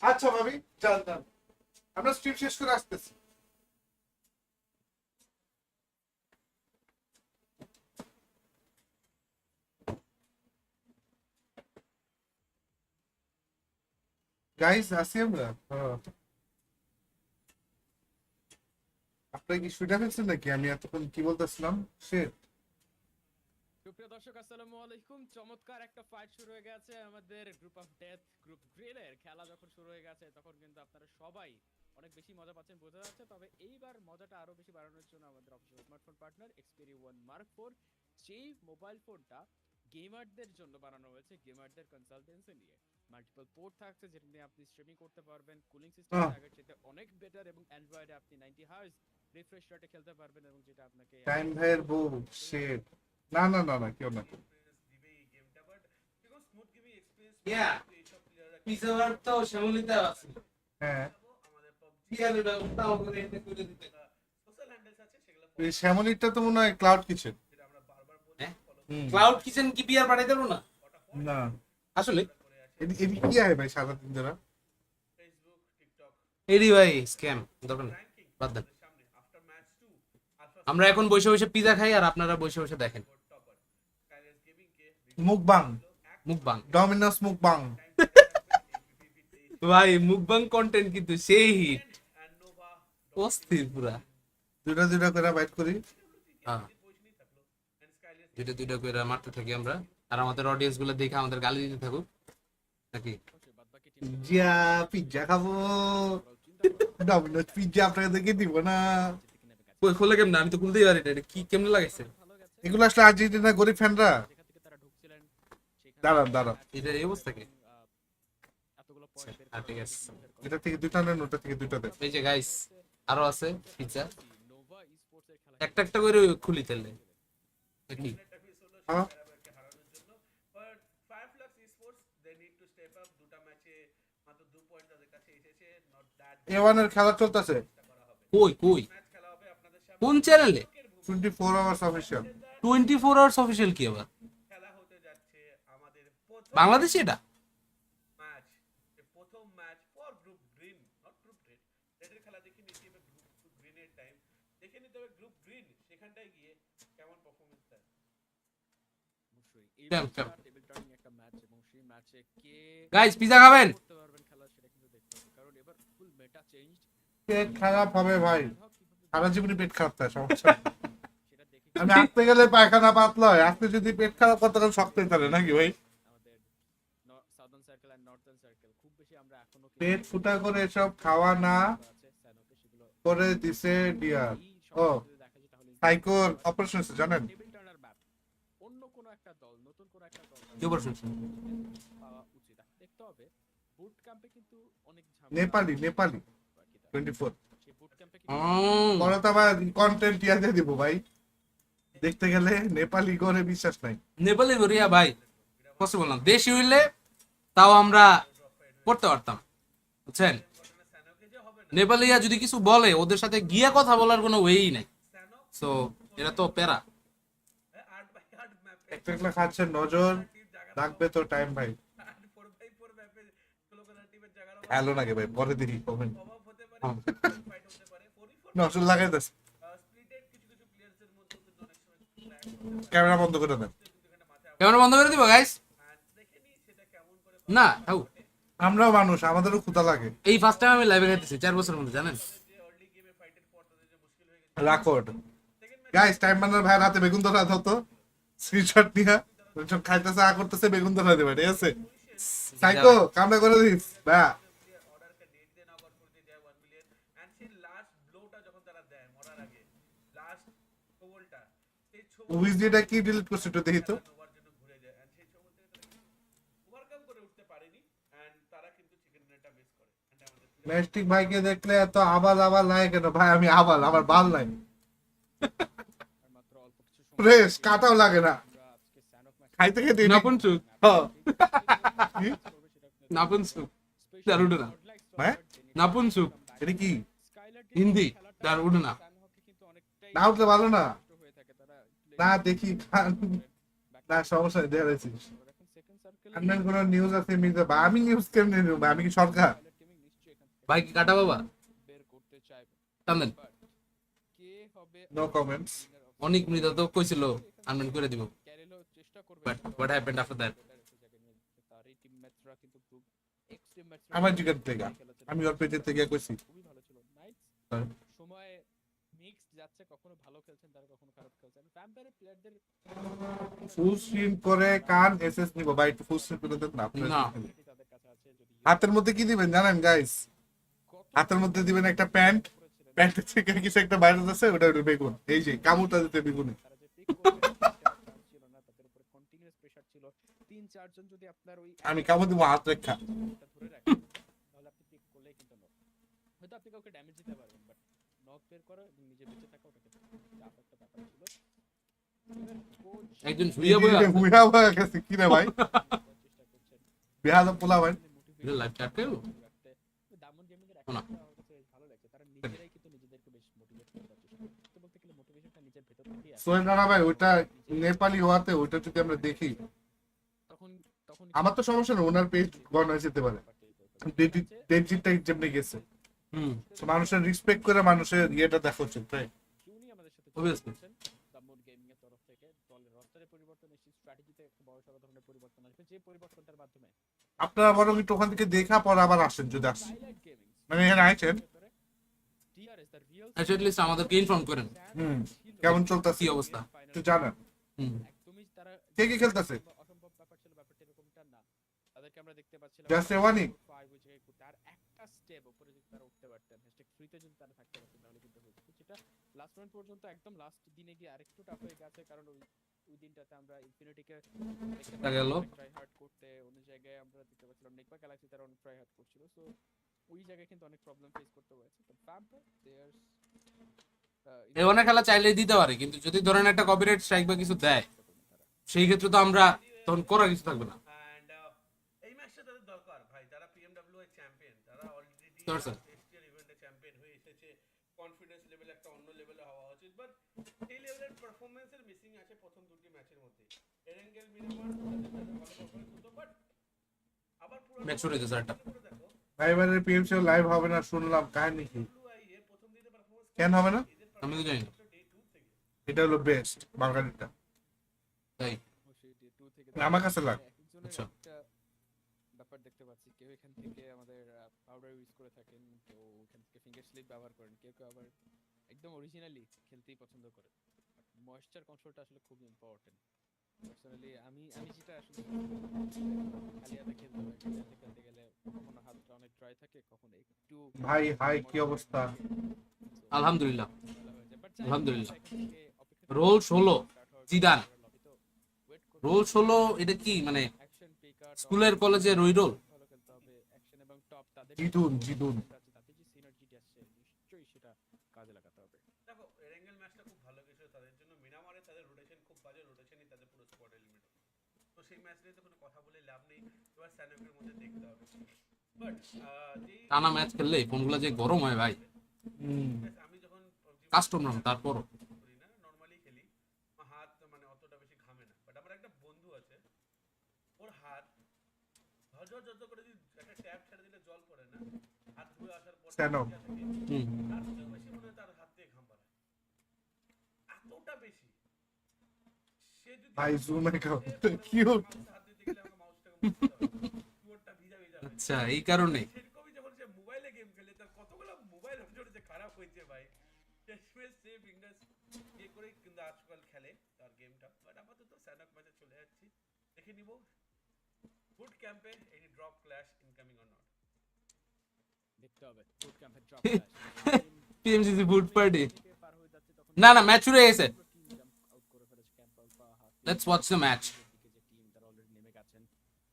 আচ্ছা ভাবি যান যান আমরা স্ট্রিম শেষ করে আসতেছি গাইস আসি আমরা আপনারা কি শুনে ফেলছেন নাকি আমি এতক্ষণ কি বলতেছিলাম সে সুপ্রিয় দর্শক আসসালামু আলাইকুম, চমৎকার একটা ফাইট শুরু হয়ে গেছে আমাদের গ্রুপ অফ ডেথ গ্রুপ গ্রিলের খেলা যখন শুরু হয়ে গেছে তখন কিন্তু আপনারা সবাই অনেক বেশি মজা পাচ্ছেন বোঝা যাচ্ছে। তবে এইবার মজাটা আরো বেশি বাড়ানোর জন্য আমাদের official smartphone partner Xperia 1 Mark 4 যেই মোবাইল ফোনটা গেমারদের জন্য বানানো হয়েছে, গেমারদের কনসালটেন্সি নিয়ে মাল্টিপল পোর্ট থাকছে যেটা নিয়ে আপনি স্ট্রিমিং করতে পারবেন, কুলিং সিস্টেম আগের চেয়ে অনেক বেটার এবং অ্যান্ড্রয়েডে আপনি 90 হার্জ রিফ্রেশ রেটে খেলতে পারবেন এবং যেটা আপনাকে টাইম ভাইয়ের বউ শিট না না না না কেউ না দিবে এই গেমটা, but because smooth gaming experience Yeah. এইসব প্লেয়াররা পিজার তো শ্যামলিতে আছে হ্যাঁ আমাদের PUBG কি আর ব্যবস্থাও করে এতে করে দিতে সোশ্যাল হ্যান্ডেলস আছে সেগুলো এই শ্যামলিটা তো মনে হয় ক্লাউড কিচেন যেটা আমরা বারবার বলি হ্যাঁ? ফলো ক্লাউড কিচেন কি বিয়ার পাঠাই দেবো না না আসলে এদিকে কি আয় ভাই সারাদিন ধরে ফেসবুক টিকটক এডি ভাই স্ক্যাম দরকার নেই র্যাঙ্কিং বাদ দেন সামনে আফটার ম্যাচ 2 আলফা আমরা এখন বসে বসে পিজা খাই আর আপনারা বসে বসে দেখেন টপার স্কাইলার্স গেমিং কে মুকবাং মুকবাং ডমিনোস মুকবাং ভাই মুকবাং কন্টেন্ট কিন্তু সেই হিট এন্ড নোভা অস্থির পুরা দুইটা করে বাইট করি হ্যাঁ পজিশনই থাকলো এন্ড স্কাইলার্স দুইটা করে মারতে থাকি আমরা আর আমাদের অডিয়েন্স গুলো দেখে আমাদের গালি দিতে থাকুক নাকি পিজ্জা পিজ্জা খাবো ডমিনোস পিজ্জা আপনাদেরকে দিব না কই খোলে কেমনে আমি তো খুলতেই পারি না এটা কি কেমনে লাগাইছে এগুলো আসলে আর্জেন্টিনা গরিব ফ্যানরা দাঁড়ান দাঁড়ান এটা এই অবস্থা কি আর ঠিক আছে এটা থেকে দুইটা নেন ওটা থেকে দুইটা দেন এই যে গাইস আরো আছে পিজ্জা একটা একটা করে খুলি তেলে নাকি হ্যাঁ কে হারানোর জন্য, but Fireflux sports they need to step up. দুটো ম্যাচে মাত্র 2 পয়েন্ট তাদের কাছে এসেছে, নট দ্যাট A1 এর খেলা চলতেছে কই ম্যাচ খেলা হবে আপনাদের সামনে। কোন চ্যানেলে 24 আওয়ার্স অফিশিয়াল 24 আওয়ার্স অফিশিয়াল কি আবার খেলা হতে যাচ্ছে আমাদের প্রথম বাংলাদেশে এটা ম্যাচ, প্রথম match for group green, not group red. রেডের খেলা দেখে নিতে হবে, গ্রুপ গ্রিনের টাইম দেখে নিতে হবে গ্রুপ গ্রিন সেখানটায় গিয়ে কেমন পারফরম্যান্স দেয়। টেবিল টার্নিং একটা ম্যাচ এবং সেই ম্যাচে কে গাইস পিজা খাবেন করতে পারবেন খেলা সেটা কিন্তু দেখতে হবে, কারণ এবার ফুল মেটা চেঞ্জড। পেট খারাপ হবে ভাই সারা জীবনই পেট খারাপ থাকে সমস্যা নেই। সেটা দেখে আমি আসতে গেলে পায়খানা পাতলা হয় আসতে যদি পেট খারাপ করতে গেলে শক্ত হতে পারে নাকি ভাই আমাদের southern circle and northern circle খুব বেশি আমরা এখনো পেট ফুটা করে এসব খাওয়া না আছে স্যানোকে সেগুলো করে দিছে ডিয়ার এই ও যদি দেখা যায় তাহলে সাইকোর অপারেশন জানেন টেবিল টার্নার ম্যাপ অন্য কোনো একটা দল, নতুন কোনো একটা দল কি অপারেশন পাওয়া উচিত। দেখতে হবে বুট ক্যাম্পে কিন্তু অনেক নেপালি নেপালি 24 সেই বুট ক্যাম্পে পরে তো আবার কন্টেন্ট ইয়াতে দিব ভাই দেখতে গেলে নেপালি করে বিশ্বাস নাই নেপালি গরিয়া ভাই পসিবল না দেশি হইলে তাও আমরা করতে পারতাম বুঝছেন নেপালিয়া যদি কিছু বলে ওদের সাথে গিয়ে কথা বলার কোনো ওয়েই নাই সো এটা তো প্যারা 8x8 ম্যাপে একটা একটা খাচ্ছে নজর রাখবে তো টাইম ভাই 4x4 ম্যাপে কোলোকানা টিমের জায়গার হ্যালো নাকি ভাই পরে দেখি কমেন্ট অভাব হতে পারে, ফাইট হতে পারে। 4v4 নজর লাগাই দিস স্প্লিটেড কিছু প্লেয়ারদের মধ্যে কিন্তু অনেক সময় ক্যামেরা বন্ধ করে দেন ক্যামেরা বন্ধ করে দিব গাইস দেখে নি সেটা কেমন করে না থাকো আমরাও মানুষ আমাদেরও ক্ষুধা লাগে এই ফার্স্ট টাইম আমি লাইভে খাইতেছি 4 বছরের মধ্যে জানেন যে আর্লি গেমে ফাইটের পর তাদের যে মুশকিল হয়ে গেছে। রাকর্ড গাইস টাইম বানার ভাইয়ের হাতে বেগুন ধরা হতো স্ক্রিনশট নিয়ে সব খাইতেছে করতেছে বেগুন ধরা দেবে ঠিক আছে সাইকো কামটা করে দিস ভাই অর্ডারকে ডেট দিয়ে নক আউট করে দিয়ে দেয় 1 মিলিয়ন, এন্ড সেই লাস্ট ব্লোটা যখন তারা দেয় মরার আগে লাস্ট কোবলটা সেই ছবি উইজিটা কি ডিলিট করছে একটু দেখি তো নোভার জন্য ঘুরে যায়, এন্ড সেই ছবি থেকে তারা ওভারকাম করে উঠতে পারেনি, এন্ড তারা কিন্তু চিকেন ডিনারটা মিস করে। এন্ড আমাদের ম্যাস্টিক ভাইকে দেখলে এত আবাল আবাল লাগে কেন ভাই আমি আবাল আমার ভাল লাগে মাত্র অল্প কিছু সময় ফ্রেশ কাটাও লাগে না আমরা আজকে স্যানক ম্যাচ খাইতে খেতে নাপনসুক হ্যাঁ। নাপনসুক দারুড না হ্যাঁ নাপনসুক এটা কি স্কাইলার হিন্দি দারুড না স্যানহকে কিন্তু অনেকটাই না উঠলে ভালো না হয়ে থাকে, তারা না দেখি না সমস্যা নেই দেখা যাচ্ছে এখন সেকেন্ড সার্কেল আপনার কোনো নিউজ আছে মির্জা ভাই আমি নিউজ কেমনে নেব আমি কি সরকার টিমিং নিশ্চয়ই এখান থেকে ভাই কি কাটা বাবা বের করতে চাইবে, টানেন কে হবে নো কমেন্টস অনেক মৃদা তো কইছিল আনমেন্ট করে দিব ক্যারেলো চেষ্টা করবে but what happened after that তার এই টিমমেটরা কিন্তু গ্রুপ এক্স টিমমেটরা আমার জিগার থেকে আমি ওর পেজের থেকে কইছি খুবই ভালো ছিল। নাইটস হ্যাঁ। সময় মিক্স যাচ্ছে কখনো ভালো খেলছেন, তারা কখনো খারাপ খেলছেন। ভ্যাম্পায়ারের প্লেয়ারদের ফুল স্ক্রিন করে কান এসএস নিব ভাই, একটু ফুল স্ক্রিন করে দেন না আপনার। না তাদের কাছে আছে। যদি হাতের মধ্যে কি দিবেন জানেন গাইস? হাতের মধ্যে দিবেন একটা প্যান্ট, প্যান্টের থেকে কিছু একটা বাইরে আছে, ওটা ওটা বেগুন, এই যে কামড়টা দিতে বেগুনে। তারা যে পিক করবে চান্স ছিল না, তাদের উপরে কন্টিনিউয়াস প্রেসার ছিল। 3-4 জন যদি আপনার ওই আমি কামড় দিব হাত রেখা। ধরে রাখেন, তাহলে আপনি পিক করলেই কিন্তু নক। হয়তো আপনি কাউকে ড্যামেজ দিতে পারবেন, বাট নক বের করা এবং নিজে বেঁচে থাকা ওটাকে চাপ একটা ব্যাপার ছিল। একজন শুয়ে বসে আছে। হুইয়া হয়ে গেছে কি রে ভাই? চেষ্টা করছেন বেহাদব পোলা ভাই। এটা লাইভ চ্যাট করব দামন গেমিং এর না। একটা আমার কাছে ভালো লাগছে, তারা নিজেরাই কিন্তু নিজেদেরকে বেশ মোটিভেট করার চেষ্টা করছে। তো বলতে গেলে মোটিভেশনটা নিজের ভেতর থেকেই আসে। সোহেল রানা ভাই, ওইটা নেপালি হওয়াতে ওইটা যদি আমরা দেখি, তখন তখন আমার তো সমস্যা নেই, ওনার পেজ বন্ধ হয়ে যেতে পারে। ডেটজিটটা যেমনি গেছে, হুম তো মানুষের রেসপেক্ট করে মানুষের ইয়েটা দেখা উচিত তাই। উনি আমাদের সাথে Obviously. দামন গেমিং এর তরফ থেকে দলের রস্টারে পরিবর্তন এসেছে, স্ট্র্যাটেজিতে একটা বড় সড় ধরনের পরিবর্তন আসবে, যে পরিবর্তনটার মাধ্যমে আপনারা বরং একটু ওখান থেকে দেখা পর আবার আসেন যদি আসেন, হাইলাইট গেমিং মানে এখানে আইছেন। টিআরএস দ্য রিয়েল অ্যাটলিস্ট আমাদেরকে ইনফর্ম করেন কেমন চলতেছে কি অবস্থা। একটু জানান। হুম একদমই তারা কে কি খেলতেছে? অসম্ভব ব্যাপার ছিল, ব্যাপারটা এরকমটা না। তাদেরকে আমরা দেখতে পাচ্ছিলাম জাস্ট এওয়ানি। 5 ওই জায়গায় তার একটা স্টেপ উপরে যদি তারা উঠতে পারতেন, #3 তে যদি তারা থাকতে পারতেন, তাহলে কিন্তু হতো। যেটা লাস্ট রাউন্ড পর্যন্ত একদম লাস্ট দিনে গিয়ে আরেকটু টাফ হয়ে গেছে, কারণ ওই দিনটাতে আমরা ইনফিনিটিকে তা গেল। ট্রাই হার্ড করতে, অন্য জায়গায় আমরা দেখতে পাচ্ছিলাম নেকবা গ্যালাক্সি তারা অনেক ট্রাই হার্ড করছিল। সো ওই জায়গায় কিন্তু অনেক প্রবলেম ফেস করতে হয়েছে। তো ভ্যাম্পায়ার দেয়ার এই অনেক খেলা চাইলেই দিতে পারে, কিন্তু যদি ধরেন একটা কপিরাইট স্ট্রাইক বা কিছু দেয়, সেই ক্ষেত্রে তো আমরা তখন করার কিছু থাকবে না। এন্ড এই ম্যাচটা তাদের দরকার ভাই, যারা পিএমডব্লিউ এর চ্যাম্পিয়ন, তারা অলরেডি Sure, sir. এসটিআর ইভেন্টে চ্যাম্পিয়ন হয়ে এসেছে, কনফিডেন্স লেভেল একটা অন্য লেভেলে হওয়া উচিত, বাট এই লেভেলের পারফরম্যান্সের মিসিং আছে প্রথম দুটি ম্যাচের মধ্যে। এরেঙ্গেল মিনিমাম তাদের ভালো পারফরম্যান্স হতো, বাট আবার পুরো ম্যাচ শুরু হইতেছে একটা। দেখো ভাই এবারে পিএমসি লাইভ হবে না শুনলাম, কাহিনী কি? এর প্রথম দিনে পারফরম্যান্স কেন হবে না? আমি তো জানি না। ডে 2 থেকে এটা হলো বেস্ট বাঙালিটা তাই আমার কাছে লাগে। আচ্ছা। একটা ব্যাপার দেখতে পাচ্ছি, কেউ এখান থেকে আমাদের পাউডার ইউজ করে থাকেন, কেউ এখান থেকে ফিঙ্গার স্লিপ ব্যবহার করেন, কেউ কেউ আবার একদম অরিজিনালি খেলতেই পছন্দ করেন। ময়েশ্চার কন্ট্রোলটা আসলে খুব ইম্পর্টেন্ট। পার্সোনালি আমি যেটা আসলে খালি হাতে খেলতে হয়, খালি হাতে খেলতে গেলে কখনো হাতটা অনেক ড্রাই থাকে, কখনো একটু ভাই হাই কি অবস্থা? আলহামদুলিল্লাহ ভালো হয়ে যায়। বাট আলহামদুলিল্লাহ। এখান থেকে অপেক্ষা রোল 16 জিদান। লবিতে ওয়েট করে রোল 16 এটা কি মানে অ্যাকশন পিকার স্কুলের কলেজে রই রোল? ভালো খেলতে হবে, অ্যাকশন এবং টপ তাদের জিদুন তাতে যে সিনার্জিটি আসছে নিশ্চয়ই সেটা কাজে লাগাতে হবে। দেখো এরেঙ্গেল ম্যাচটা খুব ভালো গেছিল তাদের জন্য, মিনামারে তাদের রোটেশন খুব বাজে, রোটেশনই তাদের পুরো স্কোয়াড এলিমিনেট। তো সেই ম্যাচ নিয়ে তো কোনো কথা বলে লাভ নেই, এবার স্যানকের মধ্যে দেখতে হবে। বাট টানা ম্যাচ খেললে ফোনগুলো যে গরম হয় ভাই, আমি যখন কাস্টমার তারপরও করি না, নরমালি খেলি, আমার হাত মানে অতটা বেশি ঘামে না। বাট আমার একটা বন্ধু আছে, ওর হাত ঝরঝর ঝরঝর করে যদি একটা ট্যাপ ছেড়ে দিলে জল পড়ে না, হাত ধুয়ে আসার পর স্যানক। হুম তার চেয়েও বেশি মনে হয় তার হাত দিয়ে ঘাম পারে, এতটা বেশি। সে যদি ভাই জুমে কিউট। হাত দিতে গেলে আমাকে মাউসটাকে মুছতে হবে, কিবোর্ডটা ভিজা ভিজা হয়ে যায়। আচ্ছা এই কারণে সেরকমই যখন সে মোবাইলে গেম খেলে, তার কতগুলো মোবাইল হচ্ছে যে খারাপ হয়েছে ভাই। শেষমেশ সে ফিঙ্গার্স ইয়ে করে কিন্তু আজকাল খেলে তার গেমটা। বাট আপাতত স্যানক ম্যাচে চলে যাচ্ছি, দেখে নিব বুট ক্যাম্পে any drop clash incoming or not. দেখতে হবে বুট ক্যাম্পের ড্রপ পিএমজিসি ফুড পার্টি। পার হয়ে যাচ্ছে, তখন না না ম্যাচ শুরু হয়ে গেছে, টিম জাম্প আউট করে ফেলেছে camp Alpha half. Let's watch the match. দিকে যে টিম তারা অলরেডি নেমে গেছেন,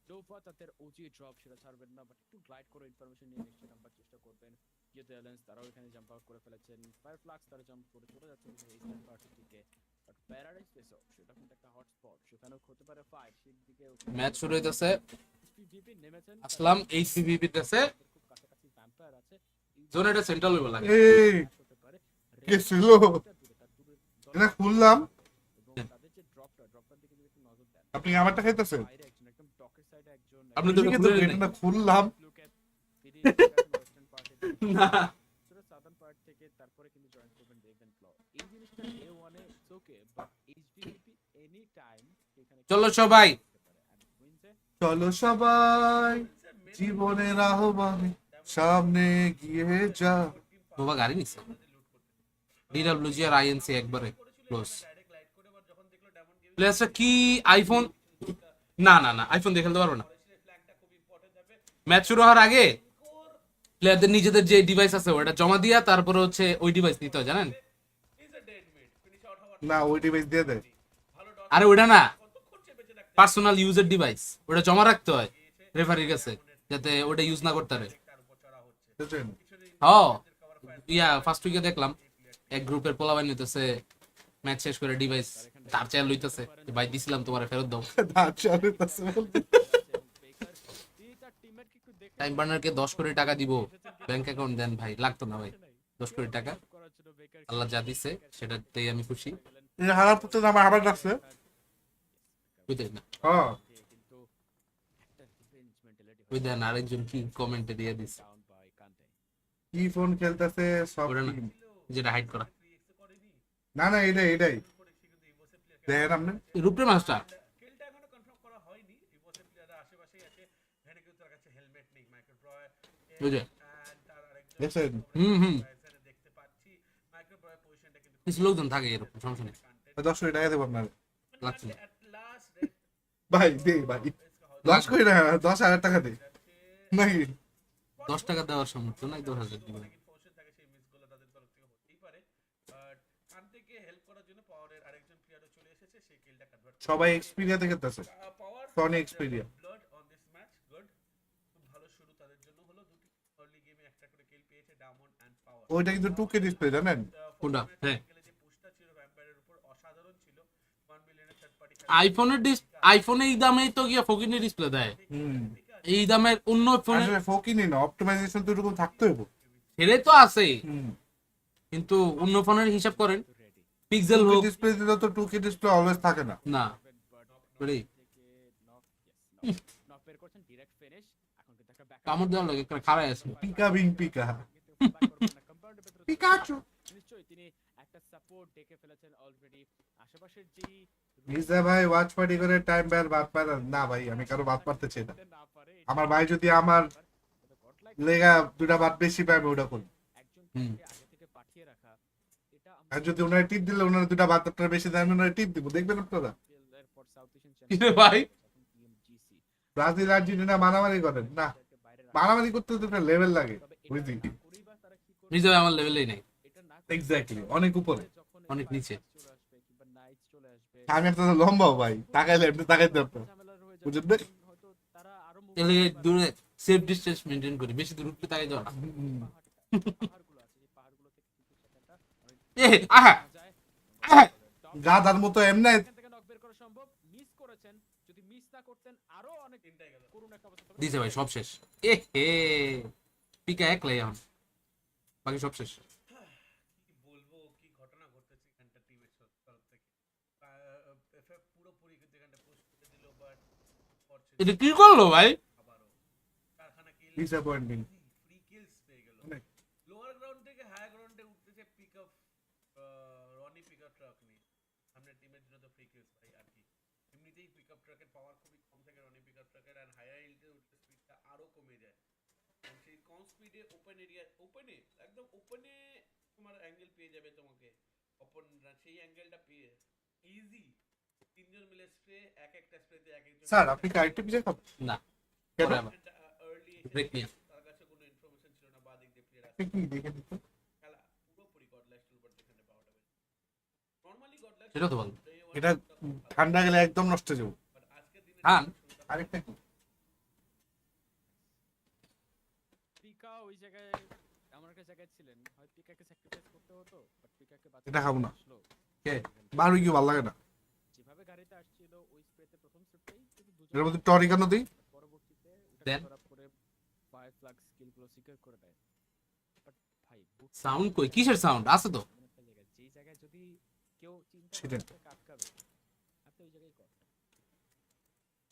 ডোফা তাদের ওজি ড্রপ সেটা ছাড়বেন না, বাট একটু গ্লাইড করে ইনফরমেশন নিয়ে নেক্সট নাম্বার চেষ্টা করবেন। জিওতে এলেন্স তারাও এখানে জাম্প আউট করে ফেলেছেন, ফায়ারফ্লাক্স তারা জাম্প করে চলে যাচ্ছে এই স্টার পার্টির দিকে। বাট প্যারাডাইস পেসো সেটা কিন্তু একটা হট স্পট, সেখানেও হতে পারে ফাইট, সেই দিকে ম্যাচ শুরু হইতেছে, পিভিপি নেমেছেন। আসলাম এই সিভিপি কাছে খুব কাছাকাছি ভ্যাম্পায়ার আছে, জোন, এটা সেন্ট্রাল হইব লাগে। এই হতে পারে কে ছিল? এটা খুললাম, এবং তাদের যে ড্রপটার দিকে যদি একটু নজর দেন, আপনি আমারটা খাইতেছেন? বাইরে একজন একদম টকের সাইডে একজন আপনি তো ঠিক আছে, এটা খুললাম। look at ওয়েস্টার্ন পার্টে না পুরো সাদার্ন পার্ট থেকে তারপরে কিন্তু জয়েন করবেন রেভেন ক্ল। এই জিনিসটা A1 A it's okay, but HBVP any time এখানে চলো সবাই চলো সবাই জীবনের আহ্বানে সামনে গিয়ে যা। বাবা গাড়ি নিচ্ছে, ডিডব্লিউজি আর আইএনসি একবারে ক্লোজ। প্লেয়ারটা কি আইফোন? না না না, আইফোন দিয়ে খেলতে পারবে না। ম্যাচ শুরু হওয়ার আগে প্লেয়ারদের নিজেদের যে ডিভাইস আছে ওটা জমা দিয়া তারপরে হচ্ছে ওই ডিভাইস নিতে হয়, জানেন? না ওই ডিভাইস দিয়ে দেয়। আরে ওটা না, পার্সোনাল ইউজার ডিভাইস, ওটা জমা রাখতে হয় রেফারির কাছে যাতে ওটা ইউজ না করতে পারে। বুঝছেন? ইয়া ফার্স্ট উইকে দেখলাম এক গ্রুপের পোলাবাই নিতেছে ম্যাচ শেষ করে ডিভাইস তার চেয়ার লইতেছে, ভাই দিছিলাম তোমারে ফেরত দাও। আচ্ছা আচ্ছা বলতে। টাইম বার্নারকে 10 কোটি টাকা দিব, ব্যাংক অ্যাকাউন্ট দেন ভাই। লাগতো না ভাই 10 কোটি টাকা, আল্লাহ যা দিছে সেটাতেই আমি খুশি। এই হারার পুত্র নাম আবার ডাকছে। বুঝলেন না? হ্যাঁ বুঝলেন, আরেকজন কি কমেন্টে দিয়ে দিছে কি ফোন খেলতেছে সব ওটা না, team। যেটা হাইড করা। না না এটাই এটাই দেখেন আপনি রূপরে মাস্টার বুঝলে? দেখছেন? হুম কিছু লোকজন থাকে এরকম, সমস্যা নেই, 10 কোটি টাকা দেবো আপনার। লাগছে না। ভাই দে ভাই 10 কোটি টাকা 10,000 টাকা দে নাকি 10 টাকা দেওয়ার সামর্থ্য নাই, 10,000 দিবেন। সবাই এক্সপেরিয়াতে খেলতেছে, সনি এক্সপেরিয়া। ওইটা কিন্তু 2K ডিসপ্লে জানেন? কোনটা? হ্যাঁ, আইফোনের এই দামে তো গিয়া ফকিনের ডিসপ্লে দেয়। এই দামের অন্য ফোনে আসলে ফোকিনি না, অপটিমাইজেশন তো এরকম থাকতে হবে। হেরে তো আছে, কিন্তু অন্য ফোনের হিসাব করেন পিক্সেল হোক ডিসপ্লে দিলে তো 2K ডিসপ্লে অলওয়েজ থাকে না। না বলি কামড় দেওয়ার লাগে একটা খাড়াই আছে। পিকা বিং পিকা পিকাচু তিনি একটা সাপোর্ট ডেকে ফেলেছেন অলরেডি। আশেপাশের যে মির্জা ভাই ওয়াচ পার্টি করে টাইম বের বাদ পায় না ভাই, আমি কারো বাদ পারতে চাই না। আমার ভাই যদি আমার লেগা দুটা বাদ বেশি পায় আমি ওটা করি। আর যদি ওনারা টিপ দিলে ওনারা দুটা বাদ আপনার বেশি দেয় আমি ওনারা টিপ দিব, দেখবেন আপনারা। ভাই ব্রাজিল আর্জেন্টিনা মারামারি করেন না, মারামারি করতে তো একটা লেভেল লাগে বুঝলি? মির্জা আমার লেভেলেই নাই, এক্স্যাক্টলি অনেক উপরে অনেক নিচে। আমি একটা লম্বাও ভাই, তাকাইলে এমনি তাকাইতে আপনার বুঝলেন? এলে দূরে সেফ ডিসটেন্স মেইনটেইন করি, বেশি দূর উঠতে তাকাই দাও না। এ আহা গাদার মতো এমনি দিছে ভাই, সব শেষ। এ হে পিকা একলাই এখন, বাকি সব শেষ। এটা কি করলো ভাই? ডিসঅ্যাপয়েন্টিং। লোয়ার গ্রাউন্ড থেকে হায়ার গ্রাউন্ডে উঠতেছে পিকআপ রনি পিকআপ ট্রাক নিয়ে সামনে টিমের জন্য তো ফ্রি কিলস ভাই। আর কি এমনিতেই পিকআপ ট্রাকের পাওয়ার খুবই কম থাকে রনি পিকআপ ট্রাকের, আর হায়ার হিলতে উঠতে স্পিডটা আরো কমে যায়। সেই কম স্পিডে ওপেন এরিয়া ওপেনে একদম ওপেনে তোমার অ্যাঙ্গেল পেয়ে যাবে তোমাকে অপোনেন্টরা, সেই অ্যাঙ্গেলটা পেয়ে ইজি তিনজন মিলে স্প্রে একটা স্প্রেতে এক একজন। স্যার আপনি কি আইটেম পিজে খাবেন? না কেন? আর্লি ব্রেক নিয়ে তার কাছে কোনো ইনফরমেশন ছিল না, বাদিক দিয়ে প্লেয়ার আপনি কি দেখে দিত? খেলা পুরোপুরি গডলাইস্ট উপর যেখানে পাওয়াটা নরমালি গডলাইস্ট সেটা তো বল। এটা ঠান্ডা গেলে একদম নষ্ট হয়ে যাবে। হ্যাঁ আরেকটা কি পিকা ওই জায়গায় এমন একটা জায়গায় ছিলেন, হয় পিকাকে স্যাক্রিফাইস করতে হতো, বাট পিকাকে বাঁচাতে এটা খাবো না। আসলো। কে বারুই কি ভালো লাগে না? যেভাবে গাড়িতে আসছিল ওই স্প্রেতে প্রথম স্প্রেতেই কিন্তু দুজন এর মধ্যে টরিগানো দিই পরবর্তীতে দেন ওটা করে 5 লাখ স্কিলগুলো সিকিউর করে দেয়। বাট ভাই সাউন্ড কই? কিসের সাউন্ড আছে তো? যেই জায়গায় যদি কেউ চিন্তা সেটাই। করে কাটকাবে আপনি ওই জায়গায় করেন।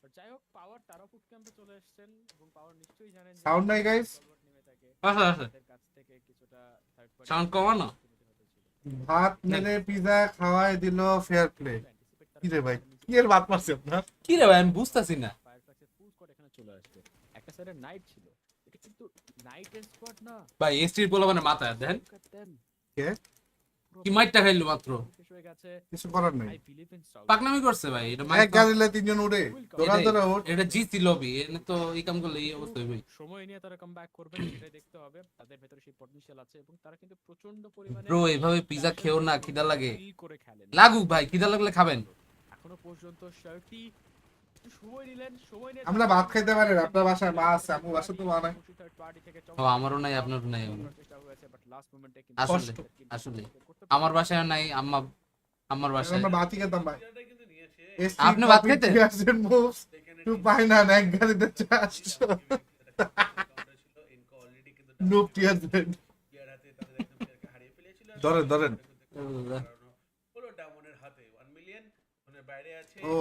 বাট যাই হোক, পাওয়ার তারা ফুট ক্যাম্পে চলে এসেছেন এবং পাওয়ার নিশ্চয়ই জানেন যে সাউন্ড নাই গাইস? নেমে থাকে আছে আছে তাদের কাছ থেকে কিছুটা থার্ড পার্টি সাউন্ড কমানো। ভাত মেরে পিজা খাওয়াই দিল ফেয়ার প্লে। কি রে ভাই কি এর বাদ পারছে আপনার? কি রে ভাই আমি বুঝতাছি না। ফায়ারফ্লাক্সের ফুল স্কোয়াড এখানে চলে আসবে। একটা সাইডে নাইট ছিল, এটা কিন্তু নাইটের স্কোয়াড না ভাই এসটির পোলা মানে মাথায় দেখেন Look at them. কে? কি মাইরটা খাইলো মাত্র, শেষ হয়ে গেছে। কিছু করার নাই। I believe in Saudi. পাকনামি করছে ভাই, এটা এক মাইর গাড়িলে তিনজন উড়ে দোকান ধরে ওঠ। এটা জিসি লবি, এনে তো এই কাম করলে এই অবস্থা হইবই। সময় নিয়ে তারা কামব্যাক করবেন সেটাই দেখতে হবে। তাদের ভেতরে সেই পটেনশিয়াল আছে এবং তারা কিন্তু প্রচন্ড পরিমাণে ব্রো এভাবে পিজা খেও না, খিদা লাগে। feel করে খেলেন। লাগুক ভাই, খিদা লাগলে খাবেন। এখনো পর্যন্ত শার্টি সময় নিলেন, সময় নিয়ে আমরা ভাত খাইতে পারি না, আপনার বাসায় মা আছে, আমার বাসায় তো মা নাই। থার্ড পার্টি থেকে ও আমারও নাই, আপনারও নাই। চেষ্টা হয়েছে বাট লাস্ট মোমেন্টে আসলে আসলে আমার বাসায় নাই, আমার বাসায়। আমরা ভাতই খেতাম ভাই। কিন্তু নিয়েছে আপনি ভাত খাইতেন? মুভস টু বাইনান এক গাড়িতে 400 অলরেডি কিন্তু নুব টিয়ার প্লেয়ার হাতে তাদের একদম প্লেয়ারকে হারিয়ে ফেলেছিল। ধরেন ধরেন। হলো ডায়মন্ডের হাতে 1 মিলিয়ন জোনের বাইরে আছে, ও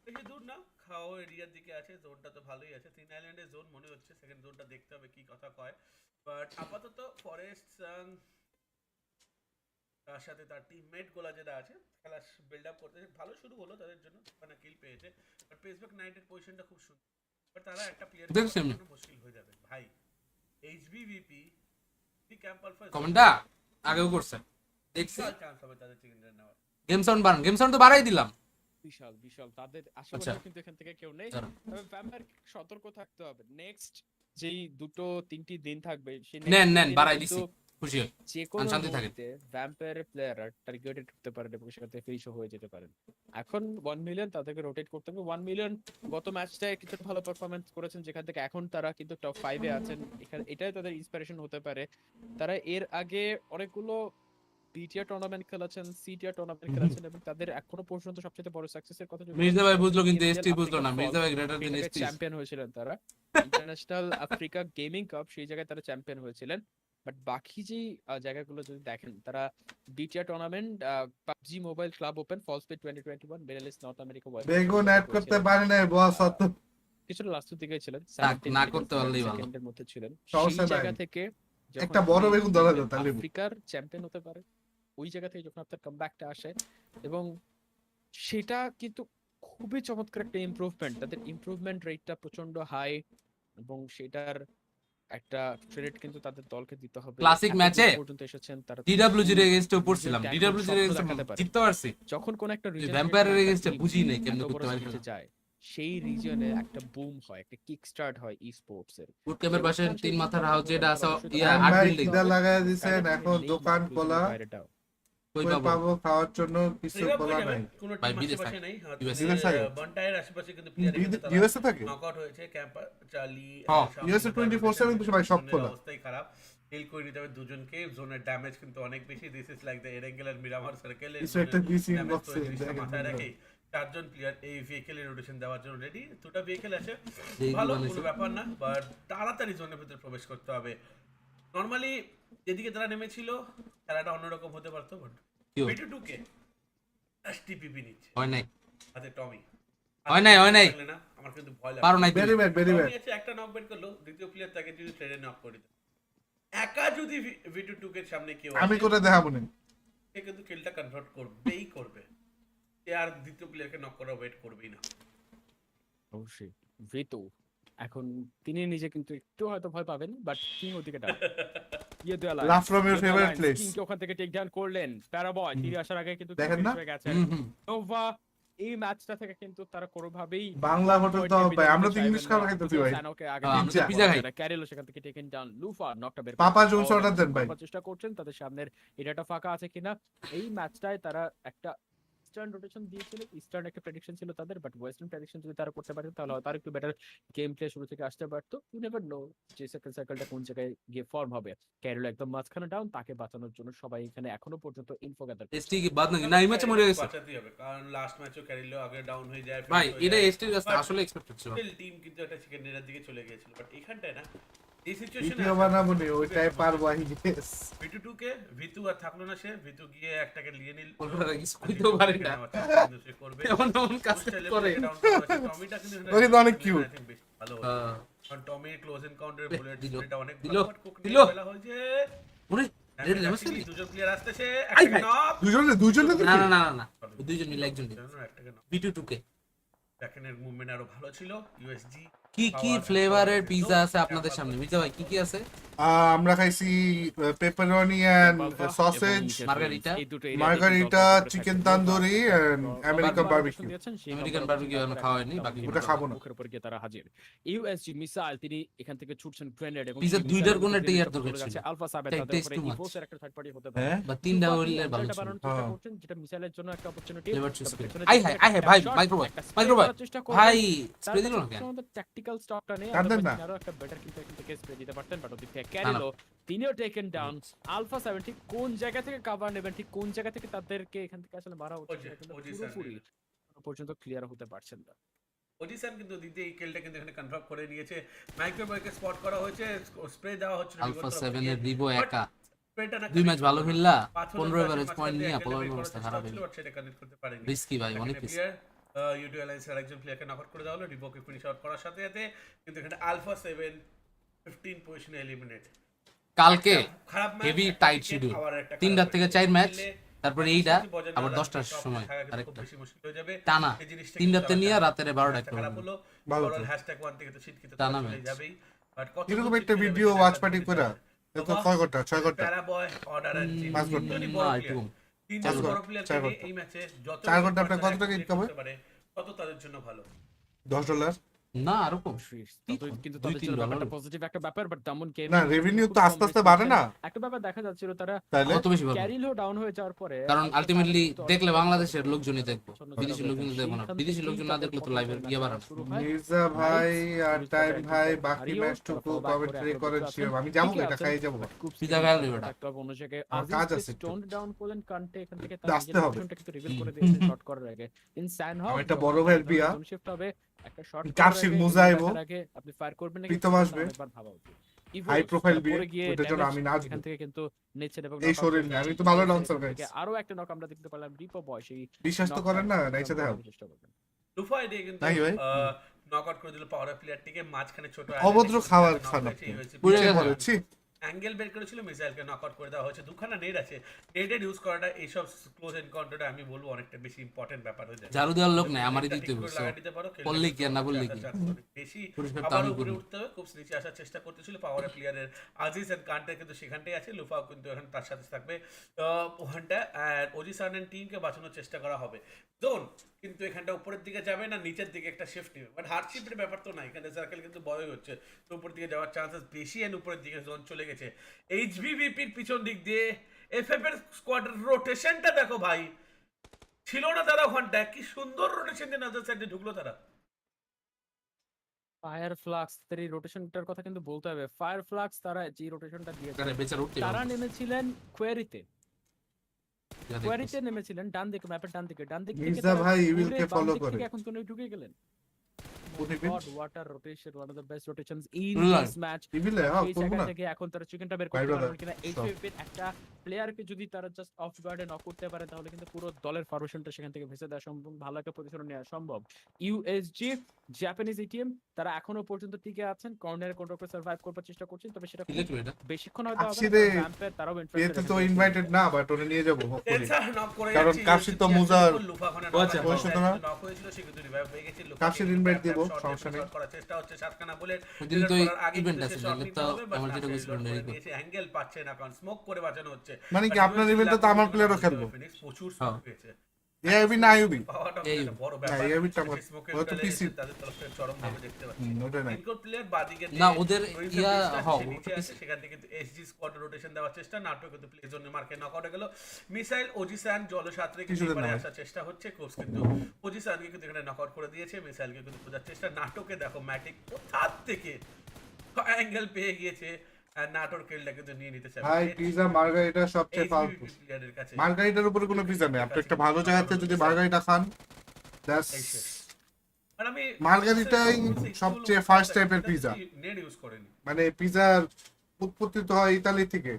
বেশি দূর না, খাও এরিয়ার দিকে আছে, জোনটা তো ভালোই আছে, 3 আইল্যান্ডের জোন মনে হচ্ছে, সেকেন্ড জোনটা দেখতে হবে কি কথা কয়, বাট আপাতত ফরেস্ট তার সাথে তার টিমমেট গোলা যেটা আছে খেলা বিল্ড আপ করতে ভালো শুরু হলো তাদের জন্য, মানে কিল পেয়েছে, বাট পেসব্যাক 9 পজিশনটা খুব সুন্দর, বাট তারা একটা প্লেয়ার মুশকিল হয়ে যাবে ভাই। এইচবিভিপি কি ক্যাম্প আলফা কমেন্টটা আগেও করছে, দেখছি। চান্স হবে তাদের চিকেন ডিনার নেওয়ার। গেম সাউন্ড বাড়ান, গেম সাউন্ড তো বাড়াই দিলাম। বিশাল বিশাল তাদের আশেপাশে কিন্তু এখান থেকে কেউ নেই, তবে ভ্যাম্পায়ার সতর্ক থাকতে হবে। নেক্সট যেই দুটো তিনটি দিন থাকবে সেই নেন বাড়াই দিছি, খুশি হই। যে কোনো শান্তি থাকেন। ভ্যাম্পায়ার প্লেয়াররা টার্গেটে ঢুকতে পারেন এবং সেখান থেকে ফিনিশও হয়ে যেতে পারেন। এখন 1 মিলিয়ন তাদেরকে রোটেট করতে হবে। 1 মিলিয়ন গত ম্যাচটায় কিছু ভালো পারফরম্যান্স করেছেন, যেখান থেকে এখন তারা কিন্তু টপ 5 এ আছেন। এখানে এটাই তাদের ইন্সপিরেশন হতে পারে। তারা এর আগে অনেকগুলো বিটিআর টুর্নামেন্ট খেলেছেন, সিটিআর টুর্নামেন্ট খেলেছেন এবং তাদের এখনো পর্যন্ত সবচেয়ে বড় সাকসেসের কথা যদি মির্জা ভাই বুঝলো কিন্তু এসটি বুঝলো না। মির্জা ভাই গ্রেটার দেন এসটি চ্যাম্পিয়ন হয়েছিলেন তারা ইন্টারন্যাশনাল আফ্রিকা গেমিং কাপ, সেই জায়গায় তারা চ্যাম্পিয়ন হয়েছিলেন। বাট বাকি যে জায়গাগুলো যদি দেখেন, তারা BTR tournament, PUBG mobile club open, fall split 2021, middle east north America বেগুন অ্যাড করতে পারি না বস, অত কিছুটা লাস্টের দিকে ছিলেন, না করতে পারলেই ভালো। সেকেন্ডের মধ্যে ছিলেন। সমস্যা সেই নাই। জায়গা থেকে একটা বড় বেগুন ধরা যায় তাহলে আফ্রিকার চ্যাম্পিয়ন হতে পারে। ওই জায়গা থেকে যখন আপনার কামব্যাকটা আসে এবং সেটা কিন্তু খুবই চমৎকার একটা ইমপ্রুভমেন্ট, তাদের ইমপ্রুভমেন্ট রেটটা প্রচন্ড হাই এবং সেটার একটা ক্রেডিট কিন্তু তাদের দলকে দিতে হবে। ক্লাসিক ম্যাচে পর্যন্ত এসেছেন তারা ডিডব্লিউজি এর এগেইনস্টে পড়ছিলাম, ডিডব্লিউজি এর এগেইনস্টে জিততে পারছি। যখন কোন একটা রিজন ভ্যাম্পায়ারের এগেইনস্টে বুঝি নাই কেমনে করতে পারি যায়, সেই রিজনে একটা বুম হয়, একটা কিক স্টার্ট হয় ই স্পোর্টস এর। বুট ক্যাম্পের পাশে 3 মাথার হাউস যেটা আছে, ইয়া ভাই, আর্ট বিল্ডিং খিদা লাগায় দিছেন, এখন দোকান খোলা, কই পাবো খাওয়ার জন্য কিছু খোলা নাই। কোনো ভাই, টিম বিদেশ আশেপাশে থাকে। নেই, বিদেশ থাকে। বন্টায়ের আশেপাশে কিন্তু প্লেয়ার কিন্তু তারা ইউএসএ থাকে। নকআউট হয়েছে, ক্যাম্প চালি ইউএসএ 24/7 তো ভাই সব খোলা। অবস্থাই খারাপ, হিল করে নিতে হবে দুজনকে, জোনের ড্যামেজ কিন্তু অনেক বেশি। This is like the Erangel Miramar circle এর কিছু একটা বিসি ইনবক্সে মাথায় রাখে চারজন প্লেয়ার এই ভেহিকেল এর রোটেশন দেওয়ার জন্য রেডি। দুটো ভেহিকেল আছে, ভালো কোনো ব্যাপার না, বাট তাড়াতাড়ি জোনের ভিতরে প্রবেশ করতে হবে। নরমালি যেদিকে তারা নেমেছিল খেলাটা অন্যরকম হতে পারতো, বাট বিটু2কে এসটিপিপি নিচ্ছে হয় নাই, হাতে টমি হয় নাই, হয় নাই, না, আমার কিন্তু ভয় লাগে। পারো নাই ভেরি ব্যাড ভেরি ব্যাড। টমি আছে, একটা নক বেট করলো, দ্বিতীয় প্লেয়ার তাকে যদি ট্রেডে নক করে দিত, একা যদি বিটু2কে সামনে কেউ আমি করে দেখাবো না, সে কিন্তু কিলটা কনভার্ট করবেই করবে, সে আর দ্বিতীয় প্লেয়ারকে নক করা ওয়েট করবেই না। অবশ্যই ভিতু এখন তিনি নিজে কিন্তু একটু হয়তো ভয় পাবেন, বাট কিং ওদিকে ডান ইয়ে দেওয়া love from your favourite place. King ওখান থেকে টেক ডাউন করলেন, প্যারাবয় তিনি আসার আগে কিন্তু দেখেন না? হয়ে গেছে নোভা। এই ম্যাচটা থেকে কিন্তু তারা কোনোভাবেই বাংলা হোটেল তো ভাই, আমরা তো ইংলিশ খাবার খাইতেছি ভাই, সানোকে আগে আমরা পিজা খাই। ক্যারেলো সেখান থেকে টেকেন ডাউন, লুফা নকটা বের পাপা জোনস অর্ডার দেন ভাই। চেষ্টা করছেন তাদের সামনের এরিয়াটা ফাঁকা আছে কিনা। এই ম্যাচটায় তারা একটা ইস্টার্ন রোটেশন দিয়েছিল, ইস্টার্ন একটা প্রেডিকশন ছিল তাদের, বাট ওয়েস্টার্ন প্রেডিকশন যদি তারা করতে পারে তাহলে তার একটু বেটার গেম প্লে শুরু থেকে আসতে পারতো। ইউ নেভার নো যে সেকেন্ড সাইকেলটা কোন জায়গায় গিয়ে ফর্ম হবে। ক্যারেলো একদম মাঝখানে ডাউন, তাকে বাঁচানোর জন্য সবাই এখানে এখনো পর্যন্ত ইনফো গ্যাদার এসটি কি বাদ নাকি না, এই ম্যাচে মরে গেছে বাঁচাতেই হবে, কারণ লাস্ট ম্যাচও ক্যারিলো আগে ডাউন হয়ে যায় ভাই। এটা এসটির কাছে আসলে এক্সপেক্টেড ছিল, টিম কিন্তু একটা চিকেন ডিনার দিকে চলে গিয়েছিল, বাট এখানটায় না, এই সিচুয়েশনে ভিডিও বানাবো নি, ওইটাই পারবো আই গেস। বিটু2কে ভিতু আর থাকলো না, সে ভিতু গিয়ে একটাকে নিয়ে নিল, ওরা কিছু কইতেও পারে না, কিন্তু সে করবে এমন এমন কাজ করে। টমিটা কিন্তু ওই তো অনেক কিউট। ভালো কারণ টমির ক্লোজ এনকাউন্টার বুলেট দিল, এটা অনেক দিল, ভালো কুক দিল। নিয়ে ফেলা হয়েছে। ওরে রেড লেভেল দুজন প্লেয়ার আসতেছে, আই একটা ভাই। নক, দুজনে না না না না, দুইজন মিলে একজন দিল একটাকে নক। বিটু2কে। ব্যাকেনের মুভমেন্ট আরো ভালো ছিল, ইউএসজি কি কি ফ্লেভারের পিৎজা আছে আপনাদের সামনে? মির্জা ভাই কি কি আছে? আমরা খাইছি pepperoni and sausage, margherita, chicken tandoori and American barbecue. American barbecue আমি খাওয়া হয়নি, বাকি ওটা খাবো না। মুখের উপর গিয়ে তারা হাজির। ইউএসজি মিসাইল তিনি এখান থেকে ছুটছেন গ্রেনেড এবং পিৎজা দুইটার কোন একটা ইয়ার দরকার ছিল। আলফা সাবের Take তাদের taste উপরে too much. ইভোসের একটা থার্ড পার্টি হতে পারে হ্যাঁ বা তিনটা হইলে ভালো এটা ছিল। বানানোর চেষ্টা করছেন, যেটা মিসাইলের জন্য একটা অপরচুনিটি। ফ্লেভার চুজ করে। আই হাই ভাই মাইক্রোওয়েভ ভাই স্প্রে দিল না কেন? ট্যাকটিক্যাল স্টকটা নেই, কাঁদেন না। আরো একটা বেটার কিন্তু এখান থেকে স্প্রে দিতে পারতেন, বাট ওদিকে ক্যারিলো তিনিও টেকেন ডাউন। আলফা 70 কোন জায়গা থেকে কভার নেবেন, ঠিক কোন জায়গা থেকে তাদেরকে এখান থেকে আসলে মারা উচিত সেটা কিন্তু পুরোপুরি পর্যন্ত ক্লিয়ার হতে পারছেন না। পজিশন কিন্তু দিতে এই কিলটা কিন্তু এখানে কনফার্ম করে নিয়েছে। মাইক্রোওয়েভকে স্পট করা হয়েছে, স্প্রে দেওয়া হচ্ছে আলফা 7 এর রিবো একা স্প্রেটা না 2 ম্যাচ ভালো খেললা 15 15 এভারেজ পয়েন্ট নিয়ে পোলার অবস্থা খারাপ হয়ে বাট সেটা কানেক্ট করতে পারেনি। রিস্কি ভাই, অনেক রিস্কি। ইউটিউব অ্যালায়েন্সের একজন প্লেয়ারকে নকআউট করে দেওয়া হলো, রিবোকে ফিনিশ আউট করার সাথে সাথে কিন্তু এখানে আলফা 7 15 পজিশনে এলিমিনেট। কালকে খারাপ ম্যাচ, হেভি টাইট শিডিউল, 3টা থেকে 4 ম্যাচ, তারপরে এইটা আবার 10টার সময় আরেকটা বেশি মুশকিল হয়ে যাবে টানা, 3টাতে নিয়ে রাতের 12টা একটা খারাপ হলো। ভালো ওভারঅল #1 থেকে তো শিট কিন্তু টানা চলে ম্যাচ। যাবেই। বাট কত এরকম একটা ভিডিও ওয়াচ পার্টি করে এত 6 ঘন্টা 6 ঘন্টা প্যারা বয় অর্ডার এন্ড টিম 5 ঘন্টা তিনজনই না বড় একটু প্লেয়ার, কম। তিনজন 4 বড় প্লেয়ার ঘন্টা, এই ম্যাচে যত 4 ঘন্টা আপনার কত টাকা ইনকাম হয়? তত তাদের জন্য ভালো। $10। না আরো কম। কিন্তু দুই তাদের তিন জন্য ডলার। একটা পজিটিভ একটা ব্যাপার, বাট তেমন গেম না রেভিনিউ তো আস্তে আস্তে বাড়ে না একটা ব্যাপার দেখা যাচ্ছিল তারা তাহলে কত বেশি পাবো? ক্যারিলো ডাউন হয়ে যাওয়ার পরে, কারণ আলটিমেটলি দেখলে বাংলাদেশের লোকজনই দেখবো, বিদেশি লোকজন দেখবো না। বিদেশি লোকজন না দেখলে তো লাইভের ইয়ে বাড়ানো। মির্জা ভাই আর টাইম ভাই বাকি ম্যাচটুকু কমেন্ট্রি করেন শিওর। আমি যাবো, এটা খাই যাবো। পিজা খাইল নি বেটা। অন্য জায়গায় আমার কাজ আছে একটু। স্টোন ডাউন করলেন কান্টে এখান থেকে আসতে হবে। কিন্তু রিভিল করে দিয়েছে শট করার আগে। ইন স্যানহক আমার একটা বড় ভাইয়ের বিয়া। শিফট হবে, একটা শট কাপসির মুজাইবো। আগে আপনি ফায়ার করবেন নাকি প্রীতম আসবে। একবার ভাবা উচিত। হাই প্রোফাইল বিয়ে, পরে গিয়ে ওটার জন্য আমি নাচবো। এখান থেকে কিন্তু নেচেন এবং এই knockout শরীর করে নিয়ে আমি তো দিয়েছে। ভালো ডান্সার গাইস। আরো একটা নক আমরা দেখতে পেলাম রিপো বয় সেই বিশ্বাস তো করেন না, নাইসা দেখাও। চেষ্টা করবেন। লুফা দিয়ে কিন্তু নাই ভাই। নকআউট করে দিল পাওয়ার প্লেয়ারটিকে, মাঝখানে ছোট অভদ্র খাবার খান আপনি। পুড়ে বুঝে গেছে। বলেছি অ্যাঙ্গেল বের করেছিল, মিসাইলকে নকআউট করে দেওয়া হয়েছে। দুখানা নেট আছে, নেটেড ইউজ করাটা এইসব ক্লোজ এনকাউন্টারে আমি বলবো অনেকটা বেশি ইম্পর্টেন্ট ব্যাপার হয়ে যায়। ঝাড়ু দেওয়ার লোক নাই, আমারই দিতে ঠিক করে বলছো। লাগাই দিতে পারো, খেললে বললি কি আর না বললি কি? বেশি পরিষ্কার তো আবার আমি উপরে করি। উঠতে হবে, খুব নিচে আসার চেষ্টা করতেছিল পাওয়ার প্লেয়ারের আজিজ এন্ড কান্টে, কিন্তু সেখানটাই আছে। লুফাও কিন্তু এখন তার সাথে থাকবে ওখানটা, আর ওজিসান এন্ড টিমকে বাঁচানোর চেষ্টা করা হবে। জোন কিন্তু এখানটা উপরের দিকে যাবে না, নিচের দিকে একটা শিফট নেবে, বাট হার্ড শিফটের ব্যাপার তো নাই, এখানে সার্কেল কিন্তু বড়ই হচ্ছে, তো উপর দিকে যাওয়ার চান্সেস বেশি, এন্ড উপরের দিকে জোন চলে গেছে। এইচভিভিপির পিছন দিক দিয়ে এফএফ এর স্কোয়াডের রোটেশনটা দেখো ভাই, ছিল না তারা ওখানটা, কি সুন্দর রোটেশন দিয়ে নজর সাইডে ঢুকলো তারা। ফায়ার ফ্লাক্স এর এই রোটেশনটার কথা কিন্তু বলতে হবে। ফায়ার ফ্লাক্স তারা যে রোটেশনটা দিয়েছে, আরে বেচার উঠতে তারা নেমেছিলেন কোয়েরিতে, কোয়েরিতে নেমেছিলেন ডান দিকে, ম্যাপের ডান দিকে, ডান দিক থেকে মির্জা ভাই ইভিলকে ফলো করে। এখন কোন ঢুকে গেলেন। উনি God, what a rotation, one of the best rotations in Right. this match. ইভিলে এই করব জায়গা না। থেকে এখন তারা চিকেনটা বের ভাই করতে brother, পারবেন কিনা, এইচপির একটা প্লেয়ারকে যদি তারা জাস্ট অফ গার্ডে নক করতে পারে তাহলে কিন্তু পুরো দলের ফরমেশনটা সেখান থেকে ভেসে দেওয়া সম্ভব, ভালো একটা পজিশনে নেওয়া সম্ভব। ইউএসজি জাপানিজ টিম তারা এখনো পর্যন্ত টিকে আছেন, কর্নারে কোন রকম সার্ভাইভ করার চেষ্টা করছেন, তবে সেটা খুব এটা বেশিক্ষণ হয়তো হবে আছি না, রে। কারণ র্যাম্পে তারাও এতে ইন্টারেস্টেড তো ইনভাইটেড না, বাট ওরে নিয়ে যাব hopefully। টেনসার নক করে কারণ যাচ্ছে, কাপসি তো মুজার আচ্ছা, পয়সা তো না। নক হয়েছিল, সে কিন্তু রিভাইভ হয়ে গেছে। কাপসির invite দেব, সমস্যা নেই। করার চেষ্টা হচ্ছে সাতখানা বলে, ওইদিন তো event আছে, নাহলে তো আমার যেটা বলছিল না, অ্যাঙ্গেল পাচ্ছে না, কারণ স্মোক করে বাঁচানো হচ্ছে। মানে কি আপনার ইভেন্টে তো আমার প্লেয়ারও খেলবো। ফিনিক্স প্রচুর স্মোক পেয়েছে। এআইবি না আইবি পাওয়াটা এই একটা বড় না ব্যাপার। এআইবিটা আমার স্মোকের ও তো বেলায় পিসি তাদের তরফ থেকে চরম ভাবে দেখতে পাচ্ছি। ওটা নাই। ইনকোর প্লেয়ার বাদিকে না, ওদের ইয়া হও, নিচে আছে, সেখান থেকে কিন্তু এসজি স্কোয়াড রোটেশন দেওয়ার চেষ্টা, নাটক কিন্তু প্লে জোনে মার্কে নক আউট হয়ে গেল। মিসাইল ওজিসান জলসাত্রে কিন্তু কিছুদিন এবারে নয়। আসার চেষ্টা হচ্ছে, কোচ কিন্তু ওজিসানকে কিন্তু এখানে নক আউট করে দিয়েছে, মিসাইলকে কিন্তু খোঁজার চেষ্টা। নাটকে দেখো ম্যাটিক কোথা থেকে অ্যাঙ্গেল পেয়ে গিয়েছে, আর নাটোর কিলটা কিন্তু নিয়ে নিতে চায়। ভাই পিজা মার্গারিটা সবচেয়ে ফালতু। প্লেয়ারের কাছে মার্গারিটার উপরে কোনো পিজা নেই। আপনি একটা ভালো জায়গাতে যদি মার্গারিটা খান, দ্যাটস এই শেষ। মানে আমি মার্গারিটাই সবচেয়ে ফার্স্ট টাইপের পিজা। নেট ইউজ করেনি। মানে পিজার উৎপত্তি তো হয় ইতালি থেকে,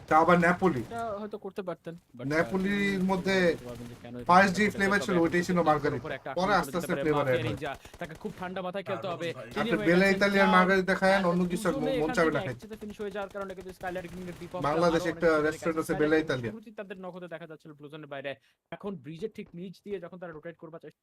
তা আবার নেপোলি। এটা হয়তো করতে পারতেন, but নেপোলির মধ্যে কেন ফার্স্ট যে ফ্লেভার ছিল ওইটাই ছিল মার্গারিটা, পরে আস্তে আস্তে ফ্লেভার এড হয়। তাকে খুব ঠান্ডা মাথায় খেলতে হবে। আপনি বেলা ইতালিয়ান মার্গারিটা খান, অন্য কিছু আর মন চাবে না খাইতে। ফিনিশ হয়ে যাওয়ার কারণে কিন্তু স্কাইলাইট কিংয়ের বিপক্ষে বাংলাদেশে আরো একটা অনেক রেস্টুরেন্ট আছে, জায়গায় বেলা ইতালিয়ান। শুরুতেই তাদের নক হতে দেখা যাচ্ছিল ব্লুজনের বাইরে, এখন ব্রিজের ঠিক নিচ দিয়ে যখন তারা রোটেট করবার চেষ্টা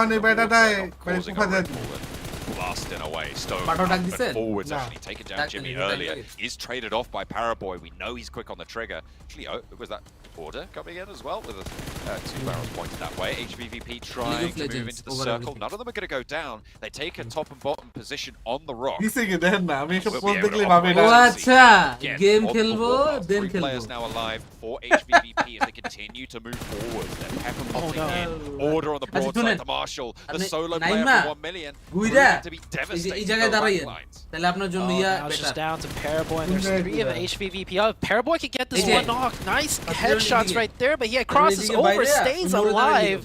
এখন এই ব্যাটাটায় মানে Causing a Kufa then ripple then. blasting away. Stone Pato up tag and দিছেন? forwards না। actually taking down Tag Jimmy দিলেন, tag earlier. দিলেন। Is traded off by Paraboy. We know he's quick on the trigger. Actually, was that Order coming in as well with two barrels pointed that way? HVVP trying to move Legends into the over circle. everything. None of them are going to go down. They take a top and bottom position on the rock. দিছে কি দেখেন না আমি এসব We'll be post able দেখলে to ভাবে ও না আচ্ছা Again, গেম on the খেলবো warpath. দেন 3 খেলবো players now alive for HVVP as they continue to move forward. They're pepper potting no. in. Order on the আচ্ছা, broadside. শুনেন, The Marshal, the আপনি solo player Naima, for 1 million, গুইরা, proving to be এই devastating জায়গায় for দাঁড়াইয়েন backlines. তাহলে আপনার জন্য Oh, yeah now it's just better down to Paraboy, and there's Good 3 of idea. HVVP up. Paraboy could get this AJ. one knock. Nice That's headshots really right there, but he crosses really over, good. stays Yeah, alive.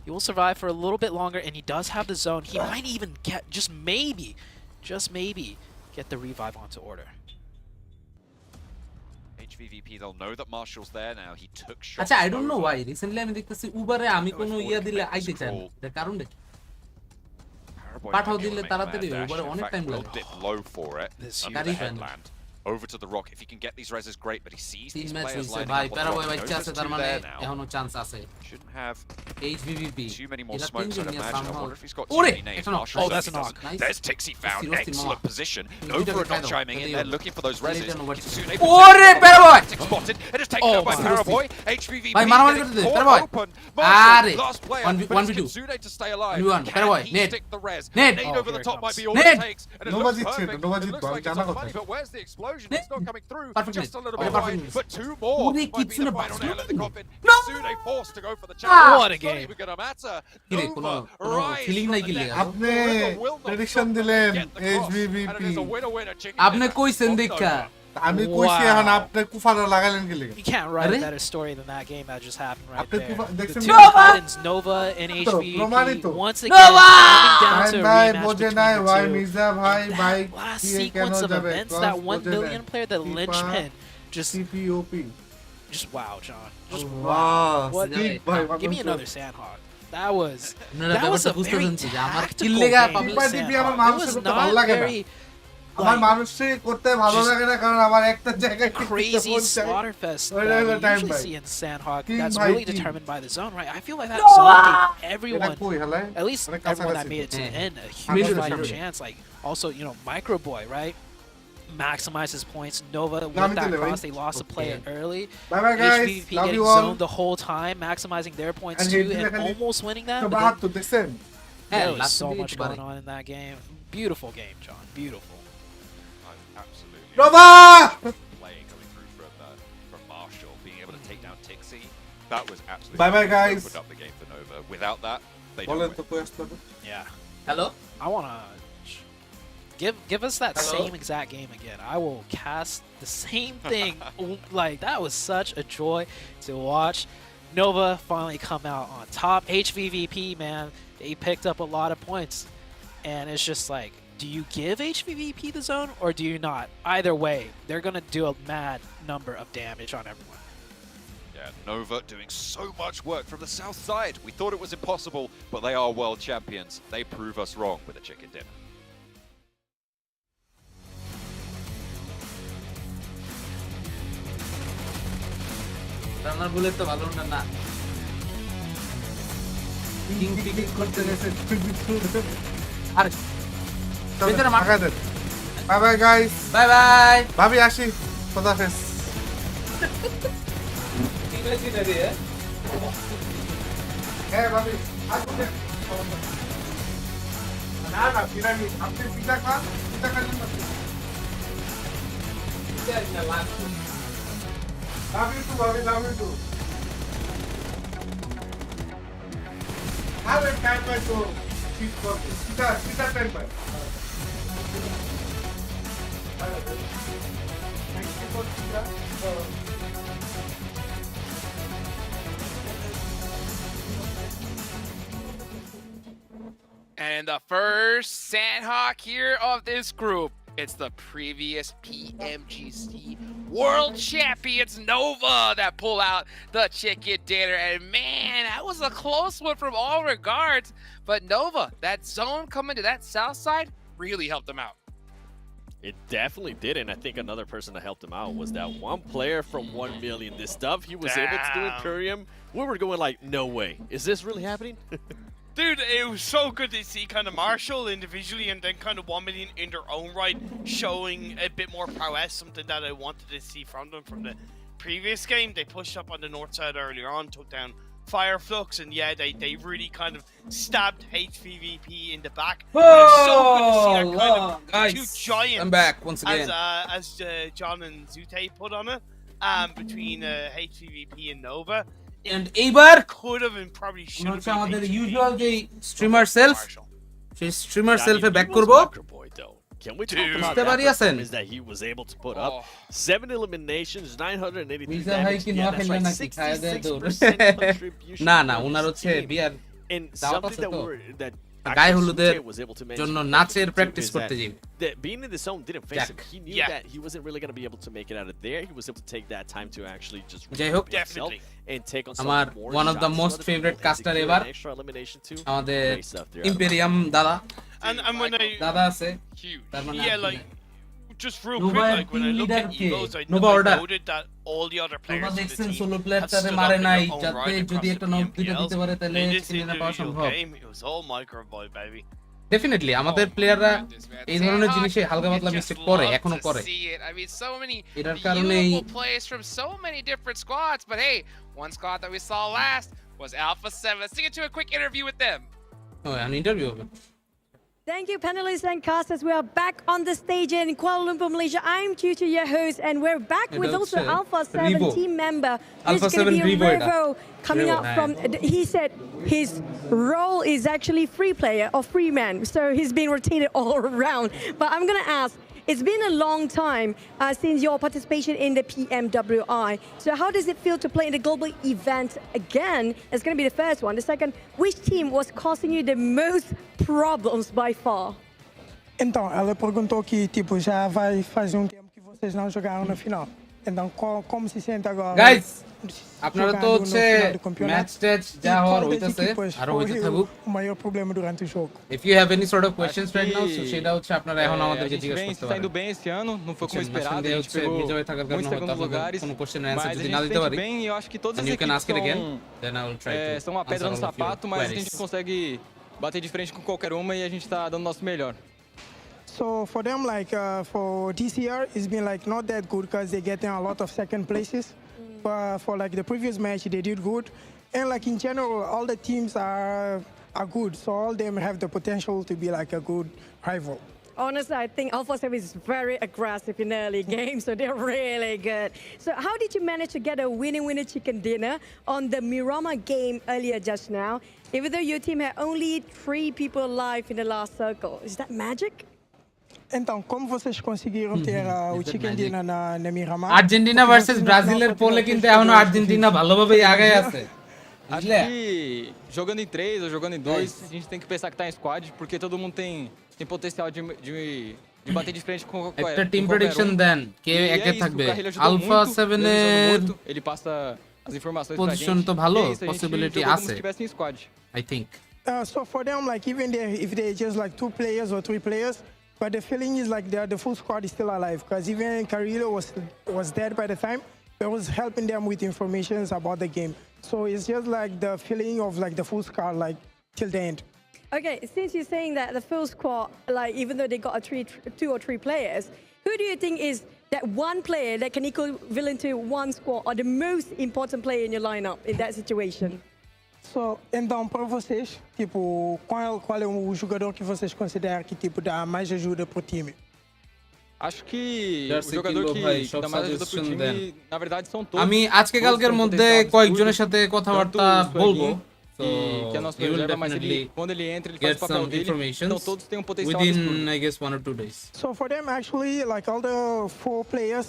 He will survive for a little bit longer, and he does have the zone. He might even get, just maybe, get the revive onto Order. HVVP, they'll know that Marshall's there now. He took shots. আচ্ছা I don't know over. Why recently আমি দেখতেছি উবারে আমি কোনো ইয়া দিলে আইতে চাই না এর কারণ কি Paraboy Pathao might be able দিলে to make a তাড়াতাড়ি mad হয়, dash. ওবারে In অনেক fact, টাইম will লাগে dip low for it. This Under Very the friendly. headland. Over to the rock. If he can get these reses, great. But he sees তিন these match players হইছে lining ভাই up on the প্যারাবয় rock. বাচ্চা Knows আছে there's তার 2 মানে there now. এখনো chance আছে Shouldn't have এইচভিভিপি too many more এটা smokes, তিনজন I'd নিয়ে imagine. I somehow wonder if he's got too ওরে many names. এটা knock. Marshall Oh, says that's he a knock. doesn't. Nice. There's Tixie found. Rosti, Excellent Rosti, position. Rosti. Nova Rosti, not Rosti, chiming in. Rosti. They're looking for those Rosti, reses. Rosti. Kitsune ওরে প্যারাবয় spotted. It is taken Oh, out by my. Paraboy. HVVP ভাই মারামারি getting করতে দে caught প্যারাবয় open. আরে Marshall, last player. 1v2 Kitsune to stay alive. 1v1 Can প্যারাবয় he net stick the res? Ned. Nade Oh, over the here top it might be comes. all Ned. it takes. And it Nova looks জিতছে, perfect. Nova It জিতবে, looks আমি like it's জানা on কথা। money, but where's the explosion? It's not coming through. Perfect Just a little Ned. bit Perfect wide. Ned. But 2 more ওরে might be Kitsune the final box nail in the no. coffin. No. Kitsune forced to go for the What challenge. a It's not game. even gonna matter. কিরে কোনো Nova কোনো rise feeling from নাই the কি dead. লাগা আপনি The river will not prediction stop. দিলেন Get the cross. And it এইচভিভিপি is a winner, chicken আপনি dinner কইছেন from দেখা Nova. আমি কইছি Wow. এখন আপনি কুফারা লাগাইলেন কি লাগে You can't write Are a they? better story than that game that just happened right আপনি there. কুফা The দেখছেন two Nova! Titans, Nova and HVP, প্রমাণিত। once again Nova! coming down to a ভাই rematch বোঝে between নাই the ভাই two. Mirza ভাই And bike that last দিয়ে কেন sequence of যাবে events, ক্রস that 1 বোঝে নাই million player, the FIFA, linchpin, just সিপিওপি wow, John. Just বাহ What ঠিক the- ভাই Give me another Sandhawk. That was আপনারা that was ব্যাপারটা a বুঝতে very পারছেন যে আমার tactical কিল্লেগা game, পাবলিক টিপা টিপি আমার Sandhawk. It মানুষের was করতে ভালো not লাগে না very আমার like, মানুষই করতে ভালো just লাগে না কারণ আমার একটা জায়গায় crazy slaughterfest Wait, that wait, we time usually by. see in Sandhawk Team that's by really team. determined by the zone, right? I feel like that zone gave এটা everyone, কই হালাই at least অনেক everyone that কাছাকাছি made it to the Yeah. end, a Maybe huge the fighting same. chance. Like also, you know, Microboy, right? Maximize his points. Nova Now with I'm that telling you, cross, they lost a player early. Bye bye guys HVP love getting you all zoned the whole time, maximizing their points And too, Hedri and খালি almost winning that. But 72 দেখছেন হ্যাঁ there was last so দিকে much একটু বাড়ে going on in that game. Beautiful game, John. Beautiful. Absolutely. Nova Play coming through from Marshall, being able to take down Tixie. That was absolutely Bye-bye, guys. opened up the game for Nova. Without that, they don't বলেন win. তো কই আসতে হবে Yeah. Hello I wanna give us that Hello? same exact game again. I will cast the same thing. Like that was such a joy to watch. Nova finally come out on top. HVVP, man, they picked up a lot of points, and it's just like, do you give HVVP the zone or do you not? Either way, they're gonna do a mad number of damage on everyone. Yeah, Nova doing so much work from the south side. We thought it was impossible, but they are world champions. They prove us wrong with a chicken dinner. রান্নার bullet তো ভালো না না king Peking করতে গেছে আরে ভেতরে মার। টাকা দেন bye bye guys bye bye ভাবি আসি খোদাফেজ হ্যাঁ ভাবি আসুন না না পিরামিড আপনি পিঠা খান পিঠা খান ভাবি তো ভাবি তো have a time by to cheat for Sita time by. Thank you for Sita. And the first Sandhawk here of this group, it's the previous PMGC World Champions Nova that pull out the chicken dinner. And man, that was a close one from all regards. But Nova, that zone coming to that south side really helped them out. It definitely did, and I think another person that helped him out was that one player from 1 million. This stuff he was able to do in Damn. Curium, we were going like, no way. Is this really happening? Dude, it was so good to see kind of Marshall individually and then kind of 1 million in their own right, showing a bit more prowess, something that I wanted to see from them from the previous game. They pushed up on the north side earlier on, took down Fireflux, and yeah, they really kind of stabbed HVVP in the back. But it's so good to see that kind of guys, two giants. I'm back once again. As John and Zute put on it, between HVVP and Nova. And এইবার Could have and probably should have হচ্ছে been আমাদের HVVP. Usual যে streamer self সেই streamer সেলফে back করব Can we talk Dude. about বুঝতে that পারি আছেন performance that he was able to put up? 7 eliminations, 983 Mirza ভাই damage. কি Yeah, নোয়া that's খেলবে right, নাকি খায় দেয় দৌড় 66% contribution না না for ওনার his হচ্ছে team. বিয়ার And দাওয়াত something আছে that তো that গায়ে actually হলুদের Sute was able to mention জন্য too নাচের is প্র্যাকটিস that- করতে যাই that being in the zone didn't face him. Jack. He knew Yeah. that he wasn't really going to be able to make it out of there. He was able to take that time to actually just যাই হোক regroup himself Definitely. and take on some আমার more one of the shots. most Other favorite people, and caster secure ever an extra elimination too. আমাদের Great stuff there out of imperium দাদা And when I দাদা আছে Huge. তার মানে yeah, আপনি like just real Nova quick, like when I team looked at leader K? Evos, I Nova order. noted that all the other players তোমরা in the দেখছেন team solo player have তারে stood মারে up in নাই their own যাতে right যদি across একটা the knock দুইটা PMPLs. দিতে পারে তাহলে In this চিকেনে পাওয়া individual সম্ভব game, it was all microboy, baby. Definitely আমাদের প্লেয়াররা এই ধরনের জিনিসে হালকা পাতলা You just মিস্টেক করে love এখনো to করে see it. I mean, so many এটার কারণেই beautiful plays from so many different squads. But hey, one squad that we saw last was Alpha 7. Let's get to a quick interview with them. an interview হবে Thank you, panelists and casters. We are back on the stage in Kuala Lumpur, Malaysia. I'm Tutu, your host, and we're back with also Alpha 7 Revo. team member. Alpha It's going 7 to be Revo এটা। Revo coming Revo, up হ্যাঁ। from. He said his role is actually free player or free man, so he's been rotated all around. But I'm going to ask. It's been a long time since your participation in the PMWI. So how does it feel to play in the global event again? It's going to be the first one. The second, which team was causing you the most problems by far? Então, ela perguntou que, tipo, já vai fazer tempo que vocês não jogaram na final. Então, como se sente agora? Guys আপনারা তো jogando no হচ্ছে final do match campeonato? Tech E যা হওয়ার qual das হইতাছে equipas আরো foi হইতে থাকুক o maior problema durante o jogo? if you have any sort of questions right now so সেটা হচ্ছে আপনারা এখন A আমাদেরকে gente জিজ্ঞেস vem করতে saindo পারেন bem esse ano, não foi como বুঝছেন, esperado, মাঝখান দিয়ে a gente হচ্ছে pegou বিজয় থাকার কারণে muitos হয়তো segundos আপনাদের lugares, কোনো কোশ্চেন mas অ্যান্সার a যদি gente না দিতে fez পারি bem e eu acho que todas then as you can equipes ask it again then I will try to são uma pedra no answer all of your sapato, mas a queries. gente consegue bater de frente com qualquer uma e a gente tá dando o nosso melhor. So for them, like for this year, it's been like not that good because they're getting a lot of second places. But for like the previous match, they did good, and like in general, all the teams are good. So all of them have the potential to be like a good rival. Honestly, I think Alpha 7 is very aggressive in early games, so they're really good. So how did you manage to get a winner chicken dinner on the Mirama game earlier just now, even though your team had only 3 people alive in the last circle? Is that magic? Então, como vocês conseguiram ter o chicken dinner na Miramar? Argentina versus ব্রাজিলের পোলে কিন্তু এখনো Argentina ভালোভাবেই আগায় আছে Acho বুঝলে que jogando em 3 ou jogando em 2, a gente tem que pensar que tá em squad, porque todo mundo tem potencial de bater de frente com qualquer একটা team com qualquer prediction um. দেন কে E é একে isso, থাকবে o Carrilho ajudou Alpha muito, 7 ele ajudou এর muito, ele passa as informações pra position gente. তো ভালো E é isso, a gente possibility jogou como আছে se tivesse em squad. I think So for them, like even if they're just like 2 players or 3 players, but the feeling is like the full squad is still alive because even Carrillo was dead by the time, but was helping them with informations about the game. So it's just like the feeling of like the full squad like till the end. Okay, since you're saying that the full squad, like even though they got 2 or 3 players, who do you think is that one player that can equivalent to one squad or the most important player in your lineup in that situation? So, então para vocês, tipo, qual é o jogador que vocês consideram que tipo dá mais ajuda pro time? Acho que Darcy o jogador Kimbo ভাই, que সব dá mais ajuda pro suggestion time, দেন। na verdade, são todos. আমি আজকে Todos কালকের têm um মধ্যে potencial কয়েকজনের absurdo, সাথে কথাবার্তা tanto o বলবো Sueguin, so que é nosso you will reserva, mas definitely quando ele entra, ele faz get o papel some dele. information Então todos têm um potencial absurdo. within I guess 1 or 2 days So for them actually like all the 4 players,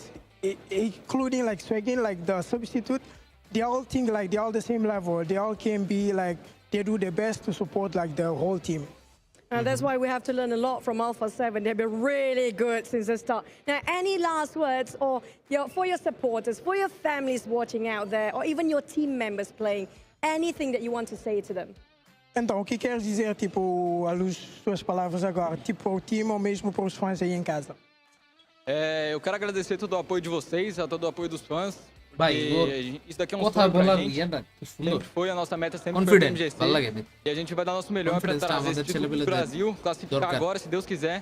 including like Swagin, like the substitute, they all think like they're all the same level. They all can be like they do their best to support like the whole team. And that's why we have to learn a lot from Alpha 7. They've been really good since the start. Now, any last words or for your supporters, for your families watching out there, or even your team members playing, anything that you want to say to them? Então, o que queres dizer, tipo, à luz das suas palavras agora, tipo, ao time ou mesmo para os fãs aí em casa? Eu quero agradecer todo o apoio de vocês, a todo o apoio dos fãs. ভাই ওর isso daqui é um কথা sonho pra বলার gente. ইয়েটা কি সুন্দর, Sempre foi a nossa meta, sempre foi o confident, PMGC. ভালো লাগে। E a gente vai dar nosso melhor para Confidence tá trazer esse আমাদের título pro ছেলেপেলেদের Brasil, classificar দরকার। agora, se Deus quiser.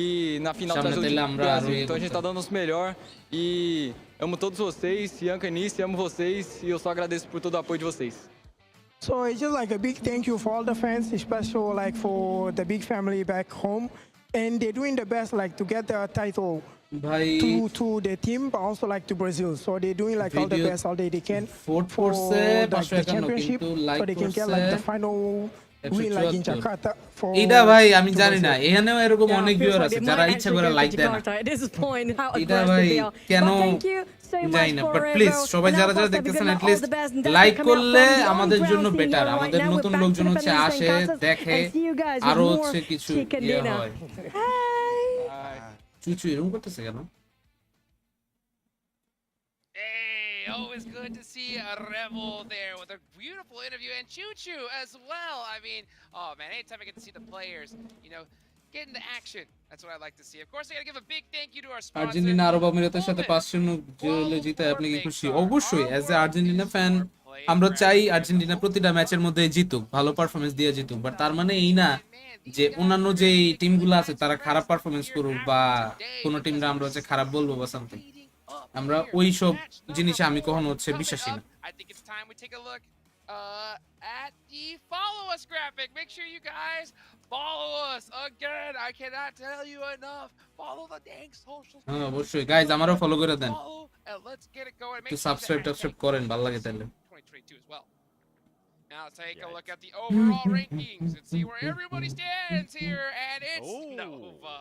E na final সামনে trazer o তাইলে título pro আমরা আরো Brasil. ইয়ে Então a gente tá করতে dando o nosso melhor. E amo todos vocês, Ianca, Nice, amo vocês. E eu só agradeço por todo o apoio de vocês. So it's just like a big thank you for all the fans, especially like for the big family back home. And they're doing the best like to get the title ভাই to the team, but also like to Brazil. So they're doing like all the Video best all they can fourth for করছে like the 551 championship, কিন্তু so like they can get like the করছে final win like in 174 Jakarta. For এটা ভাই আমি to জানি না, Brazil. এখানেও এরকম Yeah, অনেক feels ভিউয়ার like আছে they যারা might ইচ্ছা actually করে go to লাইক দেয় না। Jakarta at this point, how এটা aggressive ভাই they are. কেন But thank you so জানি much না, for বাট প্লিজ Revo. সবাই Now, যারা যারা Costa, দেখতেছেন because at all least the best and that's like coming up করলে from the আমাদের on-ground জন্য scene বেটার, here right আমাদের now. নতুন We're back লোকজন to the হচ্ছে Peninsula আসে Casas দেখে and see you guys with আরো more হচ্ছে কিছু chicken ইয়ে dinner. হয়। Hi. চুচু এরকম করতেছে কেন? Hey, always good to see a Revel there with a beautiful interview and Choo Choo as well. I mean, oh man, anytime I get to see the players, you know, get into action. That's what I like to see. Of course, I gotta give a big thank you to our sponsor. Argentina আরব আমিরাতের সাথে 5-0 গোলে জিতে আপনি কি খুশি? অবশ্যই, as a Argentina fan আমরা চাই আর্জেন্টিনা প্রতিটা ম্যাচের মধ্যে জিতুক, ভালো পারফরমেন্স দিয়ে জিতুক, বাট তার মানে এই না যে অন্যান্য যে টিমগুলো আছে তারা খারাপ পারফরমেন্স করুক বা কোনো টিমরা আমরা হচ্ছে খারাপ বলবো বা সামথিং। আমরা ওই সব জিনিসে আমি কখনো হচ্ছে বিশ্বাসী না। I think it's time we take a look at the follow us graphic. Make sure you guys follow us. Again, I cannot tell you enough. Follow the dang socials. হ্যাঁ অবশ্যই গাইজ, আমারও ফলো করে দেন, Follow and let's get it going. একটু subscribe করেন, ভালো লাগে তাহলে। 2022 as well. Now let's take a look at the overall rankings and see where everybody stands here, and it's Nova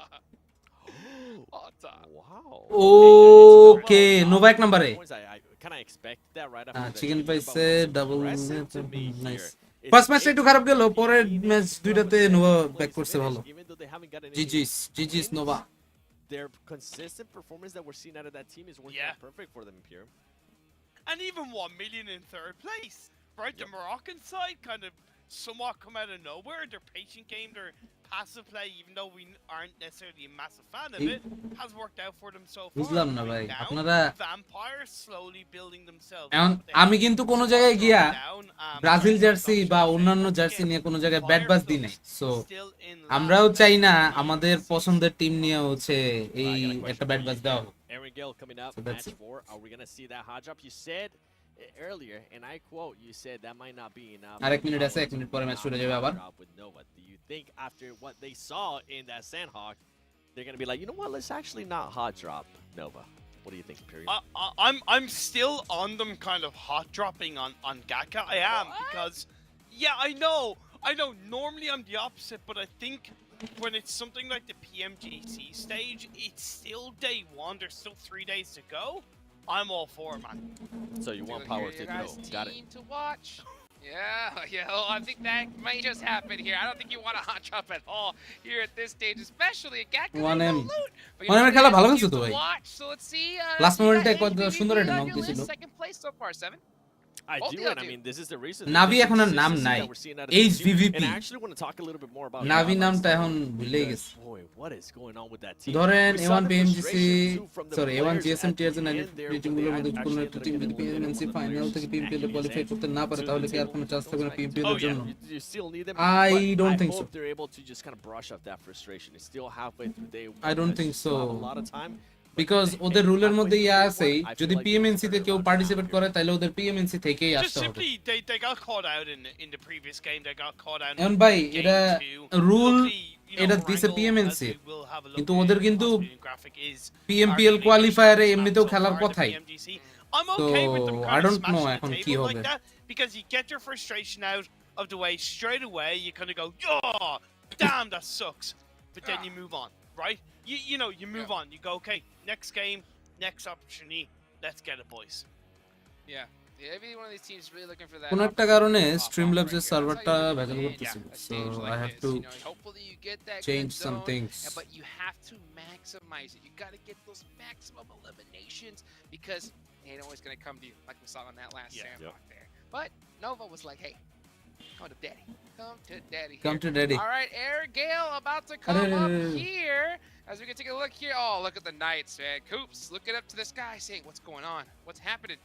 on top. Wow. Okay Nova এক নম্বরে। I kind of expected that right after that. Chicken পাইছে double Impressive to me nice. here. First ম্যাচটা একটু খারাপ গেল, পরের match দুইটাতে Nova back করছে ভালো। Even though they haven't gotten any GGs Nova. their consistent performance that we're seeing out of that team is working out perfect for them here. And even 1 million in third place, right? The Moroccan side kind of somewhat come out of nowhere. Their patient game, their passive play, even though we aren't necessarily a massive fan of it, has worked out for them so far. বুঝলাম না ভাই, Now, আপনারা Vampires slowly building themselves এখন up. আমি কিন্তু কোনো জায়গায় গিয়া Down, ব্রাজিল জার্সি বা অন্যান্য জার্সি নিয়ে কোনো জায়গায় ব্যাট বাজ দিই নাই। সো আমরাও চাই না আমাদের পছন্দের টিম নিয়ে হচ্ছে এই একটা ব্যাট বাজ দেওয়া হোক। Aaron Gill coming up, So that's match it. 4. Are we going to see that hot drop? You said earlier, and I quote, you said that might not be enough. আর 1 minute আছে, 1 minute পরে match শুরু হয়ে যাবে আবার। Drop with Nova. Do you think after what they saw in that Sandhawk, they're going to be like, you know what, let's actually not hot drop Nova? What do you think, period? I'm still on them kind of hot dropping on Gaka. I am because I know normally I'm the opposite, but I think when it's something like the PMGC stage, it's still day 1, there's still 3 days to go. I'm all for it, man. So you want power to go. Got it. To watch. Yeah, well, I think that might just happen here. I don't think you want a hot drop at all here at this stage, especially a Gak. 1M 1M খেলা ভালো খেলছে তো ভাই। So let's see. Last মোমেন্টে কত সুন্দর একটা knock দিছিল। Second place so far, 7. I do, and I mean, this is the reason. নাভি এখন আর নাম নাই, HVVP। And I actually want to talk a little bit more about নাভি নামটা এখন ভুলে গেছে। Boy, what is going on with that team? ধরেন We saw A1 the PMGC frustration, too, from the sorry A1 players GSM at tears the end end there team when গুলোর they মধ্যে actually কোনো ended একটা up team যদি getting eliminated PMNC from the final থেকে players. PMPL qualify করতে না পারে তাহলে কি আর কোনো চান্স থাকবে না PMPL এর জন্য? You still need them. I but don't think so. hope they're able to just kind of brush off that frustration. It's still halfway through day 1. I don't think Still have so. a lot of time. Because ওদের রুলের মধ্যে ইয়া আছে, যদি PMNC তে কেউ participate করে তাহলে ওদের PMNC থেকেই Just আসতে হবে। simply, they got caught out in the previous game. They got caught out. এখন ভাই in এটা game 2. Rule, Luckily, you know, এটা দিছে Wrangle, PMNC, as we will have a look কিন্তু at, ওদের কিন্তু Australian graphic is PMPL arguably কোয়ালিফায়ারে the এমনিতেও so খেলার far in the কথাই। PMGC. I'm okay with them So, kind I of don't know smashing এখন the কি table হবে। like that because you get your frustration out of the way straight away. You kind of go, "Oh, damn, that sucks," but then you move on, right? You know, you move on. You go, "Okay, next game, next opportunity. Let's get it, boys." Yeah, every one of these teams is really looking for that. কোন একটা কারণে স্ট্রিমল্যাবস এর সার্ভারটা ভেজাল করতেছে, so I have to Hopefully you get that change good some zone, things. but you have to maximize it. You got to get those maximum eliminations because it ain't always going to come to you like we saw in that last sandbox there. But Nova was like, "Hey, come to daddy. Come to daddy." Come to daddy. All right, Air Gale about to come up here as we can take a look here. Oh, look at the Knights, man. Coops looking up to the sky saying, "What's going on? What's happening?"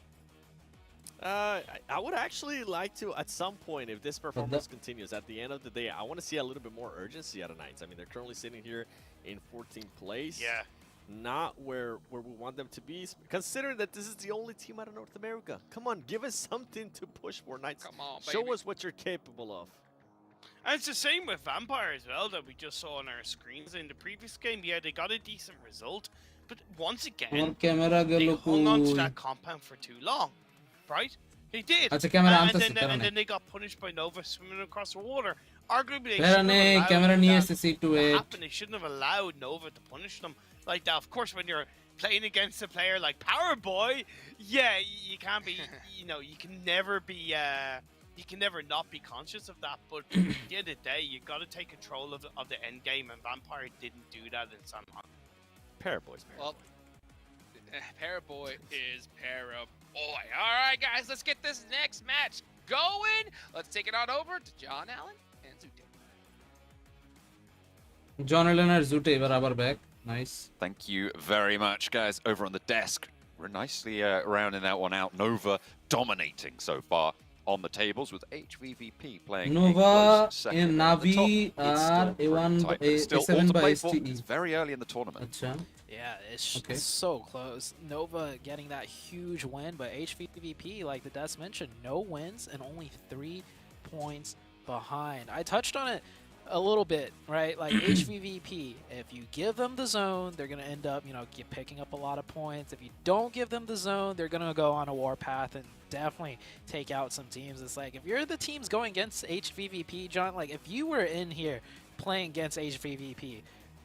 I would actually like to, at some point, if this performance continues, at the end of the day, I want to see a little bit more urgency out of Knights. I mean, they're currently sitting here in 14th place. Yeah. Not where we want them to be, considering that this is the only team out of North America. Come on, give us something to push for, Knights. Come on, Show baby. us what you're capable of. And it's the same with Vampire as well that we just saw on our screens in the previous game. Yeah, they got a decent result, but once again, they hung on to that compound for too long, right? They did. And then they got punished by Nova swimming across the water. Arguably, they shouldn't have allowed that to happen. They shouldn't have allowed Nova to punish them like that. Of course, when you're playing against a player like Power Boy, yeah, you can't be, you can never be, you can never not be conscious of that. But at the end of the day, you got to take control of the end game, and Vampire didn't do that in Sanhok. Paraboy's Well, Paraboy is Paraboy. All right, guys, let's get this next match going. Let's take it on over to John Allen and Zute. John Allen and Zute এবার আবার back. Nice. Thank you very much, guys. Over on the desk, we're nicely rounding that one out. Nova dominating so far on the tables with HVVP playing Nova second in Navi are A1 A7 by STE. It's very early in the tournament. Acha. Yeah, it's so close. Nova getting that huge win, but HVVP, like the Des mentioned, no wins and only 3 points behind. I touched on it a little bit, right? Like HVVP, if you give them the zone, they're going to end up, picking up a lot of points. If you don't give them the zone, they're going to go on a warpath and definitely take out some teams. It's like, if you're the teams going against HVVP, John, like if you were in here playing against HVVP,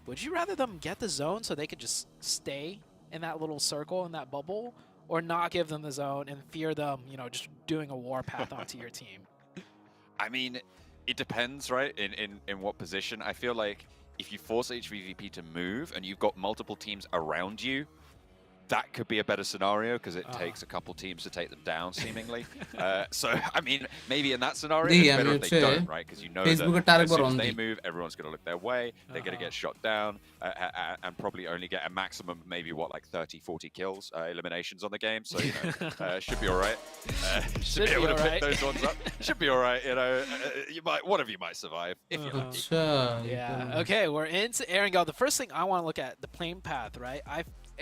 would you rather them get the zone so they could just stay in that little circle, in that bubble, or not give them the zone and fear them, just doing a warpath onto your team? I mean, it depends, right, in what position. I feel like if you force HVVP to move and you've got multiple teams around you, that could be a better scenario because it takes a couple teams to take them down, seemingly. So, I mean, maybe in that scenario, it's better if they don't, right? Because you know that as soon as they move, everyone's going to look their way, they're going to get shot down, and probably only get a maximum, maybe, like 30, 40 kills, eliminations on the game. So, should be all right. Should be able to pick those ones up. Should be all right, one of you might survive, if you're lucky. Yeah, okay, we're into Erangel. The first thing I want to look at, the plane path, right?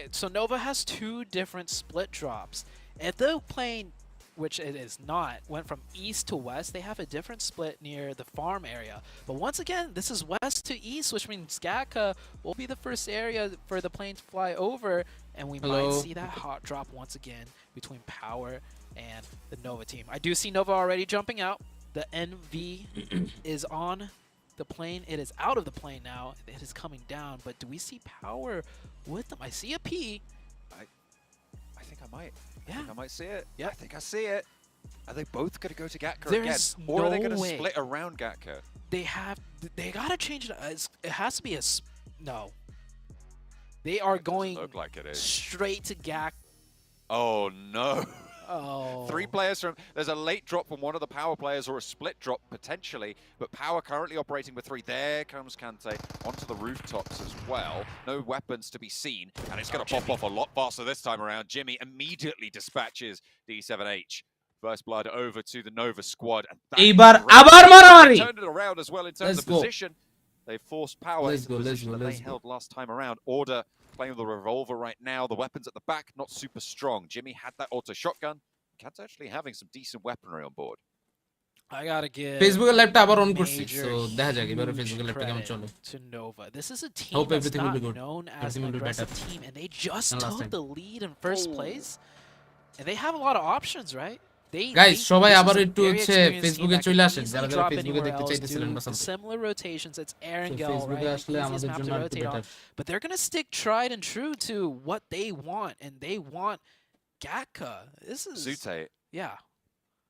So Nova has 2 different split drops. If the plane, which it is not, went from east to west, they have a different split near the farm area. But once again, this is west to east, which means Gatka will be the first area for the plane to fly over, and we might see that hot drop once again between Power and the Nova team. I do see Nova already jumping out. The NV is on the plane. It is out of the plane now. It is coming down, but do we see Power with them? I see a P. I think I might. Yeah. I think I might see it. Yeah. I think I see it. Are they both going to go to Gatka There's again? Or are they going to way. split around Gatka? They got to change it. It has to be no. They are going look like it is. straight to Gak. Oh, no. Oh. 3 players from... There's a late drop from one of the Power players or a split drop, potentially. But Power currently operating with 3. There comes Kante onto the rooftops as well. No weapons to be seen. And it's going to pop off a lot faster this time around. Jimmy immediately dispatches D7H. First blood over to the Nova squad. And turned it around as well in terms of position. They forced Power into the position that they held last time around. Order playing with the revolver right now. The weapons at the back, not super strong. Jimmy had that auto shotgun. Cat's actually having some decent weaponry on board. I gotta give ফেসবুকের লাইভটা আবার on করছি so দেখা যাক এবারে ফেসবুকের লাইভটা কেমন চলে to Nova. This is a team Hope that's everything will not be good. known as Everything an will be aggressive better team, and they just than last took time. the lead in first place, and they have a lot of options, right? Guys, সবাই this আবার is a একটু very হচ্ছে experienced ফেসবুকে team that চলে can আসেন easily যারা যারা drop ফেসবুকে anywhere দেখতে else, চাইতেছিলেন do বা something similar rotations. It's Erangel, ফেসবুকে right? আসলে Easiest আমাদের map জন্য to একটু rotate on. Better But they're gonna stick tried and true to what they want, and they want Gatka. This is Zute. Yeah.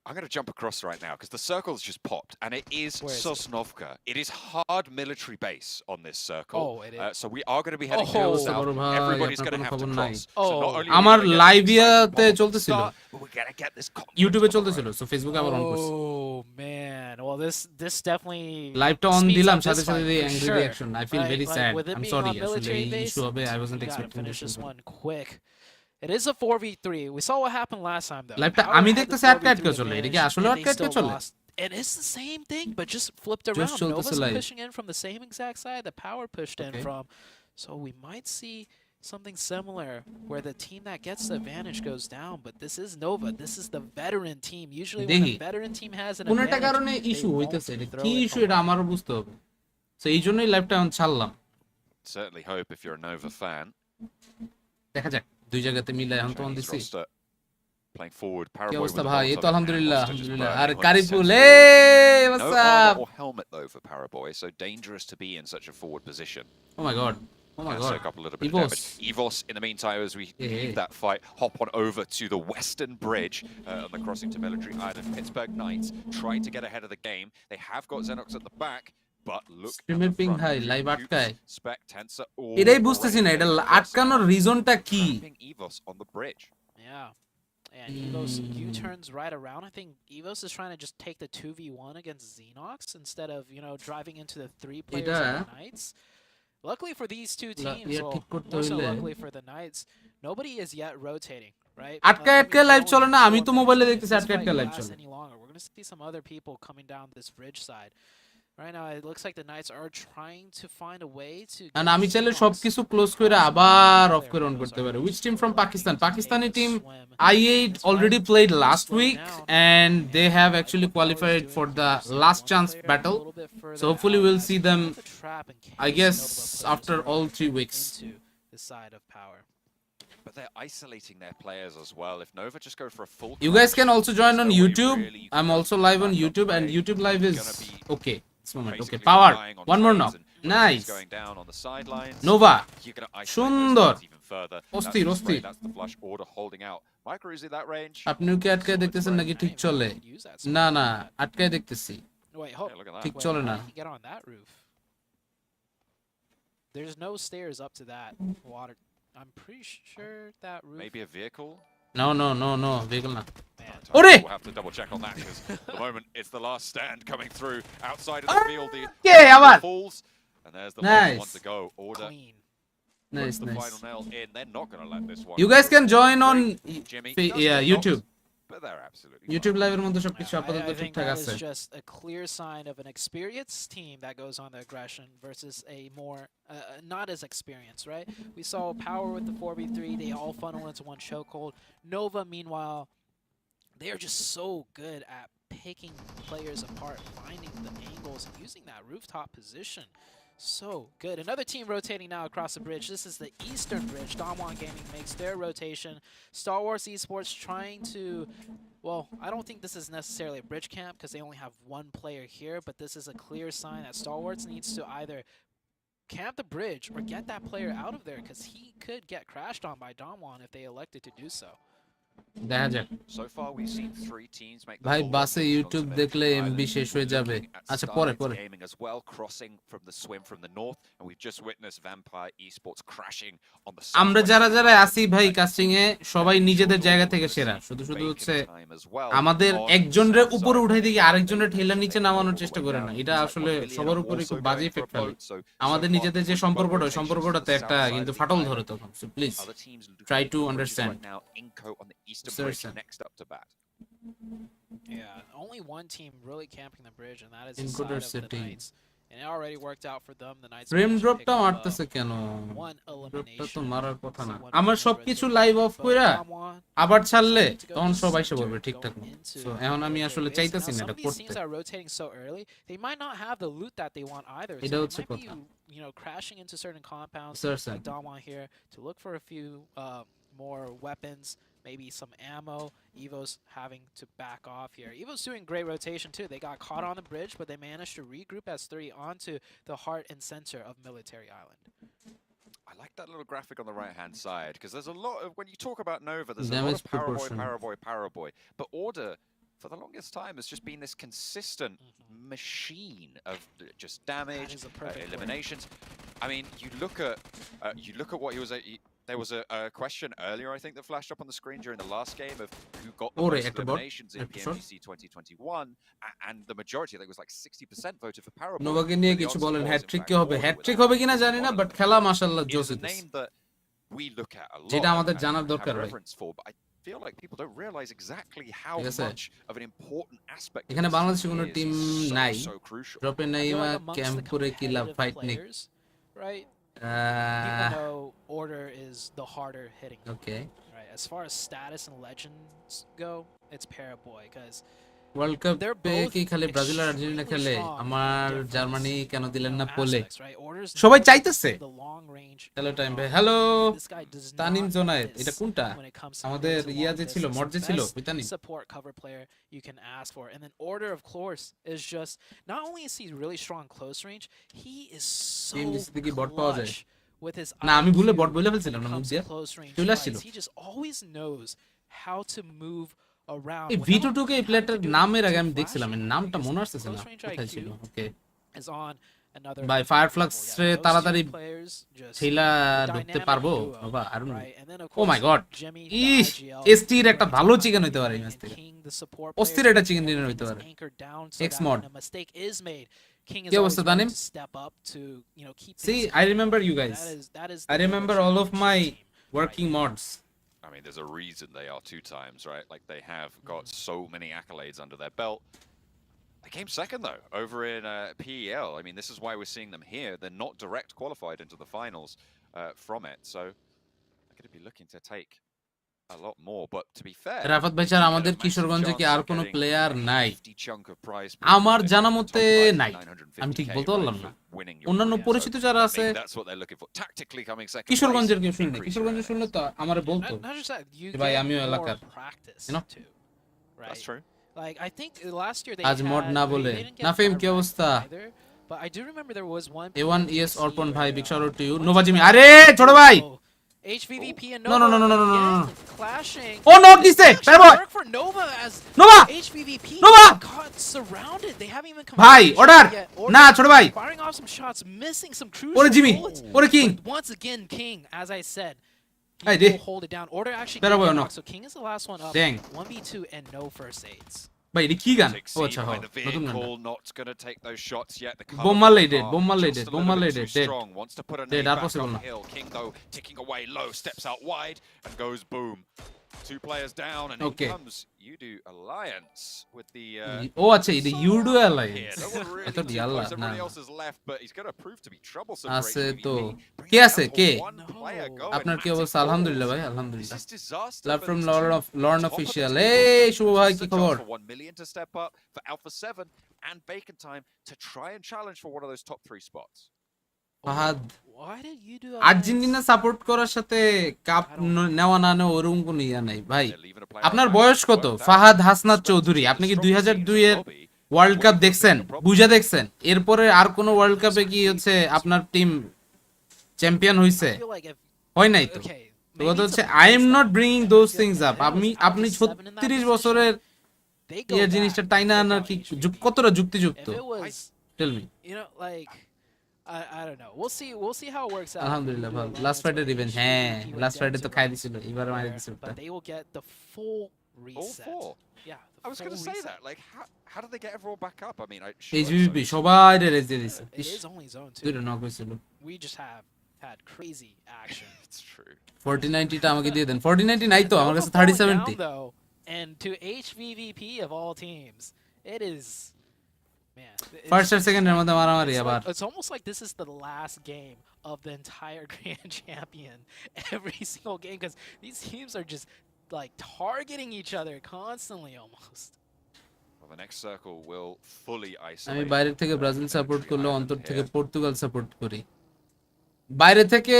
I'm going to jump across right now because the circle's just popped, and it is Sosnovka. It is hard military base on this circle. Oh, it is. So we are going to be heading down south. Everybody's going to have to cross. So not only আমার লাইভে চলতেছিল but we're going to get this ইউটিউবে চলতেছিল so ফেসবুকে আবার on করছি Oh man, well this definitely লাইভটা on speeds দিলাম up সাথে this সাথে fight the for angry sure. reaction I feel Right, very like, sad with it I'm being sorry on আসলে military এই base, ইস্যু হবে I wasn't we gotta expecting finish this this one quick. It is a 4v3. We saw what happened last time though. লাইভটা Power আমি had the দেখতেছি 4v3 আটকে চলে, এটা কি advantage, আসলে and they আটকে still চলে? lost. It is the same thing, but just flipped Just around. চলতেছে Nova's live. pushing in from the same exact side that Power pushed in Okay. from. So we might see something similar where the team that gets the advantage goes down, but this is Nova. This is the veteran team. Usually when দেখি a veteran team has an কোন একটা advantage, কারণে they issue won't হইতেছে, এটা throw কি it issue home. এটা আমারও বুঝতে হবে। সো এই জন্যই লাইভটা এখন ছাড়লাম, Certainly hope if you're a Nova fan. দেখা যাক দুই জায়গাতে মিলে এখন তোমার Chinese দিছি। roster playing forward. কি Paraboy with অবস্থা the ভাই? এই bolt তো on it, আলহামদুলিল্লাহ and Monster just আলহামদুলিল্লাহ। burning আরে on his কারিপুল, sense. এই No what's armor up? or helmet though for Paraboy, so dangerous to be in such a forward position. Oh my god. Oh my Gonna god. soak up a little bit of Evos. damage. Evos, in the meantime, as we Yeah. leave that fight, hop on over to the western bridge on the crossing to Military Island. Pittsburgh Knights trying to get ahead of the game. They have got Xenox at the back, but look at Streamer the ping front. high, live Coops, আটকায়। Spec, Tensor, all এটাই বুঝতেছি না, already এটা getting আটকানোর across now, রিজনটা কি? trapping Evos on the bridge. Yeah. And Evos U-turns right around. I think Evos is trying to just take the 2v1 against Xenox instead of, driving into the 3 players of the Knights. Luckily for these two teams, well, more so luckily for the Knights, nobody is yet rotating, right? আটকে live চলে না, আমি তো মোবাইলে দেখতেছি আটকে live চলে। Any longer. We're going to see some other people coming down this bridge side. Right now, it looks like the Knights are trying to find a way to. And আমি চাইলে সবকিছু ক্লোজ করে আবার of করে on করতে পারি। Which team from Pakistan? Pakistani team I8 already played last week and they have actually qualified for the last chance battle. So hopefully we'll see them, I guess, after all 3 weeks. The side of Power. But they're isolating their players as well. If Nova just go for a full You guys can also join on there's no way YouTube. really you I'm can also live on back up YouTube the and play. YouTube live is Gonna be okay. This moment, okay. basically Power. relying on One more trades knock. and Rosie's Nice. going down on the sidelines. Nova. You're gonna isolate সুন্দর। those even further. অস্থির, That's the spray, অস্থির। that's the flush order holding out. Micro is in that range. আপনিও কি আটকায় দেখতেছেন নাকি ঠিক চলে? না না, আটকায় দেখতেছি। Wait, hold. Yeah, look at that. ঠিক Wait, চলে how না। did he get on that roof? There's no stairs up to that water. I'm pretty sure that roof. Maybe a vehicle. No, vehicle না। Man, ওরে! We'll have to double check on that because the moment it's the last stand coming through outside of the field. The Okay, আবার। falls, and there's the Nice. one to go. Order clean. Nice, puts the nice. final nail in. They're not going to let this one. You guys go. can join on Jimmy yeah, does get YouTube. knocked, but they're absolutely YouTube live এর মধ্যে সবকিছু I আপাতত think ঠিকঠাক that আছে। is just a clear sign of an experienced team that goes on the aggression versus a more not as experienced, right? We saw Power with the 4v3; they all funnel into one chokehold. Nova, meanwhile, they are just so good at picking players apart, finding the angles, and using that rooftop position. So good. Another team rotating now across the bridge. This is the Eastern Bridge. Donwan Gaming makes their rotation. Star Wars Esports trying to, well, I don't think this is necessarily a bridge camp because they only have one player here, but this is a clear sign that Star Wars needs to either camp the bridge or get that player out of there because he could get crashed on by Donwan if they elected to do so. দেখা যাক। So far, we've seen 3 teams make the ভাই full বাসে run YouTube onto দেখলে Military MB Island. শেষ হয়ে যাবে। Looking at আচ্ছা Starlight পরে। Gaming as well, crossing from the swim from the north, and we've just witnessed Vampire Esports crashing on the আমরা southwest যারা side. আছি ভাই কাস্টিং এ সবাই নিজেদের জায়গা থেকে সেরা, শুধু হচ্ছে Time as well আমাদের on একজনের south উপরে side. উঠাই দিয়ে আরেকজনের ঠেলা নিচে নামানোর চেষ্টা করে না, এটা আসলে সবার উপরে খুব বাজে ইফেক্ট ফেলে। আমাদের নিজেদের যে সম্পর্কটা ওই সম্পর্কটাতে একটা কিন্তু ফাটল ধরে তখন। So please Other teams looking try to for bridges understand. right now. Inco on the eastern Sir, bridge sir. next up to bat. Yeah, only one team really camping the bridge, and that is the Encoder side of city. the Knights. And it already worked out for them. The Knights frame managed to ড্রপটা pick up, মারতেছে কেন? one ড্রপটা তো elimination. মারার কথা না। So one আমার more সবকিছু resolution. Live of But কইরা Damwon আবার ছাড়লে to go তখন to সব আইসা center, পড়বে ঠিকঠাক going মতো। into সো এখন আমি their আসলে base. চাইতাছি Now, না some এটা of these teams করতে। that are rotating so early, they might not have the loot that they want either. So এটা they হচ্ছে might be, কথা। crashing into certain compounds Sir, sir. like Damwon here to look for a few more weapons, maybe some ammo. Evo's having to back off here. Evo's doing great rotation too. They got caught on the bridge, but they managed to regroup as 3 onto the heart and center of Military Island. I like that little graphic on the right-hand side because there's a lot of, when you talk about Nova, there's a lot Damage of Paraboy, proportion. Paraboy, Paraboy. But Order, for the longest time, has just been this consistent machine of just damage, That is a perfect word. eliminations. I mean, you look at what he was. There was a question earlier, I think, that flashed up on the screen during the last game of who got the Ore, most একটা bot, eliminations in একটা shot. PMGC 2021, and the majority, I think, was like 60% voted for Paraboy. নোভাকে নিয়ে But the কিছু odds বলেন, was, in hat trick fact, কি হবে? Order hat trick without হবে কিনা জানি না, one of বাট them. খেলা মাশাআল্লাহ It জোস is a হইতেছে। name that we look at a lot যেটা আমাদের and জানার have দরকার ভাই reverence for, but I feel like people don't realize exactly how ঠিক আছে much of an important aspect এখানে this বাংলাদেশে কোনো is. টিম It's নাই so crucial. ড্রপে I নাই feel বা like amongst ক্যাম্প the করে কি লাভ competitive ফাইট নেই players, right? People know order is the harder hitting. Okay Right. As far as status and legends go, it's Paraboy because world cup they're pay both কি খালি Brazil আর Argentina extremely খেলে strong in আমার different, Germany কেন দিলেন না পোলে aspects, right? Order's সবাই known চাইতেছে for the long range. Hello time ভাই hello This guy does Tanim not Junayed miss এটা কোনটা when it comes to আমাদের hitting ইয়া long যে ছিল distance. মর্জে The ছিল best ওই Tanim support cover player you can ask for. And then Order, of course, is just not only is he really strong close range, he is so PMGC থেকে বট পাওয়া যায় clutch with his না আমি ভুলে IQ বট বলে when ফেলছিলাম it না মুখ comes to দিয়ে close range চলে fights. আসছিল He just always knows how to move around এই without V22 কে এই having প্লেয়ারটার to do নামের আগে too আমি দেখছিলাম এর flashy. নামটা His মনে আসতেছে না close range কোথায় IQ ছিল ওকে is on another ভাই level. ফায়ারফ্লাক্স Yeah, রে those two তাড়াতাড়ি players just ঠেলা a ঢুকতে dynamic পারবো duo, বাবা I don't know right? And then of oh my course God Jimmy, ইস the IGL, এসটির একটা right ভালো behind চিকেন him, হইতে পারে এই ম্যাচ and থেকে King, the support অস্থির player, এটা চিকেন ডিনার everything হইতে is পারে anchored down so ex that mod when a mistake is made, King is কি always অবস্থা ready Tanim to step up to, you know, keep see things I going. Remember you guys That is I the remember Liverpool all of my championship team working right mods I mean, there's a reason they are 2 times, right? Like, they have got so many accolades under their belt. They came second, though, over in PEL. I mean, this is why we're seeing them here. They're not direct qualified into the finals from it. So they're going to be looking to take a lot more. But to be fair, Rafat ভাই sir আমাদের কিশোরগঞ্জে কি আর কোনো getting player a নাই hefty chunk of prize আমার pool জানা there. মতে Top prize নাই আমি ঠিক 950K, বলতে right, পারলাম for না winning your অন্যান্য career. পরিচিত So যারা I আছে think that's what they're looking for. Tactically coming second place. কিশোরগঞ্জের কেউ শুনলে increase কিশোরগঞ্জের your শুনলে তো আমারে বলতো Not just that, you যে ভাই get আমিও more এলাকার practice you know? too, right? That's true. Like I think last year they আজ মড had, না they বলে didn't get নাফিম কি direct অবস্থা either, but I do remember there was one A1 PMGC ES Arpan ভাই where, big shout out to you once Nova Jimmy again, আরে ছোট ভাই oh, HVVP and No, Nova no, no, no, no, no, no, no. again clashing. O knock দিছে Actually বের বয় work for Nova as Nova HVVP Nova got surrounded. They haven't even come ভাই out order yet. না ছোট ভাই Firing off some shots, missing some crucial ওরে Jimmy bullets. ওরে king But once again, King, as I said, he Hey, dude. will hold it down. Order actually Better did way get or knocked, not? so King is the last one up. Dang. 1v2 and no first aids. ভাই এটা কি গান ও Succeed আচ্ছা by হ্যাঁ the নতুন গানটা vehicle, not going to take those shots yet. The cover Bomb from Marley did, far, Bomb Marley just did, a Bomb little Marley bit did, too dead. strong. Wants to put a Dead, nade back impossible on না the hill. King though ticking away low, steps out wide and goes boom. 2 players down and Okay. in comes Yudu Alliance with the ও আচ্ছা এটা ইউডু here. Alliance No one really এত too ডিয়াল্লা close. না Everybody else is left, but he's going to prove to be troublesome for আছে HVVP. তো Bringing K it আছে down to K 1 player going. আপনার কি অবস্থা Matic আলহামদুলিল্লাহ ভাই This আলহামদুলিল্লাহ is disaster love for from these Lord two. Of Lord Top of the official table. এই শুভ ভাই Just কি a খবর chance for 1 million to step up for Alpha 7 and Bacon Time to try and challenge for one of those top 3 spots. Fahad Why did you do Argentina support করার সাথে cup নেওয়া না নেওয়া ওরকম কোনো ইয়া নাই ভাই They're leaving a player আপনার back. বয়স কত Worked out. Fahad Hasnat Chowdhury Strength আপনি to কি the strongest 2002 teams in এর the lobby. World cup Waiting for দেখছেন the problem. বুঝা দেখছেন এরপরে আর কোন ওয়ার্ল্ড কাপে কি হচ্ছে আপনার টিম চ্যাম্পিয়ন হইছে I feel like if হয় নাই তো okay, তো maybe কথা it's হচ্ছে a I am place not that bringing I those feel things like up if আপনি it was আপনি Alpha 7 in that 36 position, বছরের they go এই back জিনিসটা টাইনা আনার কি without HVVP. কতটা যুক্তিযুক্ত If it was, tell me you know, like I don't know. We'll see how it works out. আলহামদুলিল্লাহ We do ভালো Alliance last Friday with revenge HVVP হ্যাঁ with লাস্ট ফ্রাইডে Debs তো খাই around দিছিল এবারে মারি there, দিছিল but they will get the full reset. All 4. Yeah, the I was going to full say reset. that. Like, how did they get everyone back up? I mean, এইচবিপি সবাই raise দিয়ে দিছে It is only zone 2. দুইটা knock হইছিল We just have had crazy action. It's true. 4090 টা আমাকে দিয়ে দেন 4090 নাই তো আমার কাছে Nova falling down, 3070 though, and to HVVP of all teams, it is, man. First আর সেকেন্ডের মধ্যে মারামারি আবার It's almost like this is the last game of the entire Grand Champion every single game because these teams are just like targeting each other constantly almost. Well, the next circle will fully isolate. আমি বাইরে থেকে Brazil support করলে অন্তর থেকে Portugal support করি বাইরে থেকে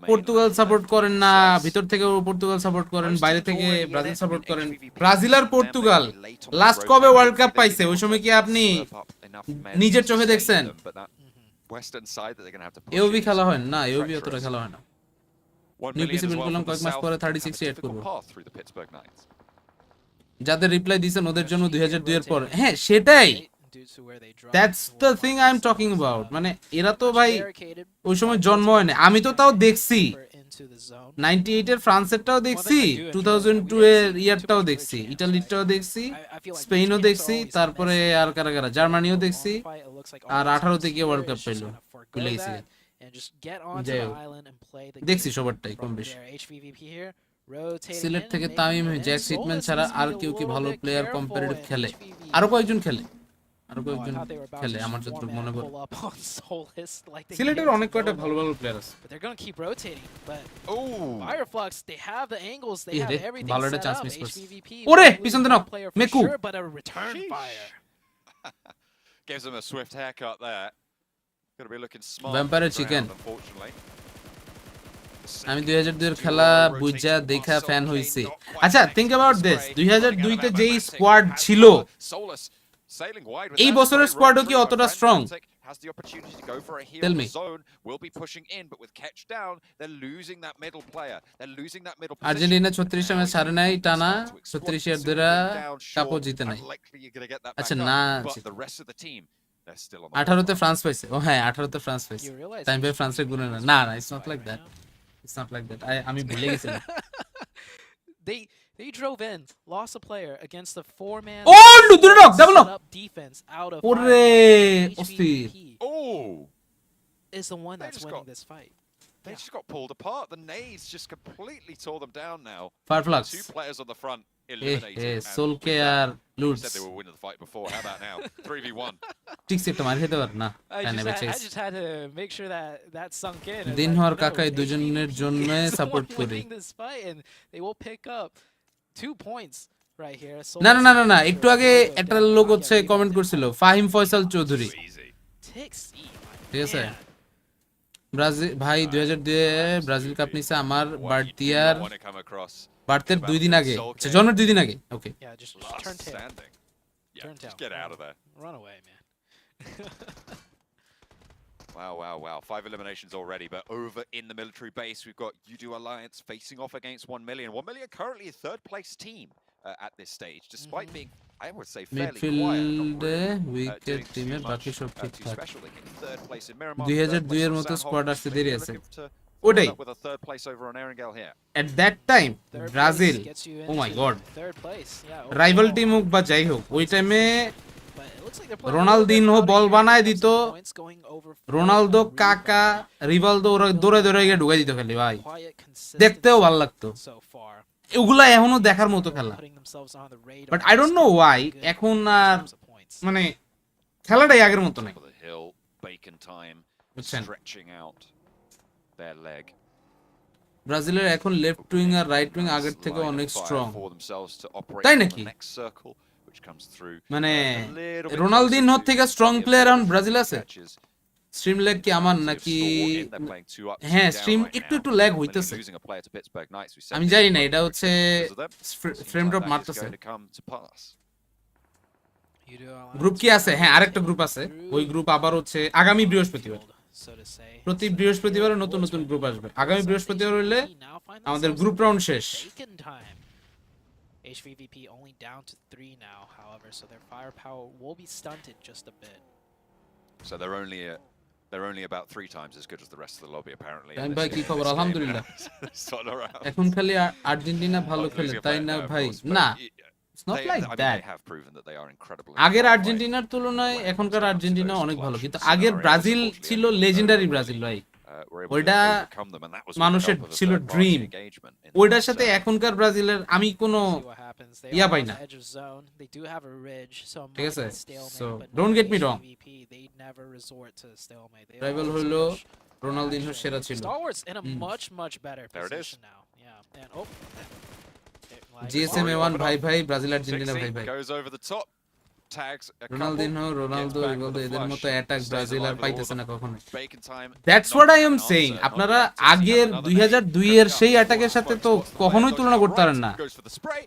Portugal support করেন না ভিতর থেকে পর্তুগাল সাপোর্ট করেন বাইরে থেকে ব্রাজিল সাপোর্ট করেন ব্রাজিল আর পর্তুগাল লাস্ট কবে ওয়ার্ল্ড কাপ পাইছে ওই সময় কি আপনি নিজের চোখে দেখছেন এওবি খেলা হয় না এওবি অতটা খেলা হয় না নিউ পিসি বিল্ড করলাম কয়েক মাস পরে 3068 করব যাদের রিপ্লাই দিয়েছেন ওদের জন্য 2002 এর পর হ্যাঁ সেটাই that's the thing I am talking about মানে এরা তো ভাই ওই সময় জন্ম হয় না আমি তো তাও দেখছি 98 এর ফ্রান্সেরটাও দেখছি 2002 এর ইয়ারটাও দেখছি ইতালিটাও দেখছি স্পেনও দেখছি তারপরে আর কারা কারা জার্মানিও দেখছি আর 18 তে গিয়ে ওয়ার্ল্ড কাপ পেল ভুলে গেছি and just get onto যাই the হোক, island and play the দেখছি game সবারটাই from কম বেশি। there. HVVP here, rotating Sylhet in থেকে and Tamim, making it in. Jack Sitman Solus ছাড়া needs to আর be a কেউ কি little ভালো bit player careful, competitive and খেলে? HVVP আরো কয়েকজন খেলে, আরো Oh, I কয়েকজন thought they were about খেলে to আমার swarm যতটুকু and মনে পড়ে। pull up on Solus like they সিলেটের did অনেক to কয়টা Nova. ভালো ভালো প্লেয়ার আছে। But they're gonna keep rotating. But Oh, Fireflux, they have the angles, they Yeah, have they- everything ভালো একটা set chance up. miss করছে। HVVP ওরে, will lose পিছন দিয়ে one knock, player for মেকু। sure, but a return fire. gives them a swift haircut there. Gonna be looking smart. Vampire on the chicken. ground, unfortunately. আমি 2002 এর খেলা বুঝা দেখা fan হইছি। আচ্ছা, think about this, 2002 তে যেই স্কোয়াড ছিল, Solus sailing wide with এই that বছরের spray স্কোয়াডও roll কি through, অতটা but strong? Frantic has the opportunity to go for a heal Tell in me. the zone. Will be pushing in, but with Ketch down, they're losing that middle player. They're losing that middle position. Argentina 36 match হারে নাই টানা, Start to exploit 36 এর the ধরে zooming down কাপও short. জিতে নাই। Unlikely you're gonna get that আচ্ছা, back না up, but জিতে। the rest of the team, they're still on the 18 তে front ফ্রান্স পাইছে। ও হ্যাঁ, 18 তে ফ্রান্স পাইছে। You realize তাই ভাই HVVP ফ্রান্সের গুণ না। is না, winning it's this not fight like right that. now. It's not like that. আমি ভুলে গেছিলাম। They drove in, lost a player against the 4-man Oh, no, dure knock, double knock. set up defense out of ওরে, Fireflux. অস্থির। HVVP Oh, is the one They that's just winning got- this fight. they just got pulled apart. The nades just completely tore them down now. Fireflux. 2 players on the front Eh, eliminated. and সোলকে with that, আর we loots. said they were winning the fight before. How about now? 3v1. ঠিক একটা মার খেতে পারে না। I I never just chase. had to make sure that sunk in. It's দিন like, হওয়ার no, কাকাই HVVP দুজনের জন্য is the সাপোর্ট one করি। winning this fight, and they will pick up 2 points right here. না না না না Solus না, makes একটু sure আগে Nova একটা down, লোক not হচ্ছে get কমেন্ট rebounded. করছিল, Fahim Faisal Chowdhury. Easy. Tick C, ঠিক আছে, man. ব্রাজিল ভাই 2002 এ ব্রাজিল কাপ নিছে আমার What you do বার্তিয়ার not want to come across. বার্তের 2 দিন আগে, Soul আচ্ছা King. জন্মের 2 দিন আগে। ওকে, Yeah, just Last turn tail. standing. Yeah, Turn just tail. get out of there. Run away, man. Wow, wow, wow. 5 eliminations already, but over in the military base, we've got Udo Alliance facing off against 1 Million. 1 Million currently a third place team at this stage, despite being, I would say, fairly quiet. মিডফিল্ডে Not wicket doing too টিমের বাকি much, সব too ঠিকঠাক। special. They get third place in Miramar, 2002 third place এর on মতো Sandhol. Squad আসছে, Maybe দেরি they're আছে। looking to ওটাই। follow up with a third place over on Erangel here. At that time Third Brazil, place gets you oh my into God, third place. Yeah, rival overall. Team হোক বা যাই হোক, ওই টাইমে But it looks like they're playing a little bit Ronaldinho louder ball here. বানায় They have দিত, some points going over for Ronaldo, a কাকা, rebound. Rivaldo ওরা দৌড়ে দৌড়ে গিয়ে ঢুকাই দিত খালি ভাই। Quiet consistency দেখতেও ভালো লাগতো। so far. এগুলা এখনো দেখার মতো খেলা। Putting themselves on the radar. But I don't no Y এখন আর মানে খেলাটাই আগের মতো নাই। Top of the hill, Bacon time, বুঝছেন? stretching out their leg. ব্রাজিলের এখন লেফট উইং আর রাইট উইং আগের থেকে Line of অনেক fire strong. for themselves to operate তাই from নাকি? the next circle, which comes through, মানে a little bit Ronaldinho closer থেকে to স্ট্রং the প্লেয়ার এখন ability ব্রাজিল to আছে? catches. Stream lag কি আমার They've নাকি? scored in, they're playing 2 up, 2 হ্যাঁ, down স্ট্রিম right একটু now. একটু ল্যাগ Million হইতেছে। losing a player to Pittsburgh Knights. We said আমি this জানি was না, one এটা of the হচ্ছে because of them. Frame Seems drop like that is মারতেছে। going to come to pass. Group কি আছে? হ্যাঁ, আরেকটা গ্রুপ আছে। ওই গ্রুপ আবার হচ্ছে আগামী বৃহস্পতিবার, So to say. প্রতি বৃহস্পতিবারে নতুন নতুন গ্রুপ আসবে। আগামী বৃহস্পতিবার হইলে আমাদের গ্রুপ রাউন্ড শেষ। Bacon time. HVVP only down to 3 now, however, so their firepower will be stunted just a bit. So they're only about 3 times as good as the rest of the lobby, apparently. Time ভাই কি খবর? আলহামদুলিল্লাহ। এখন খালি Argentina ভালো খেলে তাই না ভাই? না, it's not like that. They have proven that they are incredible. আগের আর্জেন্টিনার তুলনায় এখনকার আর্জেন্টিনা অনেক ভালো, কিন্তু আগের ব্রাজিল ছিল লেজেন্ডারি ব্রাজিল ভাই। ওইটা মানুষের ছিল ড্রিম। ওইটার সাথে এখনকার ব্রাজিলের আমি কোনো ইয়া পাই না। ঠিক আছে, so don't get me wrong. Rival হলো রোনালদিনহো সেরা ছিল। There it is. জিএসএম এ1 ভাই ভাই, ব্রাজিল আর্জেন্টিনা ভাই ভাই। Goes over the top. Tags a couple. Ronaldinho, Ronaldo, Gets back Rivaldo with a এদের flush. মতো অ্যাটাক Stays ব্রাজিল আর alive with পাইতেছে all না the কখনো। Bacon time. That's Not what I am an saying. answer, not আপনারা yet to see আগের another 2002 nade. এর সেই অ্যাটাকের সাথে তো কখনোই তুলনা করতে পারেন না। Goes for the spray.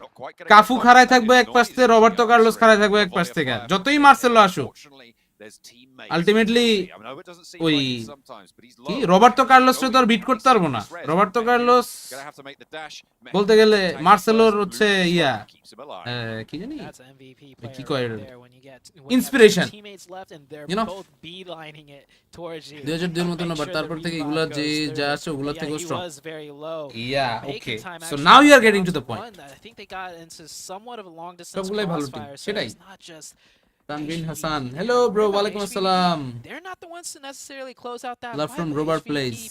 Not quite getting Cafu the point. খাড়ায় থাকবে এক Noise পাশ থেকে, in the Roberto Carlos answer. খাড়ায় থাকবে এক A পাশ volley of থেকে, fire. যতই মার্সেলো আসুক। Unfortunately, there's teammates. Ultimately I know it doesn't seem ওই like it sometimes, but he's কি low. রবার্তো কার্লোসকে তো আর বিট করতে পারবো না। Roberto Carlos Gonna have to make the dash. বলতে গেলে মার্সেলোর হচ্ছে ইয়া Keeps him alive. কি জানি That's an MVP কি player কয় right there when you get Inspiration. teammates left and they're You know? both beelining it towards you. 2002 এর মতো না, বাট তারপর থেকে এগুলা যে যা আছে ওগুলা থেকে he strong. was very low. Yeah Bacon okay, time so actually now you are getting down to the to point. 1. I think they got into somewhat of a long distance সবগুলাই ভালো টিম, crossfire, so সেটাই। it's not just Tanveen Hassan, hello bro, walaikum assalam. They're not the ones to necessarily close out that Love fight, from but Robert HVVP Place.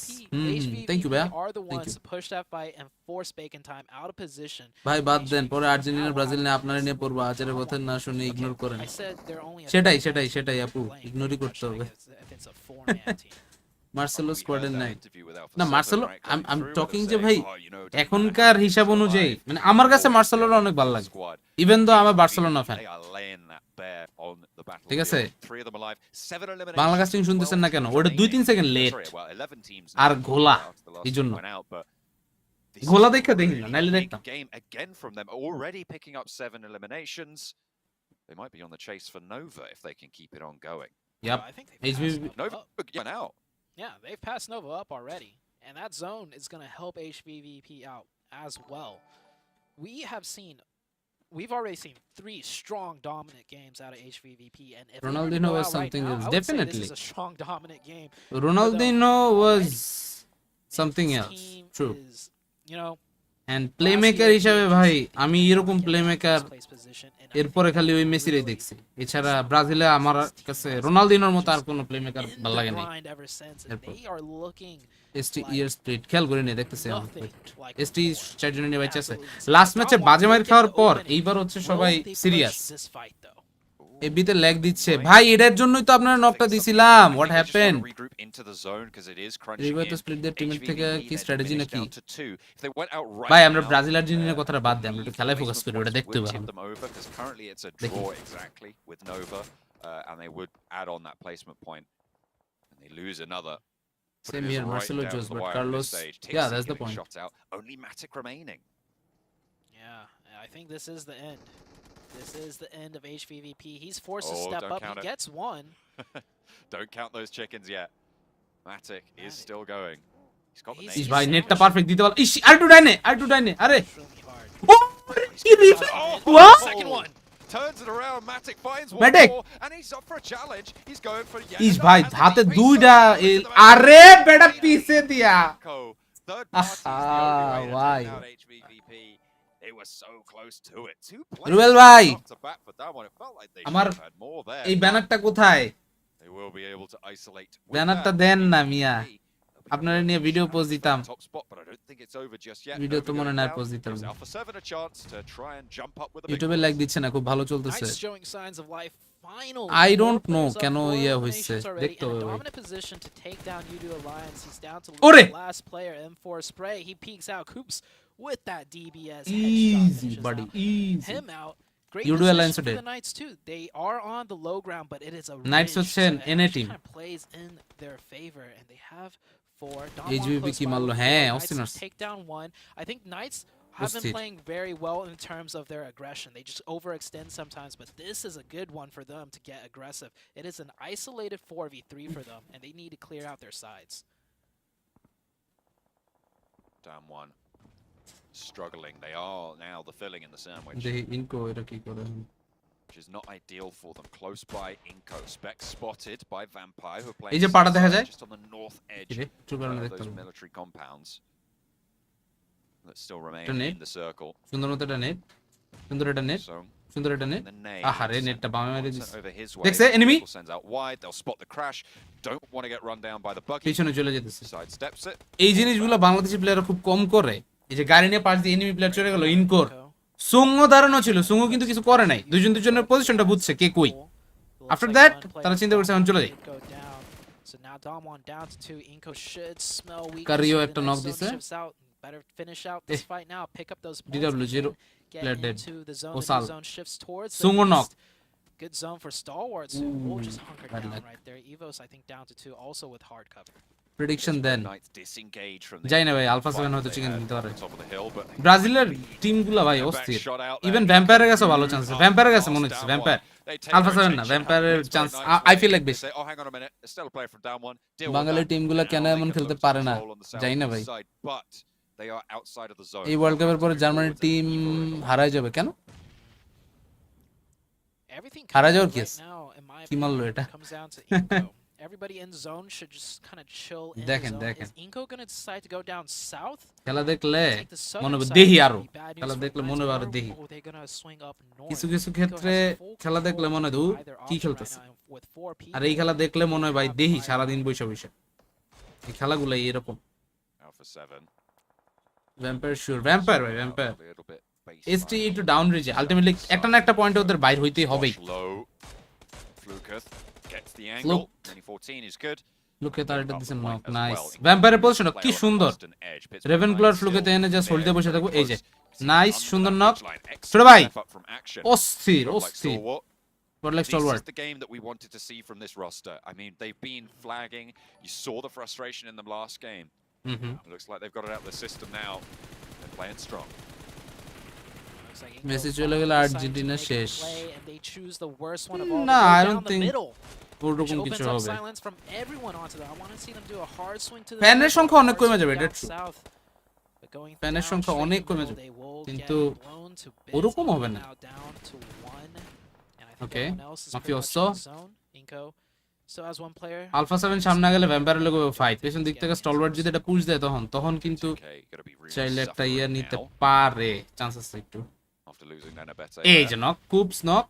Thank you, bhaiya. are the Thank ones you. to push that fight and force Bacon Time out of position. ভাই বাদ দেন, পরে Argentina Brazil নিয়ে আপনারা নিয়ে পড়বো, আচারের কথা না শুনে ইগনোর করেন। I said they're only a সেটাই three-man সেটাই সেটাই আপু, playing, ইগনোরই করতে হবে। if it's a four-man team. Marcelo স্কোয়াডের নাই না, না মার্সেলো আই এম টকিং যে ভাই এখনকার হিসাব অনুযায়ী, মানে আমার কাছে মার্সেলোর অনেক ভালো লাগে, ইভেন দো আমার বার্সেলোনা ফ্যান, ঠিক আছে? বাংলা কাস্টিং শুনতেছেন না কেন? ওটা 2-3 সেকেন্ড লেট আর ঘোলা, এই জন্য ঘোলা দেখা দেখি না, নাইলে দেখতাম। game again from them, already picking up 7 eliminations. They might be on the chase for Nova if they can keep it on going. Yep. I think they've passed Nova went out. Yeah, they've passed Nova up already, and that zone is going to help HVVP out as well. We've already seen 3 strong dominant games out of HVVP, and if Ronaldinho we were to go was out right something now, else, I would say definitely. this is a strong dominant game. Ronaldinho was something This else, team true. is, you know, And playmaker হিসাবে ভাই আমি এরকম playmaker এরপরে খালি ওই মেসিরই দেখছি, এছাড়া ব্রাজিলে আমার কাছে রোনালদিনোর মতো আর কোনো প্লেমেকার ভালো লাগে না। এসটি ইয়ার স্প্লিট খেয়াল করে নিয়ে দেখতেছি এসটি 4 জনের নিয়ে বাইচে আছে। লাস্ট ম্যাচে বাজে মার খাওয়ার পর এইবার হচ্ছে সবাই সিরিয়াস। এবিতে ল্যাগ দিচ্ছে ভাই, এটার জন্যই তো আপনারা নকটা দিছিলাম। What happen? রিভার তো স্প্লিট দের টিমের থেকে কি স্ট্র্যাটেজি নাকি? ভাই আমরা ব্রাজিল আর্জেন্টিনার কথাটা বাদ দিই, আমরা একটু খেলায় ফোকাস করি, ওটা দেখতে হবে। And they would add on that placement point, and they lose another. Same here, Marcelo Jose, but Carlos, yeah, that's the point. Shot out. Only Matic remaining. Yeah, I think this is the end. This is the end of HVVP. He's forced to step up. He gets one. Don't count those chickens yet. Matic is still going. He's got the ইস ভাই নেটটা perfect দিতে পারল। ইস আর two ডাইনে আরে ও কি reef Second one. Turns it around. Matic finds one Matic. more, and he's up for a challenge. He's going for yet ইস ভাই another. হাতে দুইটা আরে বেটা পিছে দিয়া Third party is the only way to why? take out HVVP. They were so close to it. 2 Rubel players ভাই off to bat for that one. It felt like they আমার should have had more there. এই ব্যানারটা কোথায়? They will be able to isolate with ব্যানারটা that. দেন না মিয়া, আপনারা নিয়ে video post দিতাম। Top spot, but I don't think it's over just yet. Video তো Nova মনে going নাই down. পোস্ট দিতাম। Gives Alpha 7 a chance to try and jump up with a big ইউটিউবে লাইক দিচ্ছে না, খুব ভালো চলতেছে। Knights showing signs of life. Finally, I don't know players up, কেন 4 ইয়া eliminations হইছে, already, দেখতে in a হবে ভাই। dominant position to take down UDO Alliance. He's down to ওরে! the last player, M4 spray. He peeks out. Coops with that DBS Easy, headshot buddy, finishes easy. him out. Great UDO position Alliance for dead. the Knights too. They are on the low ground, but it is a Knights ridge, হচ্ছে so it NA actually team. kind of plays in their favor, and they have 4. HVP কি মারলো? হ্যাঁ, অস্টিনার্স। Take down 1. I think Knights have been অস্থির। playing very well in terms of their aggression. They just overextend sometimes, but this is a good one for them to get aggressive. It is an isolated 4v3 for them, and they need to clear out their sides. Down 1. Struggling. They are now the filling in the sandwich, দেখি ইনকো এটা কি করে। which is not ideal for them. Close by Inco. Spec spotted by Vampire, who are এই playing যে পাটা দেখা যায় just on the north edge কি রে ট্রু কারণে of দেখতে those হবে। military compounds that still remain এটা নেট in the circle. সুন্দর মতো এটা নেট, সুন্দর এটা নেট, So সুন্দর এটা নেট। the nade আহারে নেটটা বামে মেরে দিছে। sent over his way. দেখছে enemy Vehicle sends out wide. They'll spot the crash. Don't want to get run down by the buggy. পিছনে চলে যেতেছে। Sidesteps it. এই জিনিসগুলো বাংলাদেশি প্লেয়াররা খুব কম করে। এই যে গাড়ি নিয়ে পাশ দিয়ে এনিমি প্লেয়ার চলে গেল ইনকোর, সুঙ্গো দাঁড়ানো ছিল, সুঙ্গো কিন্তু কিছু করে নাই, দুজনের পজিশনটা বুঝছে কে কই। আফটার দ্যাট তারা চিন্তা করছে এখন চলে যাই। So now Damwon down to 2. Inco should smell weakness. Carrillo The একটা next knock zone দিছে। shifts out. Better finish out this fight now. Pick up those points. DW0 Get player dead. into the zone. Osal. The new zone shifts towards the Sungo knock. east. Good zone for Stalwarts, who will just hunker bad down luck. right there. Evos, I think, down to 2, also with hard cover. Prediction দেন। Knights disengage from the জানি না ভাই Alpha 7 fight হয়তো they chicken had দিতে পারে। at the top of the hill, but ব্রাজিলের টিমগুলো ভাই অস্থির, ইভেন ভ্যাম্পায়ারের কাছে ভালো চান্স আছে। ভ্যাম্পায়ারের কাছে মনে হচ্ছে ভ্যাম্পায়ার আলফা 7 না, ভ্যাম্পায়ারের চান্স আই ফিল লাইক বেশি। oh, hang on a minute, there's still a player from down 1. Deal Bangali with that. টিমগুলো কেন Now এমন they can খেলতে look to পারে না control on the জানি না ভাই। southeast side, but they are outside of the zone. এই ওয়ার্ল্ড কাপের পরে জার্মানির টিম হারায় যাবে কেন? Everything হারা kind যাওয়ার of case right now, in my কি মারলো opinion, এটা? comes down to Inco. everybody in zone should just kind of chill in দেখেন zone. দেখেন Is Inko going to decide to go down south? খেলা দেখলে Take the southern মনে হবে side, দেহি which আরো would be bad news খেলা for দেখলে Knights, মনে হবে আরো or দেহি are they going to swing up north? কিছু কিছু Inko ক্ষেত্রে has full খেলা দেখলে control মনে হয় of either কি option right খেলতেছে now, and with 4 people, আর এই খেলা দেখলে মনে হয় ভাই have দেহি fire সারাদিন on. বসে বসে এই খেলাগুলাই এরকম Alpha 7. ভ্যাম্পায়ার শিওর ভ্যাম্পায়ার ভাই vampire A little bit ST একটু ডাউন রেঞ্জে আলটিমেটলি একটা না একটা পয়েন্টে ওদের বাইর হইতেই হবেই low. Fluketh gets the angle. 2014 is good. লুকে তার এটা দিছেন নক নাইস ভ্যাম্পায়ারের পজিশনটা কি সুন্দর রেভেনক্লর ফ্লুকেতে এনে জাস্ট হোল্ডে বসে থাকবো এই যে নাইস সুন্দর নক ছোট ভাই অস্থির অস্থির But like This stalwart. is the game that we wanted to see from this roster. I mean, they've been flagging. You saw the frustration in the last game. It looks like they've got it out of the system now. They're playing strong. Messi চলে গেল Argentina শেষ And they choose the worst one of all. না They go I down don't the think middle, ওরকম which কিছু opens up হবে silence from everyone onto that. I want to see them do a hard swing to the ফ্যানের middle, সংখ্যা অনেক hard কমে swing যাবে, down এটা true. south. But going ফ্যানের down সংখ্যা straight অনেক to কমে middle, যাবে they will কিন্তু get blown to bits. ওরকম হবে Even না now down to 1. And I think Okay. everyone else is pretty much Mafioso. in zone. Inko still has one player. Alpha 7 সামনে গেলে ভ্যাম্পায়ারের লোক ফাইট পেছন দিক থেকে স্টলওয়ার্ড যদি এটা পুশ দেয় তখন কিন্তু Okay, gotta be really চাইলে একটা ইয়ে suffering নিতে now পারে চান্স আছে একটু after losing Nenabete. এই যে knock কুপস knock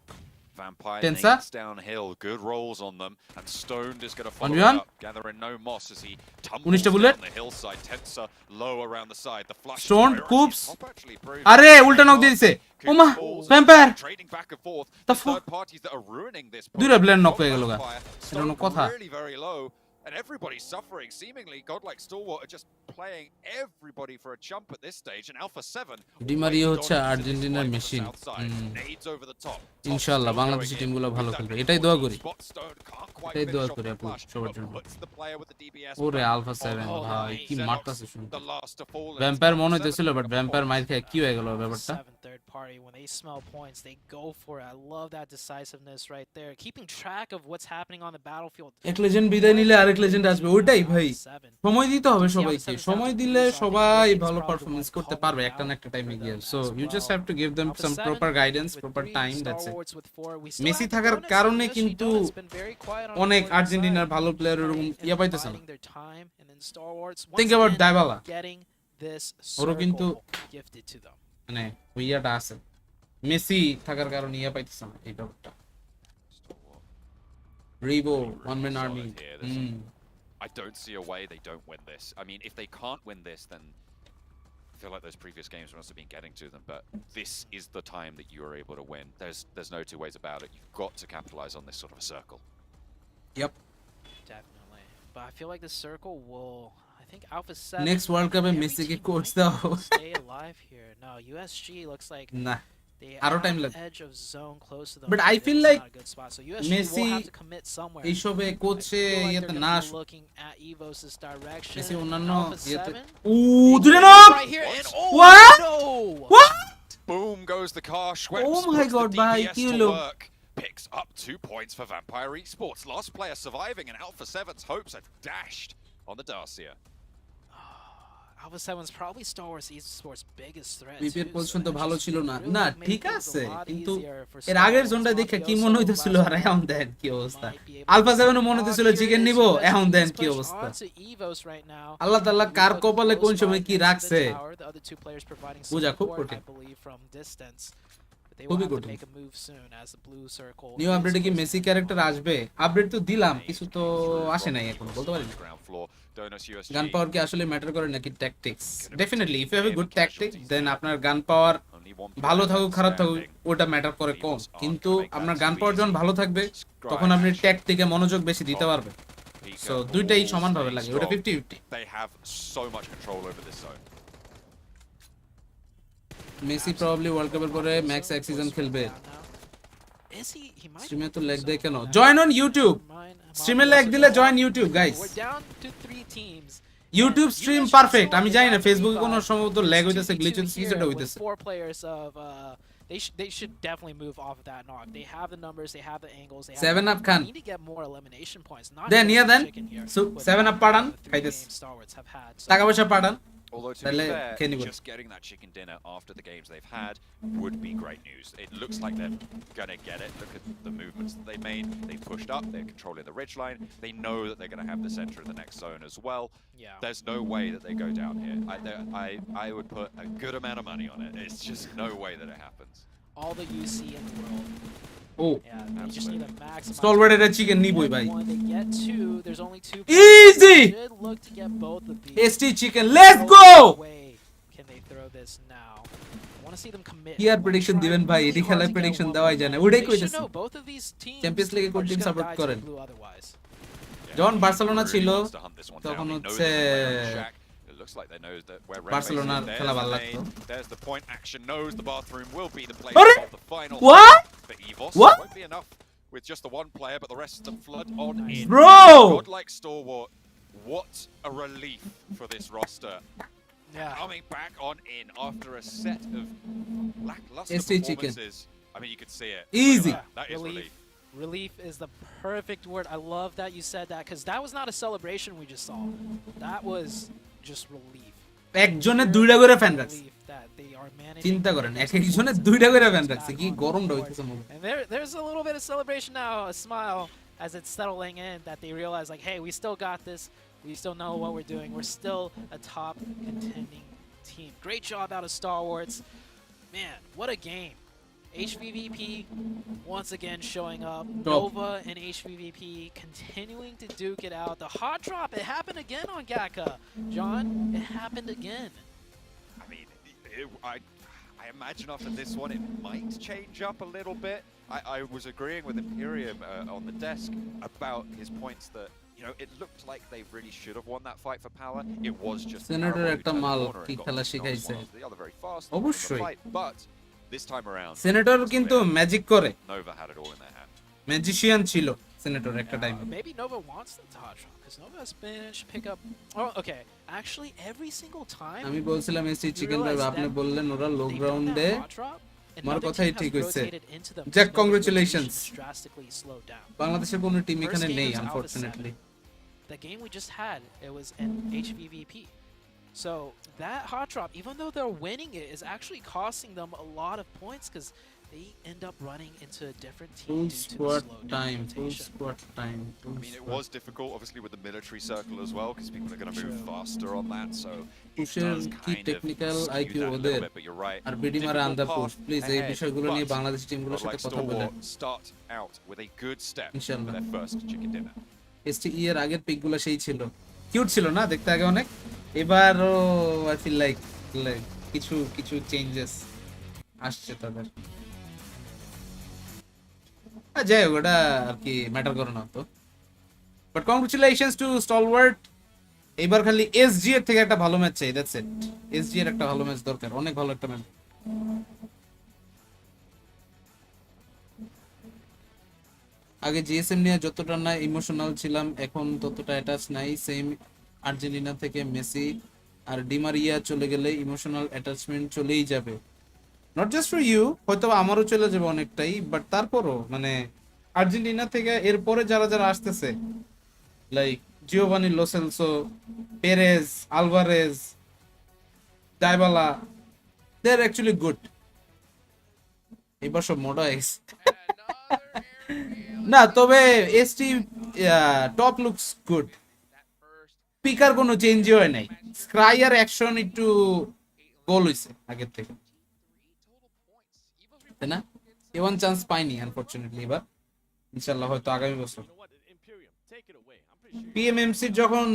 Vampire Tensa. nades downhill, good rolls on them, and Stoned is going to follow 1v1. up, gathering no moss as he tumbles 19টা down bullet. the hillside. Tensa low around the side. The flash Stoned, priority Coops. pop actually proves আরে very উল্টা knock দিয়ে দিছে Coops ওমা falls, vampire trading back and forth. The The fuck? third parties that are ruining this দুইটা push blend knock from হয়ে গেল গা Vampire. এটা কোনো Stoned কথা really very low, and everybody's suffering. Seemingly, godlike Stalwart are just playing everybody for a jump at this stage, and Alpha 7 D Mario way হচ্ছে dominant in this আর্জেন্টিনার fight from the machine south side. Nades over the top. ইনশাআল্লাহ বাংলাদেশি টিমগুলো ভালো খেলবে এটাই দোয়া করি এটাই দোয়া করি আপু সবার জন্য ওরে আলফা 7 ভাই কি মারতাছে শুনতে ভ্যাম্পায়ার মনে হইতেছিল বাট ভ্যাম্পায়ার মাইর খেয়ে কি হয়ে গেল ব্যাপারটা Third party, when they smell points, they go for it. I love that decisiveness right there. Keeping track of what's happening on the battlefield. এক লেজেন্ড বিদায় নিলে আরেক লেজেন্ড আসবে ওইটাই ভাই সময় দিতে হবে সবাইকে সময় দিলে সবাই ভালো পারফরম্যান্স করতে পারবে একটা না একটা টাইমে গিয়ে so you just have to give them some proper guidance proper time that's it Messi থাকার কারণে কিন্তু অনেক আর্জেন্টিনার ভালো প্লেয়ার এরকম ইয়া পাইতেছে না থিংক অ্যাবাউট ডাইবালা ওরও কিন্তু মানে ওইয়াটা আছে মেসি থাকার কারণে ইয়া পাইতেছে না এই ব্যাপারটা Ribo one man army I don't see a way they don't win this. I mean, if they can't win this, then I feel like those previous games must have been getting to them. But this is the time that you are able to win. There's no two ways about it. You've got to capitalize on this sort of a circle. Yep. Definitely. But I feel like the circle will. I think Alpha 7. Next World Cup Messi ke coach dao. Stay alive here. No, USG looks like. Nah. They আরো are time on লাগবে the edge of zone close to them. But I It's feel not like a good spot. So USG Messi will have to commit somewhere. এইসবে কোচে I feel like ইয়েতে they're না gonna be looking at Evos's direction. Messi অন্যান্য Alpha ইয়েতে 7. ও দুটো knock Right here and oh What? no! What? Boom goes the car. Schweppes Oh my puts God, the bhai, DPS ki to holo? work. Picks up 2 points for Vampire Esports. Last player surviving, and Alpha 7's hopes are dashed on the Darcia. Alpha 7's probably Star Wars Esports' biggest threat. বিপিএর too, position so তো that ভালো just ছিল না really না make ঠিক things a আছে lot কিন্তু easier for এর Star আগের Wars. জোনটা দেখে কি Mafioso মনে হইতেছিল last আর game এখন দেন কি অবস্থা might be able alpha to 7 do মনে it. হইতেছিল Here চিকেন is নিব USG এখন দেন কি push অবস্থা onto Evos right now. আল্লাহ তাআলা কার Evo কপালে কোন close সময় by কি against the রাখছে tower. The other two players providing বোঝা খুব support, কঠিন I believe, from distance. But they will খুবই have to কঠিন make a move soon as the blue circle new is আপডেটে কি close. মেসি ক্যারেক্টার আসবে update তো দিলাম কিছু তো আসে নাই এখন বলতে পারি না Ground floor. Donos USG. গান পাওয়ার কি আসলে ম্যাটার করে নাকি tactics definitely if you have a good tactic then আপনার গান পাওয়ার Only one ভালো player থাকুক খারাপ থাকুক standing. ওটা ম্যাটার করে কম কিন্তু আপনার গান পাওয়ার যখন ভালো থাকবে তখন আপনি ট্যাকটিকে মনোযোগ বেশি দিতে পারবেন Pika সো দুইটাই will সমানভাবে stay লাগে ওটা strong. 50-50 They have so much control over this zone. Messi probably world কাপের পরে ম্যাক্স এক সিজন খেলবে Is he? He might স্ট্রিমে be তো for লেগ some দেয় কেন now. Join on YouTube Mine- স্ট্রিমে Mafioso leg দিলে down. Join YouTube guys We're down to 3 teams. YouTube And stream USG perfect still আমি জানি না have ফেসবুকে Levi. কোনো সম্ভবত ল্যাগ It's হইতেছে 2v2 গ্লিচ হইতেছে here কিছুটা with হইতেছে 4 players of they should definitely move off of that knock. They have the numbers, they have the angles, they have 7 up Khan they need to get more elimination points. Not then just নিয়ে then chicken here, so with 7 up পাঠান the 3 খাইতেছে games Star Wars have had. So টাকা পয়সা পাঠান Although to be তাহলে fair, খেয়ে নিব। just getting that chicken dinner after the games they've had would be great news. It looks like they're gonna get it. Look at the movements that they made. They pushed up. They're controlling the ridgeline. They know that they're gonna have the center of the next zone as well. Yeah. There's no way that they go down here. I would put a good amount of money on it. It's just no way that it happens. All the UC in the world. Oh, Yeah, they just need a maximum. Stalwart এর chicken নিবই ভাই। One, they get two. There's only 2 Easy! They should look to get both of these. ST chicken, let's go! No way can they throw this now. I want to see them commit. কি আর prediction দিবেন ভাই? এটি খেলায় prediction দেওয়াই যায় না। ওটাই They should কইতেছি। know both of these teams champions লিগে কোন are team just gonna support die to করেন? the blue otherwise. যখন বার্সেলোনা Really ছিল wants to hunt this one তখন down. He knows হচ্ছে there's a Shack. It looks like they know that where Red বার্সেলোনার Base is. খেলা There's ভালো the লাগতো। main, there's the point. Action knows the bathroom will be the place আরে! of the final. What? For EVOS. What? Won't be enough with just the one player, but the rest of them flood on in. Bro! Godlike Stalwart, what a relief for this roster. Yeah. Coming back on in after a set of lackluster ST chicken. performances. I mean, you could see it. Easy. That is relief. Relief is the perfect word. I love that you said that because that was not a celebration we just saw. That was just relief. একজনের দুইটা করে fan রাখছে। Relief that they are managing. চিন্তা করেন এক একজনের দুইটা করে ফ্যান রাখছে। কি গরমটা হইতেছে movie. And there's a little bit of celebration now, a smile as it's settling in that they realize like, hey, we still got this. We still know what we're doing. We're still a top contending team. Great job out of Stalwarts. Man, what a game. HVVP once again showing up. Nova and HVVP continuing to duke it out. The hot drop, it happened again on Gaka. John, it happened again. I mean, I imagine after this one it might change up a little bit. I was agreeing with Imperium on the desk about his points that, you know, it looked like they really should have won that fight for power. It was just Senator terrible. একটা He turned the মাল corner and কি got খেলা knocked শিখাইছে। one after the other very fast. অবশ্যই। Fight, but this time around, senator কিন্তু magic করে। Nova had it all in their hand. Magician ছিল senator একটা টাইমে। Maybe Nova wants them to hot drop because Nova has managed to pick up. Oh, okay. Actually, every single time. আমি বলছিলাম ST chicken ভাই আপনি বললেন ওরা লো they've done গ্রাউন্ডে that hot drop, আমার another কথাই team has ঠিক হইছে। rotated into them, Jack so Nova's congratulations. rotation drastically slowed down. বাংলাদেশের কোনো টিম First এখানে game নেই was Alpha unfortunately. 7. The game we just had, it was in HVVP. So that hot drop, even though they're winning it, is actually costing them a lot of points because they end up running into a different team Full due to the squad slowed time, full rotation. squad time. I mean, it was difficult, obviously, with the military circle as well, because people are going to move faster on that. So it পুশের does কি kind technical of skew IQ that a ওদের little bit. But you're right. আর বিডিমার on the push Difficult please path এই ahead, বিষয়গুলো নিয়ে but Bangladesh টিমগুলোর সাথে like কথা বলেন Stalwart start out with a good step for ইনশাআল্লাহ। their first chicken dinner. এসটিই এর আগের পিকগুলো সেই ছিল কিউট ছিল না দেখতে আগে অনেক এবারও আই ফিল লাইক কিছু কিছু চেঞ্জেস আসছে তাদের যাই হোক ওটা আর কি ম্যাটার করে না তো বাট কংগ্রাচুলেশনস টু স্টলওয়ার্ট এবার খালি এসজি এর থেকে একটা ভালো ম্যাচ চাই দ্যাটস ইট এসজি এর একটা ভালো ম্যাচ দরকার অনেক ভালো একটা ম্যাচ আগে জিএসএম নিয়ে যতটা না ইমোশনাল ছিলাম এখন ততটা অ্যাটাচ নাই সেম আর্জেন্টিনা থেকে মেসি আর ডিমারিয়া চলে গেলে ইমোশনাল অ্যাটাচমেন্ট চলেই যাবে নট জাস্ট ফর ইউ হয়তো আমারও চলে যাবে অনেকটাই বাট তারপরও মানে আর্জেন্টিনা থেকে এরপরে যারা যারা আসতেছে like Giovani Lo Celso Perez Alvarez Dybala they are actually good এবার সব মোটা এক্স না তবে এসটি টপ লুকস গুড পিকার কোনো চেঞ্জ হয় নাই স্ক্রাইয়ার অ্যাকশন একটু গোল হইছে আগের থেকে তাই না এওয়ান চান্স পাইনি আনফরচুনেটলি এবার ইনশাআল্লাহ হয়তো আগামী বছর পিএমএমসি যখন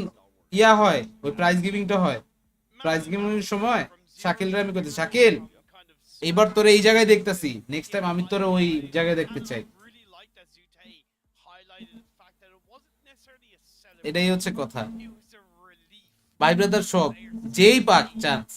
ইয়া হয় ওই প্রাইজ গিভিংটা হয় প্রাইজ গিভিং এর সময় শাকিলরা আমি কইতে শাকিল এবার তোরে এই জায়গায় দেখতেছি নেক্সট টাইম আমি তোরে ওই জায়গায় দেখতে চাই এটাই হচ্ছে কথা ভাই ব্রাদার সব যেই পাক চান্স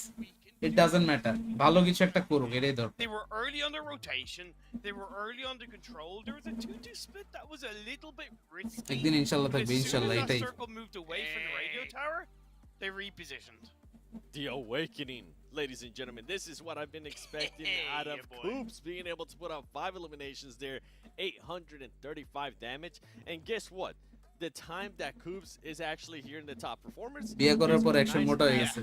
ইট ডাজন্ট ম্যাটার ভালো কিছু একটা করুক এটাই দরকার They were early on the rotation. They were early on the control. There was a 2-2 split that was a little bit risky. একদিন ইনশাআল্লাহ But থাকবে as soon ইনশাআল্লাহ as that এটাই circle moved away from the radio tower, they repositioned. The awakening, ladies and gentlemen. This is what I've been expecting out of Yeah, boy. Coops, being able to put out 5 eliminations there, 835 damage. And guess what? the time that Coops is actually here in the top performers. বিয়ে করার পর একশো মোটা হয়ে গেছে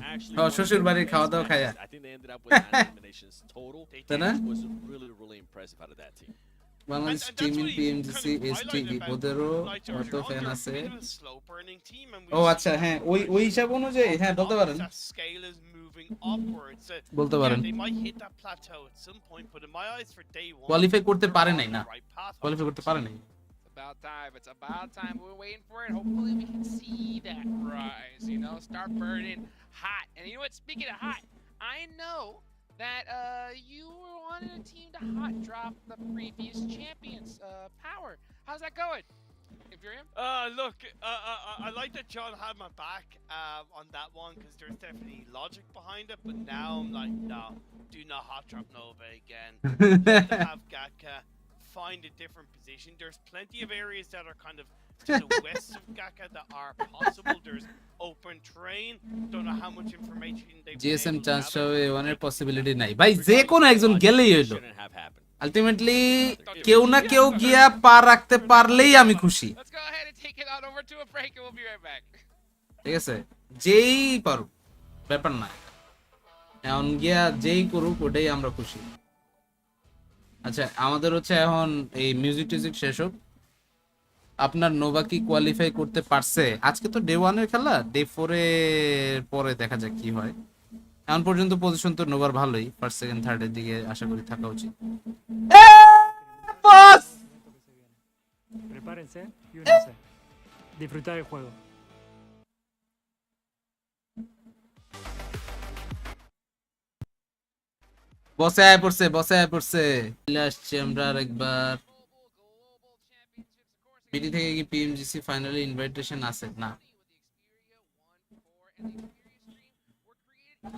শ্বশুর বাড়ির খাওয়া দাওয়া খায়া I think they ended up with 9 eliminations total. তাই না? Was really impressive out of that team. Bangladesh team in PMGC STV ওদেরও কত ফ্যান আছে ও আচ্ছা হ্যাঁ ওই হিসাব অনুযায়ী হ্যাঁ বলতে পারেন বলতে পারেন কোয়ালিফাই করতে পারে নাই না কোয়ালিফাই করতে পারে নাই About time. It's about time. We're waiting for it. Hopefully we can see that rise, you know, start burning hot. And you know what? Speaking of hot, I know that you wanted a team to hot drop the previous champions power. How's that going? Infurium? Look, I like that John had my back on that one because there's definitely logic behind it. But now I'm like, no, do not hot drop Nova again. To have Gaka find a different position. There's plenty of areas that are kind of to the west of Gaka that are possible. There's open terrain. Don't know how much information they've GSM chance হবে ওয়ানের possibility নাই ভাই যে কোনো একজন গেলেই হইলো ultimately কেউ না কেউ গিয়া পা রাখতে পারলেই আমি খুশি Let's go ahead and take it on over to a break and we'll be right back. ঠিক আছে যেই পারুক ব্যাপার না এখন গিয়া যেই করুক ওটাই আমরা খুশি আচ্ছা আমাদের হচ্ছে এখন এই মিউজিক টিউজিক শেষ হোক আপনার নোভা কি কোয়ালিফাই করতে পারছে আজকে তো ডে 1 এর খেলা ডে 4 এর পরে দেখা যাক কি হয় এখন পর্যন্ত পজিশন তো নোভার ভালোই ফার্স্ট সেকেন্ড থার্ড এর দিকে আশা করি থাকা উচিত বস Prepárense y únanse. Disfrutar el juego. বসে আয় পড়ছে আসছে আমরা আরেকবার পিটি থেকে কি পিএমজিসি ফাইনালি ইনভাইটেশন আছে না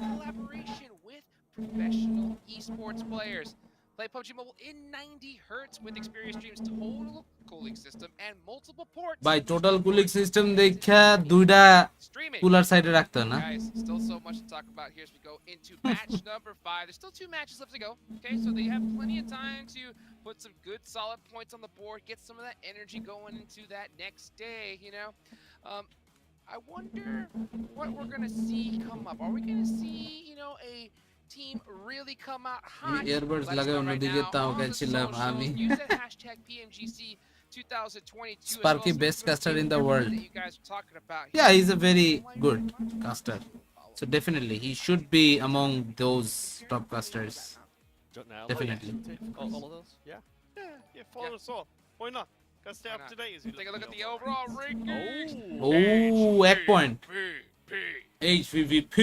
Collaboration with professional esports players. Play PUBG Mobile in 90 hertz with Xperia Stream's total cooling system and multiple ports. ভাই টোটাল কুলিং সিস্টেম দেখা দুইটা কুলার সাইডে রাখতে না Guys, still so much to talk about here as we go into match number 5. There's still 2 matches left to go. Okay, so they have plenty of time to put some good solid points on the board, get some of that energy going into that next day, you know. I wonder what we're going to see come up. Are we going to see, you know, a team really come out hot? Earbuds লাগাই অন্যদিকে তাও গেছিলাম আমি Use that hashtag PMGC 2022 Sparky best caster in the world that you guys are talking about. yeah he's a very good caster so definitely he should be among those top casters definitely All of those? Yeah. Yeah, follow us all. Why not? Gotta stay up to date. Take a look at the overall rankings. oh egg point HVVP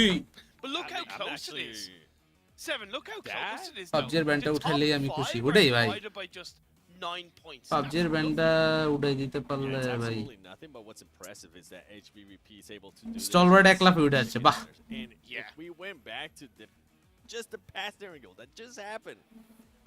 But look how close it is. Seven, look how close it is. PUBG এর ব্যান্ডটা উঠালেই আমি খুশি ওটাই ভাই By just 9 points. PUBG এর ব্যান্ডটা উঠাই দিতে পারলে ভাই Absolutely nothing, but what's impressive is that HVVP is able to do stalwart এক লাফে উঠে যাচ্ছে বাহ And if we went back to just the past scenario that just happened,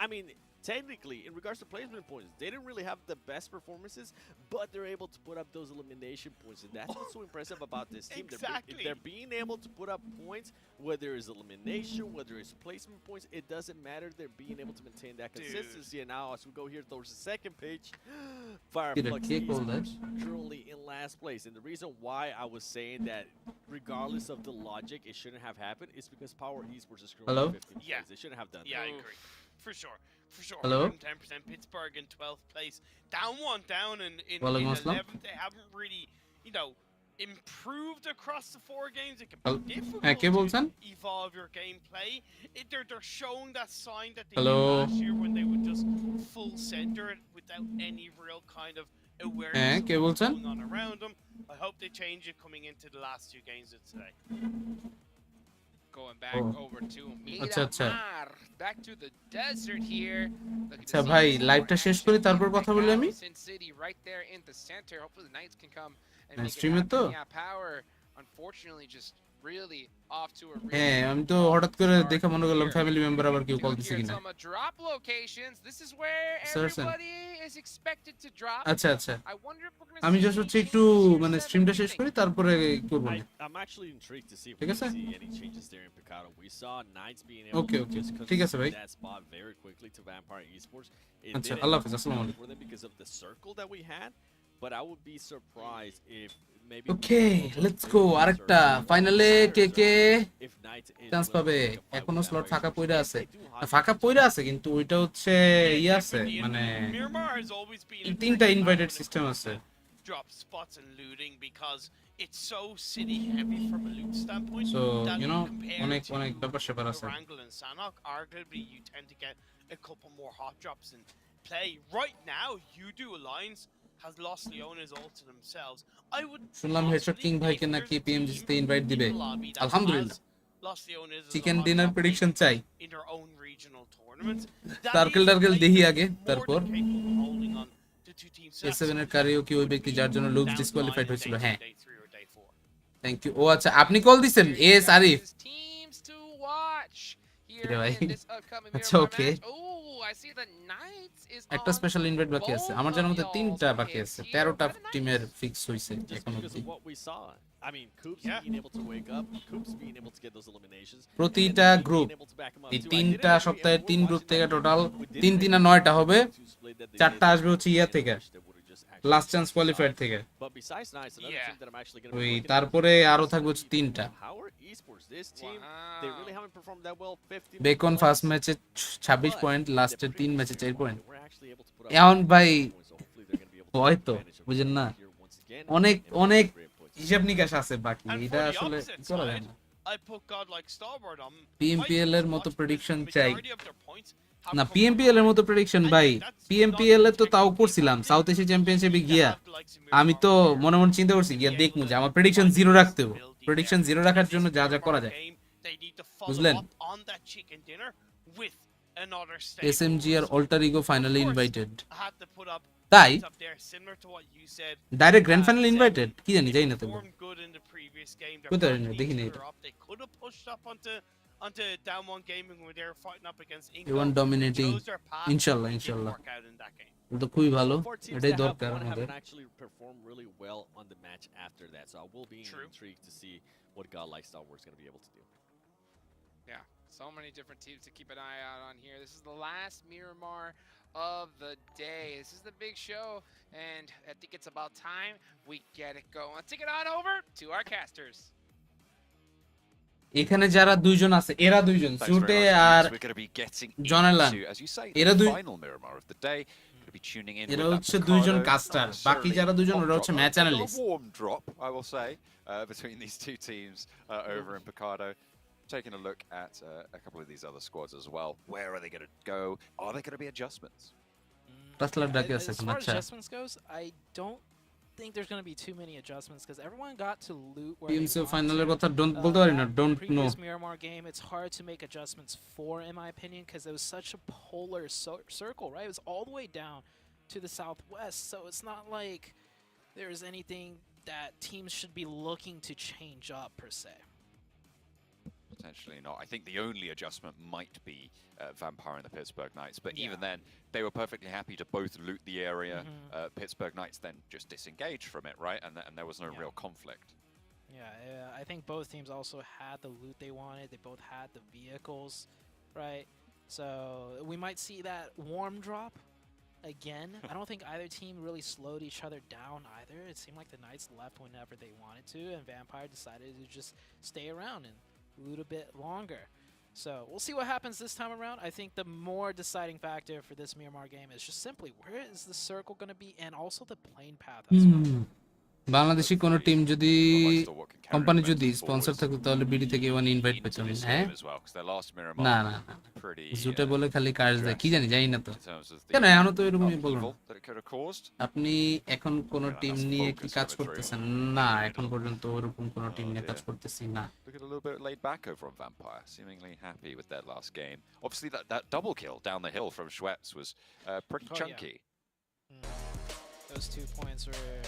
I mean, technically, in regards to placement points, they didn't really have the best performances, but they're able to put up those elimination points, and that's what's so impressive about this team. Exactly. They're being able to put up points, whether it's elimination, whether it's placement points, it doesn't matter. They're being able to maintain that consistency. And now, as we go here towards the second page, Fireflux Esports currently in last place. And the reason why I was saying that, regardless of the logic, it shouldn't have happened, is because Power Esports is currently in 15th place. They shouldn't have done that. Yeah, I agree. For sure. For sure. Hello? 110%. Pittsburgh in 12th place. Down 1, down in 11th. They haven't really, you know, improved across the 4 games. It can be difficult to evolve your gameplay. They're showing that sign that they did last year when they would just full center it without any real kind of awareness of what's going on around them. I hope they change it coming into the last 2 games of today. Going back over to Miramar, back to the desert here. আচ্ছা ভাই লাইভটা শেষ করি তারপর কথা বলি আমি Sin City right there in the center. Hopefully the Knights can come and Nice make it stream it happen. though. Yeah, Power unfortunately just really off to a হ্যাঁ আমি তো হঠাৎ করে দেখে মনে করলাম ফ্যামিলি মেম্বার আবার কেউ কল দিছে কিনা some drop locations. This is where everybody is expected to drop. আচ্ছা আচ্ছা I wonder if we're going to আমি জাস্ট হচ্ছে একটু মানে স্ট্রিমটা শেষ করি তারপরে করব না I'm actually intrigued to see if ঠিক we আছে see any changes there in Picado. We saw Knights being able Okay, to okay. just ঠিক আছে ভাই concede that spot very quickly to Vampire Esports. It আচ্ছা didn't আল্লাহ হাফেজ আসসালামু work আলাইকুম for them because of the circle that we had. but I would be surprised if maybe. Okay, let's go. আরেকটা ফাইনালে কে chance পাবে? এখনো slot ফাঁকা পড়ে আছে। ফাঁকা পড়ে আছে কিন্তু ওইটা হচ্ছে ই আছে মানে Miramar has always been এই তিনটা ইনভাইটেড সিস্টেম আছে। drop spots and looting because it's so city heavy from a loot standpoint. So, that you know, compared অনেক ব্যাপার স্যাপার আছে। to Wrangle and Sanhok, arguably you tend to get a couple more hot drops in play. Right now, You-Do Alliance has lost Leona's ult to themselves. I would শুনলাম headshot king ভাইকে নাকি PMGC তে invite দিবে। আলহামদুলিল্লাহ। Chicken dinner prediction চাই। in their own regional tournaments. Circle দেখি আগে তারপর A7 এর কারিওকে ওই ব্যক্তি যার জন্য লুকস ডিসকোয়ালিফাইড হয়েছিল। হ্যাঁ, থ্যাংক ইউ। ও আচ্ছা, আপনি কল দিছেন S Arif? Teams to watch here ভাই in this upcoming আচ্ছা, Miramar okay. match. Oh, I see the Knights is একটা on স্পেশাল ইনভাইট বাকি আছে আমার জানার মতে, তিনটা বাকি আছে। 13টা টিমের ফিক্স হইছে Just এখন because অবধি। of what we saw. I mean, Coops being able to wake up, Coops being able to get those eliminations. প্রতিটা and then group being able to back him up এই too. I তিনটা didn't agree, সপ্তাহে and তিন we're group watching থেকে that total we didn't 3 3 agree 9টা হবে। to split that they 4টা did. আসবে হচ্ছে ইয়া থেকে, That would've just actually last chance qualified থেকে। But besides Knights, another Yeah. team that I'm actually going to ওই be looking at তারপরে is আরো থাকবে হচ্ছে 3টা। Howard Esports. This team, they really haven't performed that well. 15 beacon points, first ম্যাচে 26 but point, in the লাস্টের 3 previous ম্যাচে 4 game, point. they were actually able to put up এখন ভাই 15 points, so hopefully they're going to be able to হয়তো take advantage of বুঝেন না, here once again অনেক and অনেক great points. হিসাব নিকাশ আছে বাকি, And এটা for the আসলে opposite করা যায় side, না। I put God like Starboard on PMPL এর মতো প্রেডিকশন চাই majority of their points have না, come PMPL এর from মতো প্রেডিকশন ভাই। PMPL এ তো তাও করছিলাম, সাউথ এশিয়া চ্যাম্পিয়নশিপে গিয়া আমি তো মনে মনে চিন্তা করছি গিয়া দেখমু যে আমার প্রেডিকশন 0 রাখতে হবে। প্রেডিকশন 0 রাখার জন্য যা যা করা যায় বুঝলেন। এসএমজি আর অল্টার ইগো ফাইনালি ইনভাইটেড, তাই ডাইরেক্ট গ্র্যান্ড ফাইনাল ইনভাইটেড? কি জানি, যাই না তো কোথায় দেখি না এটা। onto down one gaming when they were fighting up against Everyone dominating. Inshallah, inshallah. তো খুবই ভালো, এটাই দরকার আমাদের। Haven't actually performed really well on the match after that, so I will be intrigued to see what God like Star Wars is going to be able to do. Yeah, so many different teams to keep an eye out on here. This is the last Miramar of the day. This is the big show, and I think it's about time we get it going. Let's take it on over to our casters. এখানে যারা দুইজন আছে, এরা দুইজন সুটে আর জনেলান, এরা দুই, এরা হচ্ছে দুইজন কাস্টার, বাকি যারা দুইজন ওরা হচ্ছে match analyst. Between these two teams over in Picado, taking a look at a couple of these other squads as well. Where are they going to go? Are there going to be adjustments? As far as adjustments goes, I don't think there's going to be too many adjustments because everyone got to loot where they PMC wanted ফাইনালের to. কথা বলতে পারি না, don't know. Previous Miramar game, it's hard to make adjustments for, in my opinion, because it was such a polar circle, right? It was all the way down to the southwest, so it's not like there's anything that teams should be looking to change up per se. Potentially not. I think the only adjustment might be Vampire and the Pittsburgh Knights, but even then, they were perfectly happy to both loot the area. Pittsburgh Knights then just disengaged from it, right? And there was no real conflict. Yeah, I think both teams also had the loot they wanted. They both had the vehicles, right? So we might see that warm drop again. I don't think either team really slowed each other down either. It seemed like the Knights left whenever they wanted to, and Vampire decided to just stay around and loot a bit longer. So we'll see what happens this time around. I think the more deciding factor for this Miramar game is just simply where is the circle going to be, and also the plane path as well. Bangladeshi কোন team যদি company যদি sponsor থাকতো তাহলে BD থেকে one invite পেতাম। হ্যাঁ না না জুটে বলে খালি কাজ দেয়, কি জানি, জানি না তো কেন এখনো তো এরকমই বলুন। আপনি এখন কোন টিম নিয়ে কি কাজ করতেছেন? না, এখন পর্যন্ত ওরকম কোন টিম নিয়ে কাজ করতেছি না। Looking a little bit laid back over on Vampire, seemingly happy with their last game. Obviously, that double kill down the hill from Schweppes was pretty chunky. Those 2 points were,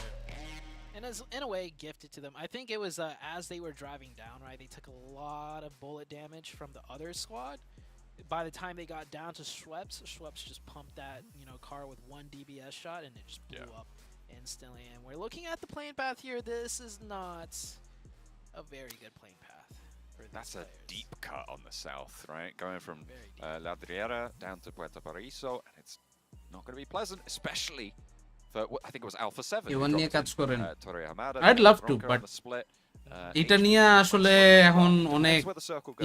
and as in a way, gifted to them. I think it was as they were driving down, right? They took a lot of bullet damage from the other squad. By the time they got down to Schweppes just pumped that car with 1 DBS shot, and it just blew up instantly. And we're looking at the plane path here. This is not a very good plane path. That's a deep cut on the south, right? Going from La Driera down to Puerto Paraiso, and it's not going to be pleasant, especially for I think it was Alpha 7. who এবার নিয়ে dropped কাজ in, করেন Torre Hamada, I'd love to Bronco on but the split. এটা নিয়ে আসলে এখন অনেক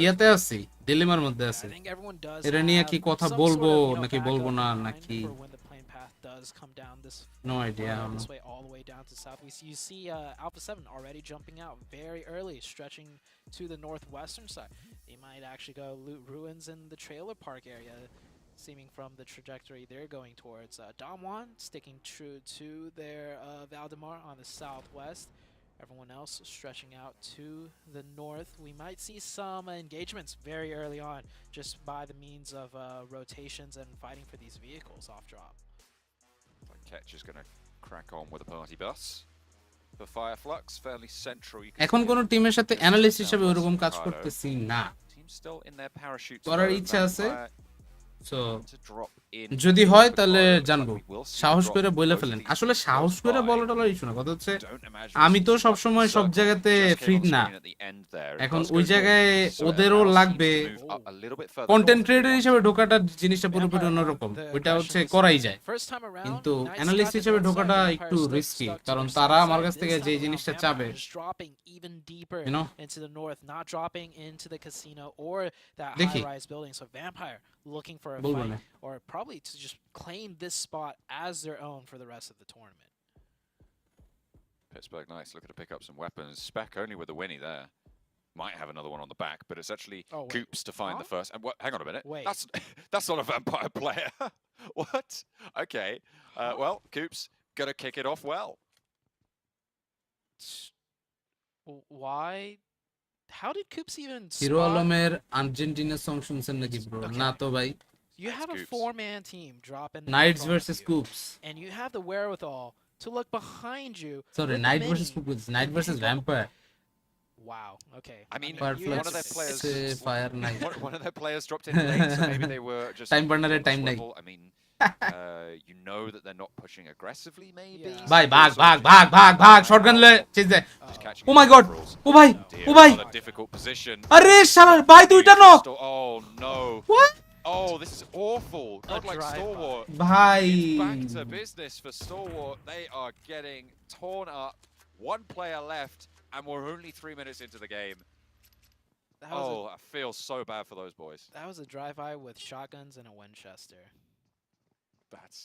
ইয়াতে আছি ডিলেমার মধ্যে আছি I think everyone does এটা নিয়ে কি have কথা some বলবো sort of, you know, নাকি backup বলবো in না mind নাকি for when the plane path does come down this no idea I don't this know. way all the way down to south. You see Alpha 7 already jumping out very early, stretching to the northwestern side. They might actually go loot ruins in the trailer park area, seeming from the trajectory they're going towards. Damwon sticking true to their Valdemar on the southwest. Everyone else stretching out to the north. We might see some engagements very early on, just by the means of rotations and fighting for these vehicles off drop. Ketch is going to crack on with a party bus. For Fireflux, fairly central. You can এখন see কোন it টিমের সাথে just analyst southwest হিসেবে of ওরকম কাজ Ricardo. করতেছি না Team still in their parachutes করার mode. ইচ্ছা আছে Vampire so to drop in যদি for হয় তাহলে Ricardo. জানবো We will see সাহস drop করে বলে both ফেলেন these আসলে সাহস close করে by. বলা টলার ইস্যু না কথা হচ্ছে Don't imagine আমি this তো is সব one সময় সব circle. জায়গাতে Just ফ্রি came on না screen at the end there. It এখন does ওই go জায়গায় north, so it ওদেরও allows লাগবে teams to move up a little bit further content north if they creator want হিসেবে to. ঢোকাটা জিনিসটা পুরোপুরি অন্যরকম ওইটা হচ্ছে করাই যায় First time around, কিন্তু Knights অ্যানালিস্ট got the হিসেবে north ঢোকাটা side, একটু Vampire রিস্কি stuck to কারণ their তারা south আমার side. কাছ This থেকে যে time জিনিসটা around, চাবে Vampire is dropping even deeper you know into the north, not dropping into the casino or that দেখি high-rise building. So Vampire looking for a বলবো fight, না or probably to just claim this spot as their own for the rest of the tournament. Pittsburgh nice, looking to pick up some weapons. Spec only with the Winnie there. Might have another one on the back, but it's actually Coops to find the first. And what? Hang on a minute. Wait. That's not a Vampire player. What? Okay. Well, Coops gonna kick it off well. Why? How did Coops even hero spot? আলমের Argentina song শুনছেন নাকি bro না তো ভাই You have a four-man team dropping in knights front of versus you, coops and you have the wherewithal to look behind you. Sorry with the knight mini. Versus coops knight versus vampire Wow. Okay. I mean, Fireflux one of their players, Fire Knight. one of their players dropped in late, so maybe they were just TimeBurner on the time নাই swivel. I mean, you know that they're not pushing aggressively, maybe. ভাই ভাগ shotgun লে Chase দে ও মাই god ও ভাই Another difficult position. আরে শালা ভাই দুইটা knock Oh no. What? Oh, this is awful. Not like Stalwart. ভাই Back to business for Stalwart. They are getting torn up. One player left, and we're only 3 minutes into the game. I feel so bad for those boys. That was a drive-by with shotguns and a Winchester. That's